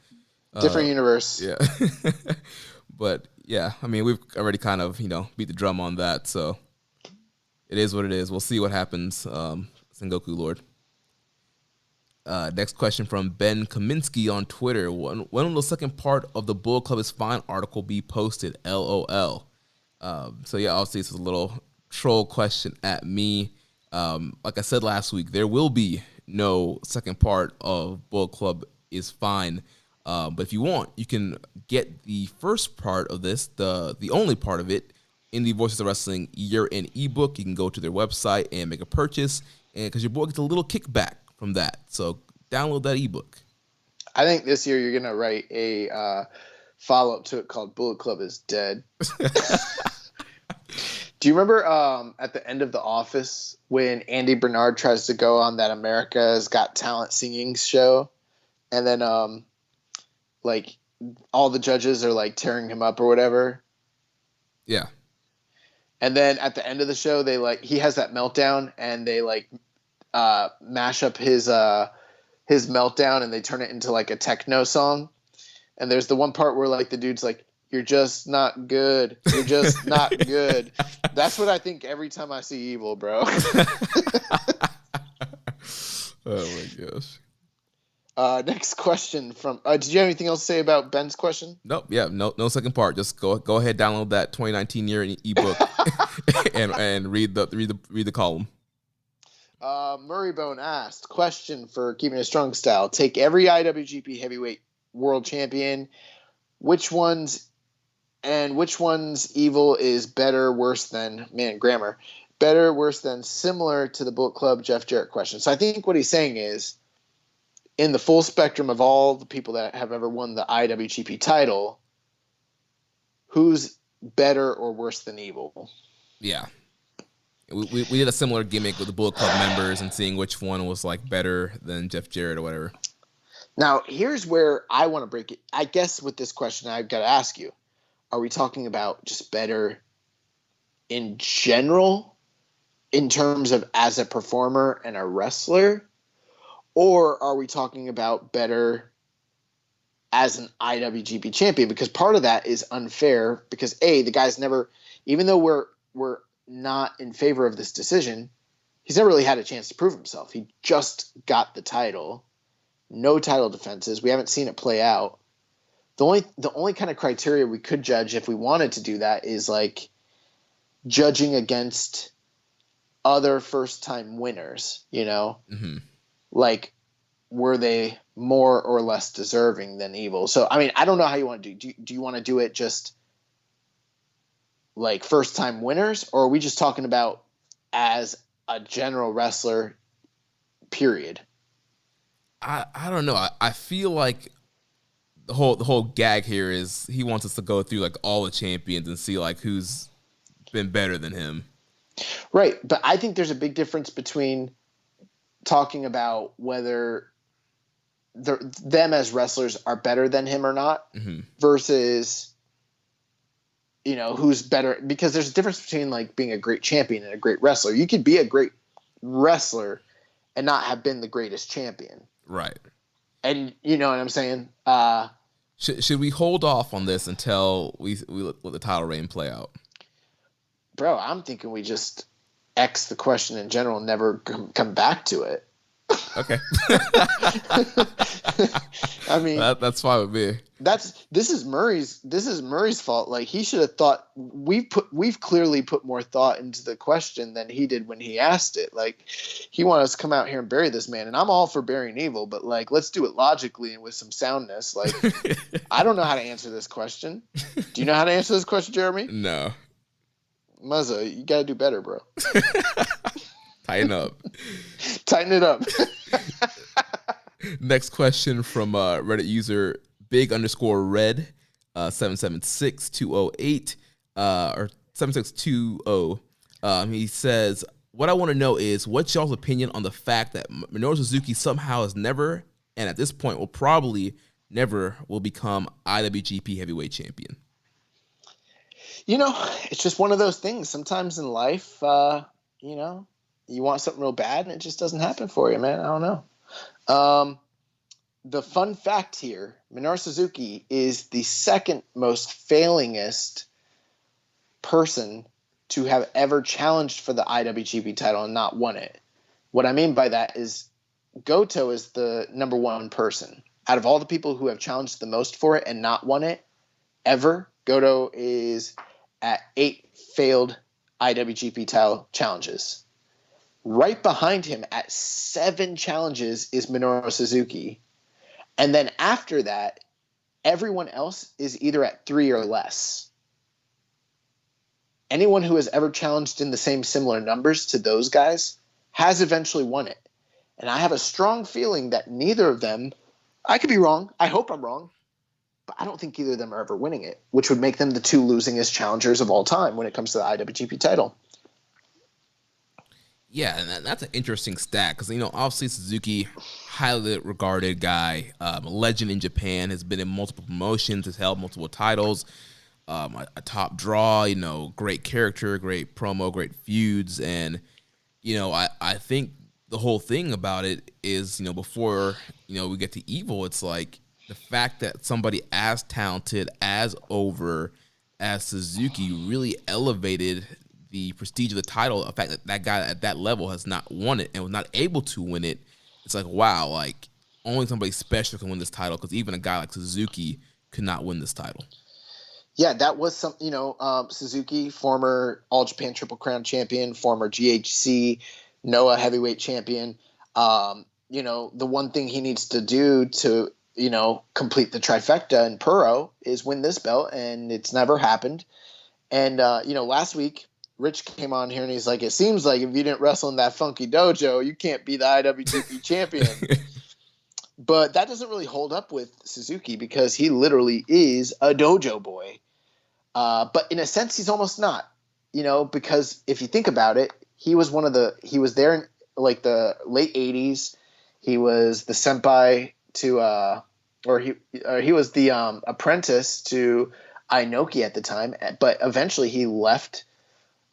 Different universe. Yeah. But yeah, I mean, we've already kind of, you know, beat the drum on that. So it is what it is. We'll see what happens. Sengoku Lord. Next question from Ben Kaminsky on Twitter. When will the second part of the Bull Club is Fine article be posted? LOL. So yeah, obviously it's a little troll question at me. Like I said last week, there will be no second part of Bull Club is Fine. But if you want, you can get the first part of this, the only part of it, in the Voices of Wrestling year-end ebook. You can go to their website and make a purchase, and because your boy gets a little kickback from that. So download that ebook. I think this year you're gonna write a follow-up to it called Bullet Club is Dead. Do you remember at the end of The Office when Andy Bernard tries to go on that America's Got Talent singing show, and then like all the judges are like tearing him up or whatever? Yeah. And then at the end of the show, they like he has that meltdown, and they like mash up his meltdown, and they turn it into like a techno song. And there's the one part where like the dude's like, "You're just not good. You're just not good." That's what I think every time I see Evil, bro. Oh my gosh. Next question from. Did you have anything else to say about Ben's question? Nope. Yeah. No second part. Just go ahead, download that 2019 year ebook and read the column. Murraybone asked, question for Keeping It Strong Style. Take every IWGP Heavyweight World Champion. Which one's Evil is better, worse than, grammar, better, worse than, similar to the Bullet Club Jeff Jarrett question. So I think what he's saying is, in the full spectrum of all the people that have ever won the IWGP title, who's better or worse than Evil? Yeah. We did a similar gimmick with the Bullet Club members and seeing which one was like better than Jeff Jarrett or whatever. Now, here's where I want to break it. I guess with this question, I've got to ask you, are we talking about just better in general in terms of as a performer and a wrestler? Or are we talking about better as an IWGP champion? Because part of that is unfair because the guy's never, even though we're not in favor of this decision, he's never really had a chance to prove himself. He just got the title. No title defenses. We haven't seen it play out. The only kind of criteria we could judge if we wanted to do that is like judging against other first-time winners, you know? Mm-hmm. Like, were they more or less deserving than Evil? So, I mean, I don't know how you want to do you want to do it just like first-time winners, or are we just talking about as a general wrestler, period? I don't know. I feel like the whole gag here is he wants us to go through like all the champions and see like who's been better than him. Right, but I think there's a big difference between talking about whether them as wrestlers are better than him or not, mm-hmm. versus, you know, who's better, because there's a difference between like being a great champion and a great wrestler. You could be a great wrestler and not have been the greatest champion. Right. And you know what I'm saying? Should we hold off on this until we let the title reign play out? Bro, I'm thinking we just X the question in general and never come back to it. Okay. I mean, that's fine with me. This is Murray's fault. Like, he should have thought. We've clearly put more thought into the question than he did when he asked it. Like, he wanted us to come out here and bury this man, and I'm all for burying evil, but like, let's do it logically and with some soundness. Like, I don't know how to answer this question. Do you know how to answer this question, Jeremy? No. Muzza, you gotta do better, bro. Tighten up. Tighten it up. Next question from Reddit user big_red 776208 or 7620. He says, what I want to know is what's y'all's opinion on the fact that Minoru Suzuki somehow has never, and at this point will probably never, will become IWGP Heavyweight Champion? You know, it's just one of those things. Sometimes in life, you know, you want something real bad and it just doesn't happen for you, man. I don't know. The fun fact here, Minoru Suzuki is the second most failingest person to have ever challenged for the IWGP title and not won it. What I mean by that is Goto is the number one person. Out of all the people who have challenged the most for it and not won it ever, Goto is at 8 failed IWGP title challenges. Right behind him at 7 challenges is Minoru Suzuki. And then after that, everyone else is either at 3 or less. Anyone who has ever challenged in the same similar numbers to those guys has eventually won it. And I have a strong feeling that neither of them, I could be wrong, I hope I'm wrong, but I don't think either of them are ever winning it, which would make them the 2 losingest challengers of all time when it comes to the IWGP title. Yeah, and that's an interesting stat because, you know, obviously Suzuki, highly regarded guy, a legend in Japan, has been in multiple promotions, has held multiple titles, a top draw, you know, great character, great promo, great feuds. And, you know, I think the whole thing about it is, you know, before, you know, we get to Evil, it's like the fact that somebody as talented, as over as Suzuki really elevated the prestige of the title. The fact that that guy at that level has not won it and was not able to win it, it's like, wow, like only somebody special can win this title because even a guy like Suzuki could not win this title. Yeah, that was some, you know, Suzuki, former All Japan Triple Crown champion, former GHC, Noah heavyweight champion. You know, the one thing he needs to do to, you know, complete the trifecta in Puro is win this belt, and it's never happened. And, you know, last week, Rich came on here and he's like, it seems like if you didn't wrestle in that funky dojo, you can't be the IWGP champion. But that doesn't really hold up with Suzuki because he literally is a dojo boy. But in a sense, he's almost not, you know, because if you think about it, he was there in like the late 80s. He was the senpai to, he was the apprentice to Inoki at the time. But eventually he left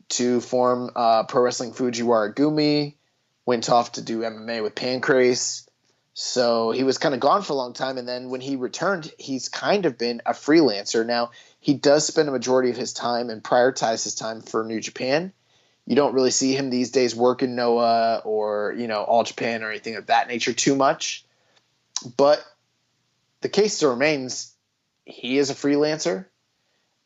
to form Pro Wrestling Fujiwara Gumi, went off to do MMA with Pancrase. So he was kind of gone for a long time. And then when he returned, he's kind of been a freelancer. Now, he does spend a majority of his time and prioritize his time for New Japan. You don't really see him these days working Noah or, you know, All Japan or anything of that nature too much. But the case still remains, he is a freelancer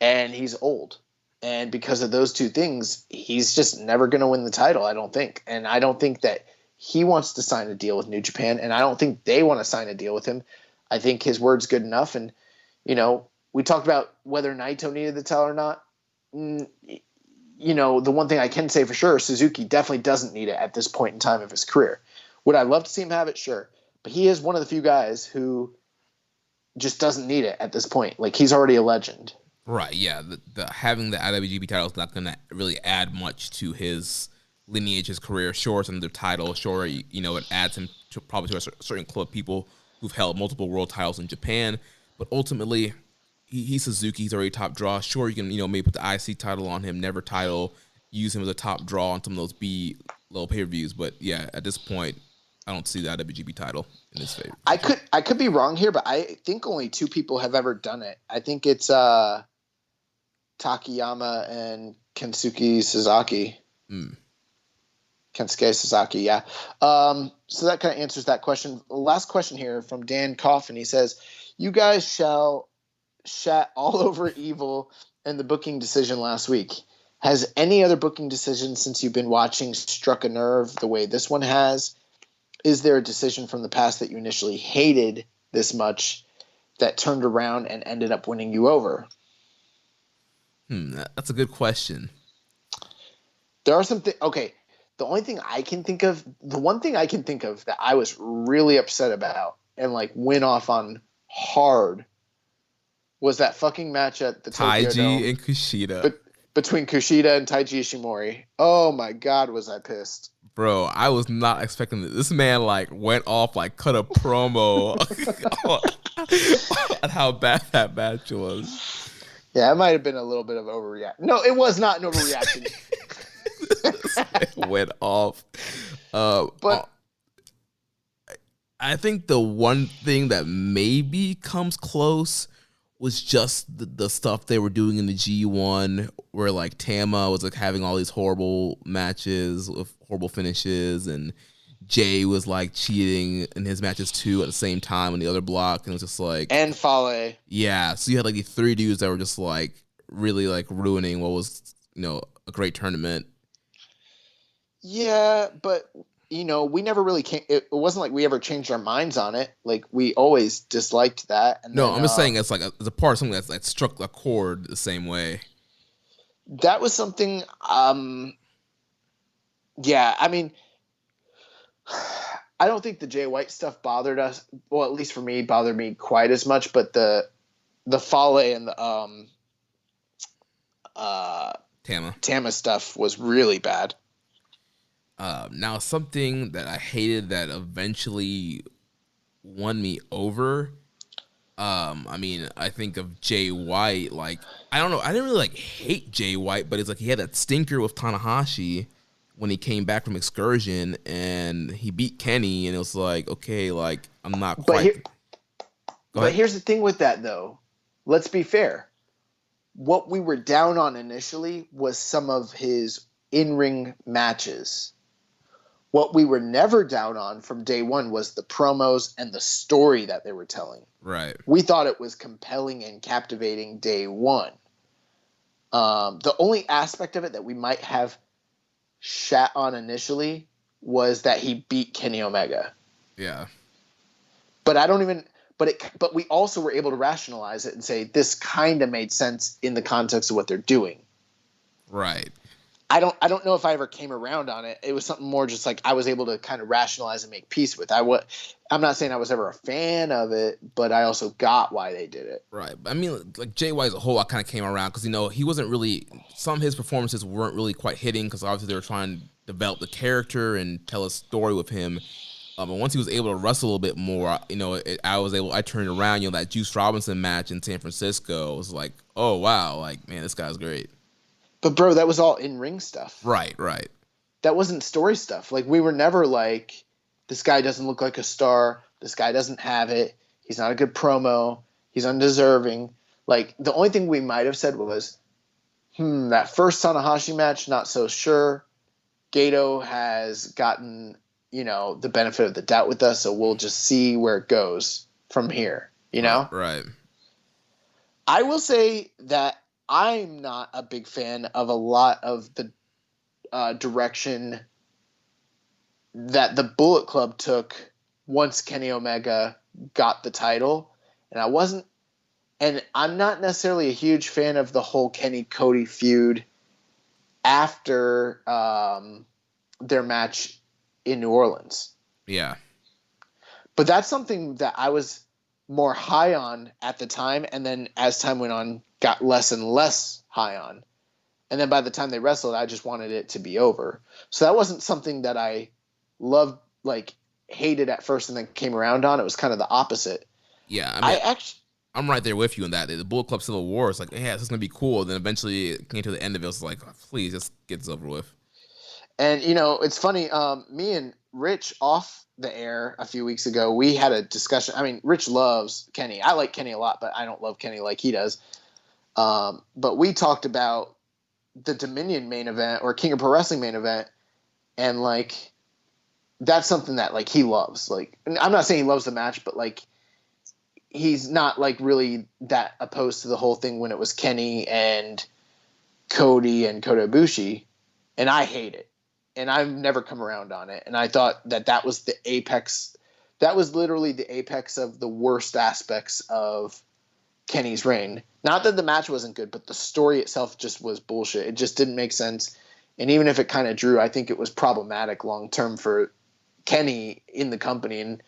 and he's old. And because of those two things, he's just never going to win the title, I don't think. And I don't think that he wants to sign a deal with New Japan, and I don't think they want to sign a deal with him. I think his word's good enough. And, you know, we talked about whether Naito needed the title or not. You know, the one thing I can say for sure, Suzuki definitely doesn't need it at this point in time of his career. Would I love to see him have it? Sure. But he is one of the few guys who just doesn't need it at this point. Like, he's already a legend. Right, yeah. The having the IWGP title is not going to really add much to his lineage, his career. Sure, it's another title. Sure, you know, it adds him to probably to a certain club of people who've held multiple world titles in Japan. But ultimately, he's Suzuki. He's already top draw. Sure, you can, you know, maybe put the IC title on him, never title, use him as a top draw on some of those B-level pay-per-views. But yeah, at this point, I don't see the IWGP title in his favor. I could be wrong here, but I think only 2 people have ever done it. I think it's Takayama and Kensuke Sasaki. Kensuke Sasaki, yeah. So that kind of answers that question. Last question here from Dan Coffin. He says, you guys shall shat all over Evil and the booking decision last week. Has any other booking decision since you've been watching struck a nerve the way this one has? Is there a decision from the past that you initially hated this much that turned around and ended up winning you over? That's a good question. There are some things. Okay, the one thing I can think of that I was really upset about and like went off on hard was that fucking match at the Tokyo Dome Taiji and Kushida. between Kushida and Taiji Ishimori. Oh my god, was I pissed. Bro, I was not expecting this. This man like went off, like cut a promo on how bad that match was. Yeah, it might have been a little bit of overreaction. No, it was not an overreaction. Went off. But I think the one thing that maybe comes close was just the stuff they were doing in the G1 where like Tama was like having all these horrible matches with horrible finishes, and Jay was like cheating in his matches too at the same time on the other block, and it was just like, and Fale. Yeah, so you had like these three dudes that were just like really like ruining what was, you know, a great tournament. Yeah, but you know, we never really came. It wasn't like we ever changed our minds on it. Like we always disliked that. And no, then, I'm just saying it's like it's a part of something that's like struck a chord the same way. That was something. Yeah, I mean, I don't think the Jay White stuff bothered us. Well, at least for me, bothered me quite as much. But the Fale and the Tama stuff was really bad. Now, something that I hated that eventually won me over. I mean, I think of Jay White. Like, I don't know. I didn't really like hate Jay White, but it's like he had that stinker with Tanahashi when he came back from Excursion, and he beat Kenny, and it was like, okay, like I'm not quite. But here's the thing with that, though. Let's be fair. What we were down on initially was some of his in-ring matches. What we were never down on from day one was the promos and the story that they were telling. Right. We thought it was compelling and captivating day one. The only aspect of it that we might have shat on initially was that he beat Kenny Omega. Yeah. But I don't even. But we also were able to rationalize it and say this kind of made sense in the context of what they're doing. Right. I don't know if I ever came around on it. It was something more just like I was able to kind of rationalize and make peace with. I'm not saying I was ever a fan of it, but I also got why they did it. Right. I mean, like Jay White as a whole, I kind of came around because, you know, he wasn't really, some of his performances weren't really quite hitting because obviously they were trying to develop the character and tell a story with him. But once he was able to wrestle a little bit more, you know, I turned around, you know, that Juice Robinson match in San Francisco was like, oh, wow, like, man, this guy's great. But, bro, that was all in-ring stuff. Right. That wasn't story stuff. Like, we were never like, this guy doesn't look like a star. This guy doesn't have it. He's not a good promo. He's undeserving. Like, the only thing we might have said was, that first Tanahashi match, not so sure. Gato has gotten, you know, the benefit of the doubt with us, so we'll just see where it goes from here, you know? Right. I will say that I'm not a big fan of a lot of the direction that the Bullet Club took once Kenny Omega got the title. And I'm not necessarily a huge fan of the whole Kenny-Cody feud after their match in New Orleans. Yeah. But that's something that I was more high on at the time, and then as time went on, got less and less high on. And then by the time they wrestled, I just wanted it to be over. So that wasn't something that I loved, like hated at first and then came around on. It was kind of the opposite. Yeah, I mean, I'm right there with you in that. The Bullet Club Civil War, it's like, yeah, this is going to be cool. And then eventually it came to the end of it. It was like, please, just get this over with. And, you know, it's funny. Me and Rich off the air a few weeks ago, we had a discussion. I mean, Rich loves Kenny. I like Kenny a lot, but I don't love Kenny like he does. But we talked about the Dominion main event or King of Pro Wrestling main event. And, like, that's something that, like, he loves. Like, I'm not saying he loves the match, but, like, he's not like really that opposed to the whole thing when it was Kenny and Cody and Kota Ibushi, and I hate it. And I've never come around on it. And I thought that was the apex. That was literally the apex of the worst aspects of Kenny's reign. Not that the match wasn't good, but the story itself just was bullshit. It just didn't make sense. And even if it kind of drew, I think it was problematic long term for Kenny in the company. And,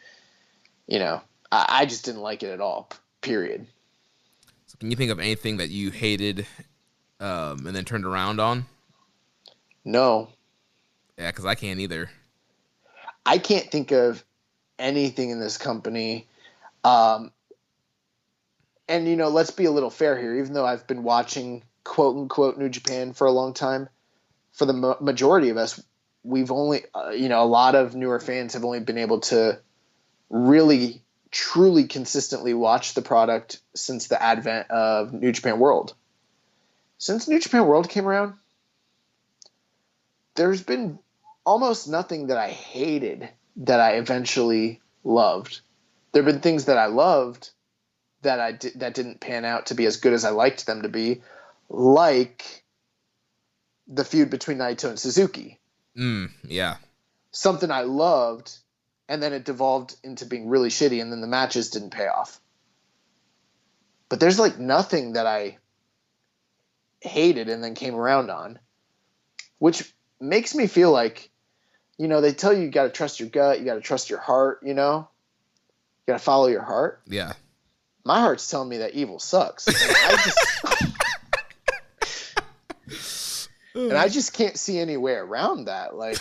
I just didn't like it at all, period. So can you think of anything that you hated and then turned around on? No. Yeah, because I can't either. I can't think of anything in this company. And, let's be a little fair here. Even though I've been watching quote-unquote New Japan for a long time, for the majority of us, we've only, a lot of newer fans have only been able to really, truly consistently watch the product since the advent of New Japan World. Since New Japan World came around, there's been almost nothing that I hated that I eventually loved. There have been things that I loved that that didn't pan out to be as good as I liked them to be, like the feud between Naito and Suzuki. Yeah. Something I loved, and then it devolved into being really shitty, and then the matches didn't pay off. But there's like nothing that I hated and then came around on, which makes me feel like, they tell you got to trust your gut, you got to trust your heart, you got to follow your heart. Yeah. My heart's telling me that evil sucks. And I just can't see any way around that. Like,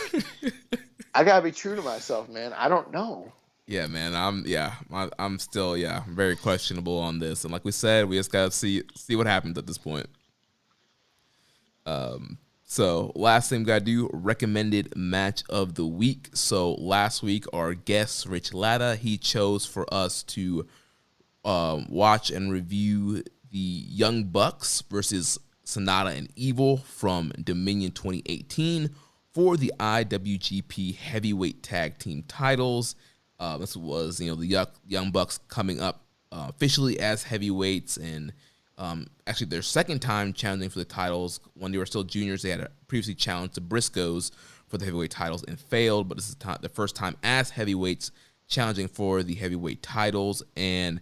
I got to be true to myself, man. I don't know. Yeah, man. I'm still very questionable on this. And like we said, we just got to see what happens at this point. So last thing we got to do, recommended match of the week. So last week, our guest, Rich Latta, he chose for us to watch and review the Young Bucks versus Sonata and Evil from Dominion 2018 for the IWGP Heavyweight Tag Team titles. This was, the Young Bucks coming up officially as heavyweights, and actually their second time challenging for the titles. When they were still juniors, they had previously challenged the Briscoes for the heavyweight titles and failed, but this is the first time as heavyweights challenging for the heavyweight titles. And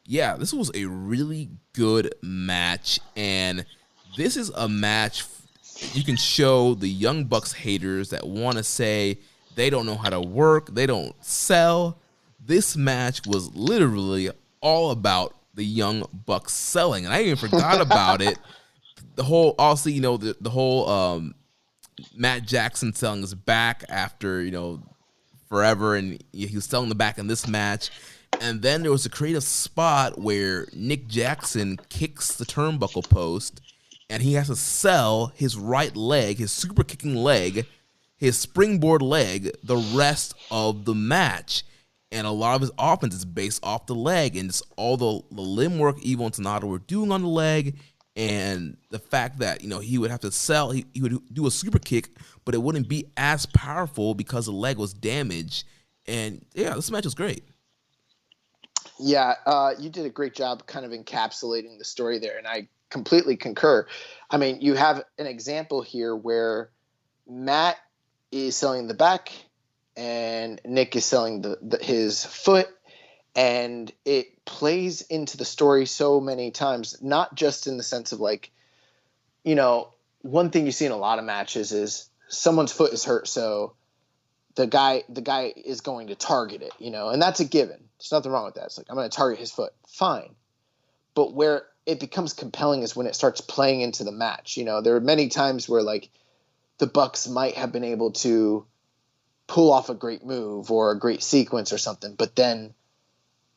yeah, this was a really good match, and this is a match you can show the Young Bucks haters that want to say they don't know how to work, they don't sell. This match was literally all about the Young Bucks selling, and I even forgot about it. The whole, obviously, the whole Matt Jackson selling his back after, forever, and he was selling the back in this match. And then there was a creative spot where Nick Jackson kicks the turnbuckle post, and he has to sell his right leg, his super kicking leg, his springboard leg, the rest of the match. And a lot of his offense is based off the leg, and it's all the limb work Evil and Sonata were doing on the leg, and the fact that, he would have to sell, he would do a super kick, but it wouldn't be as powerful because the leg was damaged. And yeah, this match was great. Yeah, you did a great job kind of encapsulating the story there, and I completely concur. I mean, you have an example here where Matt is selling the back and Nick is selling his foot, and it plays into the story so many times, not just in the sense of like, one thing you see in a lot of matches is someone's foot is hurt, so the guy is going to target it, and that's a given. There's nothing wrong with that. It's like, I'm going to target his foot. Fine. But where it becomes compelling is when it starts playing into the match. There are many times where like the Bucks might have been able to pull off a great move or a great sequence or something, but then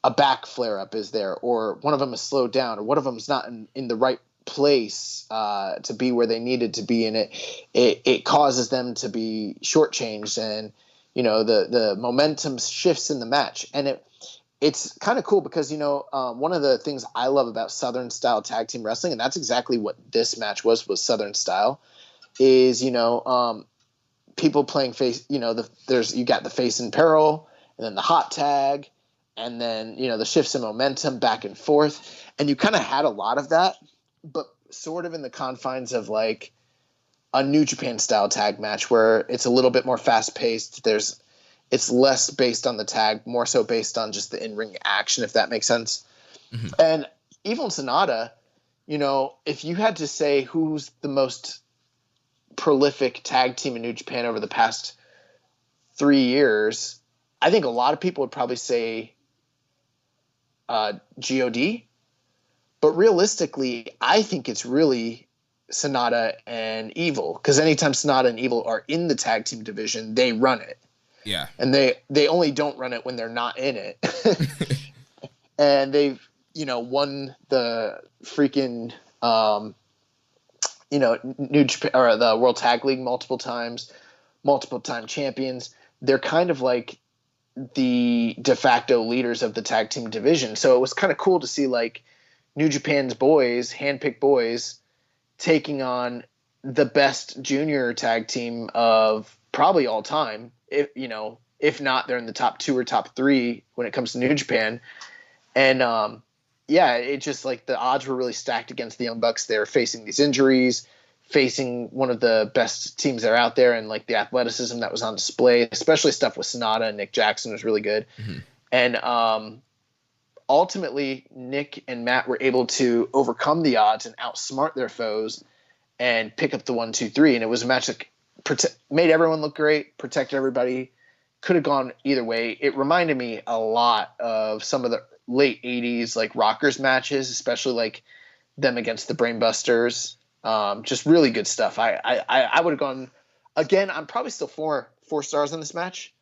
a back flare up is there, or one of them is slowed down, or one of them is not in the right place to be where they needed to be, and it causes them to be shortchanged, and the momentum shifts in the match, and it's kind of cool because one of the things I love about Southern style tag team wrestling, and that's exactly what this match was Southern style, is people playing face. You got the face in peril, and then the hot tag, and then, the shifts in momentum back and forth. And you kind of had a lot of that, but sort of in the confines of like a New Japan style tag match where it's a little bit more fast paced. It's less based on the tag, more so based on just the in-ring action, if that makes sense. Mm-hmm. And Evil and Sonata, if you had to say who's the most prolific tag team in New Japan over the past 3 years, I think a lot of people would probably say GOD. But realistically, I think it's really Sonata and Evil, because anytime Sonata and Evil are in the tag team division, they run it. Yeah. And they only don't run it when they're not in it. And they've, won the freaking, New Japan or the World Tag League multiple time champions. They're kind of like the de facto leaders of the tag team division. So it was kind of cool to see like New Japan's boys, handpicked boys, taking on the best junior tag team of probably all time. If not, they're in the top 2 or top 3 when it comes to New Japan. And it just like the odds were really stacked against the Young Bucks. They're facing these injuries, facing one of the best teams that are out there, and like the athleticism that was on display, especially stuff with Sonata and Nick Jackson was really good. Mm-hmm. And ultimately, Nick and Matt were able to overcome the odds and outsmart their foes and pick up the 1, 2, 3. And it was a match that made everyone look great, protected everybody. Could have gone either way. It reminded me a lot of some of the late 80s like Rockers matches, especially like them against the Brainbusters. Just really good stuff. I would have gone again. I'm probably still four stars in this match.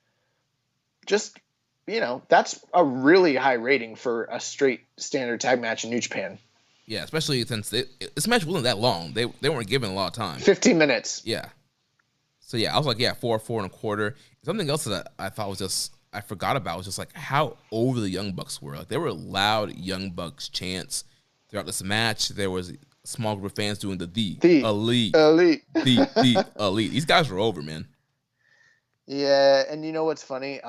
Just, that's a really high rating for a straight standard tag match in New Japan. Yeah, especially since this match wasn't that long. They weren't given a lot of time. 15 minutes. Yeah. So yeah, I was like, 4.25. Something else that I thought was just I forgot about was just like how over the Young Bucks were. Like, there were loud Young Bucks chants throughout this match. There was a small group of fans doing the elite. The elite. These guys were over, man. Yeah, and you know what's funny?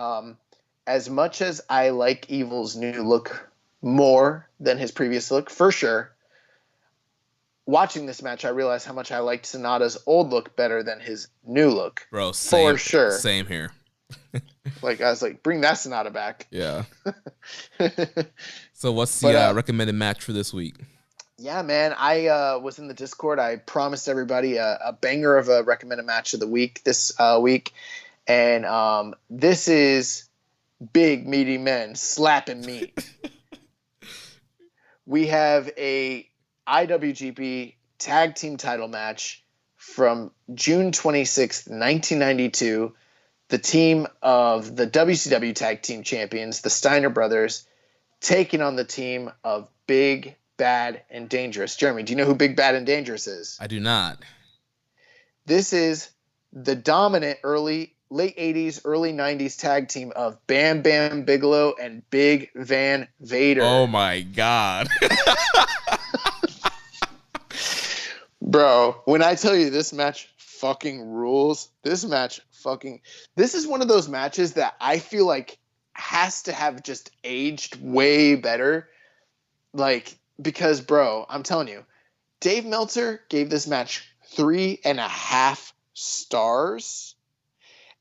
As much as I like Evil's new look more than his previous look, for sure, watching this match, I realized how much I liked Sonata's old look better than his new look. Bro, same, for sure. Same here. Like, I was like, bring that Sonata back. Yeah. So what's the recommended match for this week? Yeah, man. I was in the Discord. I promised everybody a banger of a recommended match of the week this week. And this is big, meaty men slapping meat. We have a IWGP Tag Team title match from June 26th, 1992. The team of the WCW Tag Team Champions, the Steiner Brothers, taking on the team of Big, Bad, and Dangerous. Jeremy, do you know who Big, Bad, and Dangerous is? I do not. This is the dominant late 80s, early 90s tag team of Bam Bam Bigelow and Big Van Vader. Oh, my God. Bro, when I tell you this match fucking rules, this is one of those matches that I feel like has to have just aged way better. Like, because, bro, I'm telling you, Dave Meltzer gave this match 3.5 stars.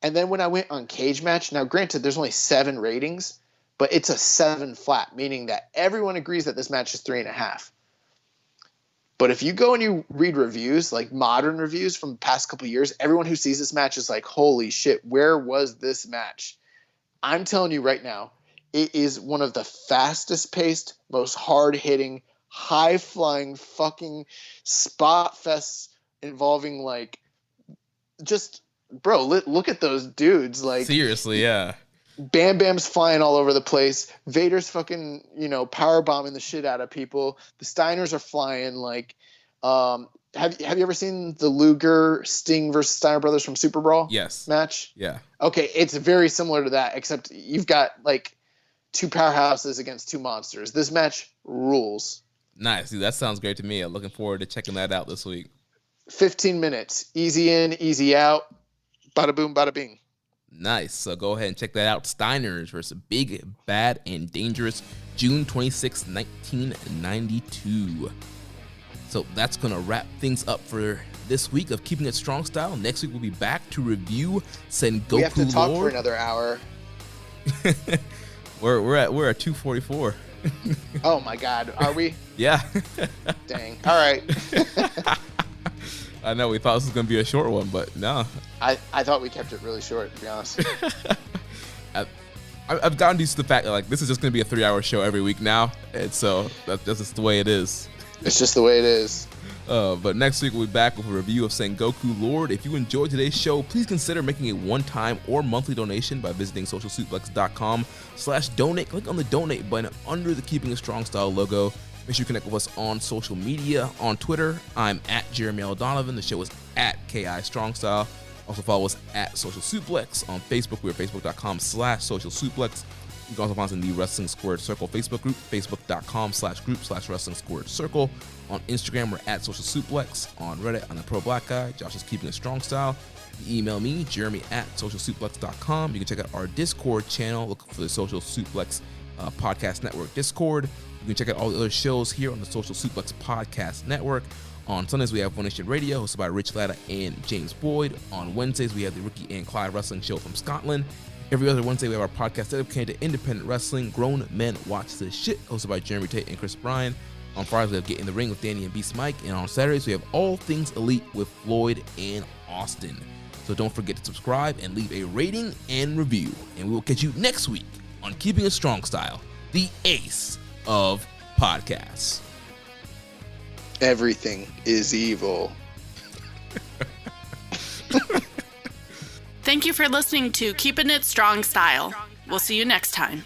And then when I went on Cage Match, now granted, there's only 7 ratings, but it's a 7 flat, meaning that everyone agrees that this match is 3.5. But if you go and you read reviews, like modern reviews from the past couple of years, everyone who sees this match is like, holy shit, where was this match? I'm telling you right now, it is one of the fastest paced, most hard hitting, high flying fucking spot fests involving like just, bro, look at those dudes. Like, seriously, yeah. Bam Bam's flying all over the place. Vader's fucking, power bombing the shit out of people. The Steiners are flying. Like, have you ever seen the Luger Sting versus Steiner Brothers from Super Brawl? Yes. Match? Yeah. Okay, it's very similar to that, except you've got like 2 powerhouses against 2 monsters. This match rules. Nice. Dude, that sounds great to me. I'm looking forward to checking that out this week. 15 minutes. Easy in, easy out. Bada boom, bada bing. Nice. So go ahead and check that out. Steiners versus Big, Bad, and Dangerous, June 26, 1992. So that's going to wrap things up for this week of Keeping It Strong Style. Next week, we'll be back to review Sengoku Lord. We have to talk for another hour. We're at 2:44. Oh my God, are we? Yeah. Dang. All right. I know we thought this was gonna be a short one, but no. I thought we kept it really short, to be honest. I've gotten used to the fact that like this is just gonna be a 3-hour show every week now, and so that's just the way it is. It's just the way it is. But next week we'll be back with a review of Sengoku Lord. If you enjoyed today's show, please consider making a one-time or monthly donation by visiting socialsuplex.com/donate. Click on the donate button under the Keeping It Strong Style logo. Make sure you connect with us on social media. On Twitter, I'm at Jeremy L. Donovan. The show is at KI Strong Style. Also follow us at Social Suplex. On Facebook, we're facebook.com/Social Suplex. You can also find us in the Wrestling Squared Circle Facebook group, facebook.com/group/Wrestling Squared Circle. On Instagram, we're at Social Suplex. On Reddit, I'm the Pro Black Guy. Josh is Keeping It Strong Style. You can email me, jeremy@socialsuplex.com. You can check out our Discord channel. Look for the Social Suplex Podcast Network Discord. You can check out all the other shows here on the Social Suplex Podcast Network. On Sundays, we have One Nation Radio, hosted by Rich Latta and James Boyd. On Wednesdays, we have the Ricky and Clyde Wrestling Show from Scotland. Every other Wednesday, we have our podcast dedicated to independent wrestling, Grown Men Watch This Shit, hosted by Jeremy Tate and Chris Bryan. On Fridays, we have Get in the Ring with Danny and Beast Mike. And on Saturdays, we have All Things Elite with Floyd and Austin. So don't forget to subscribe and leave a rating and review. And we will catch you next week on Keeping It Strong Style, the ace of podcasts. Everything is evil. Thank you for listening to Keepin' It Strong Style. We'll see you next time.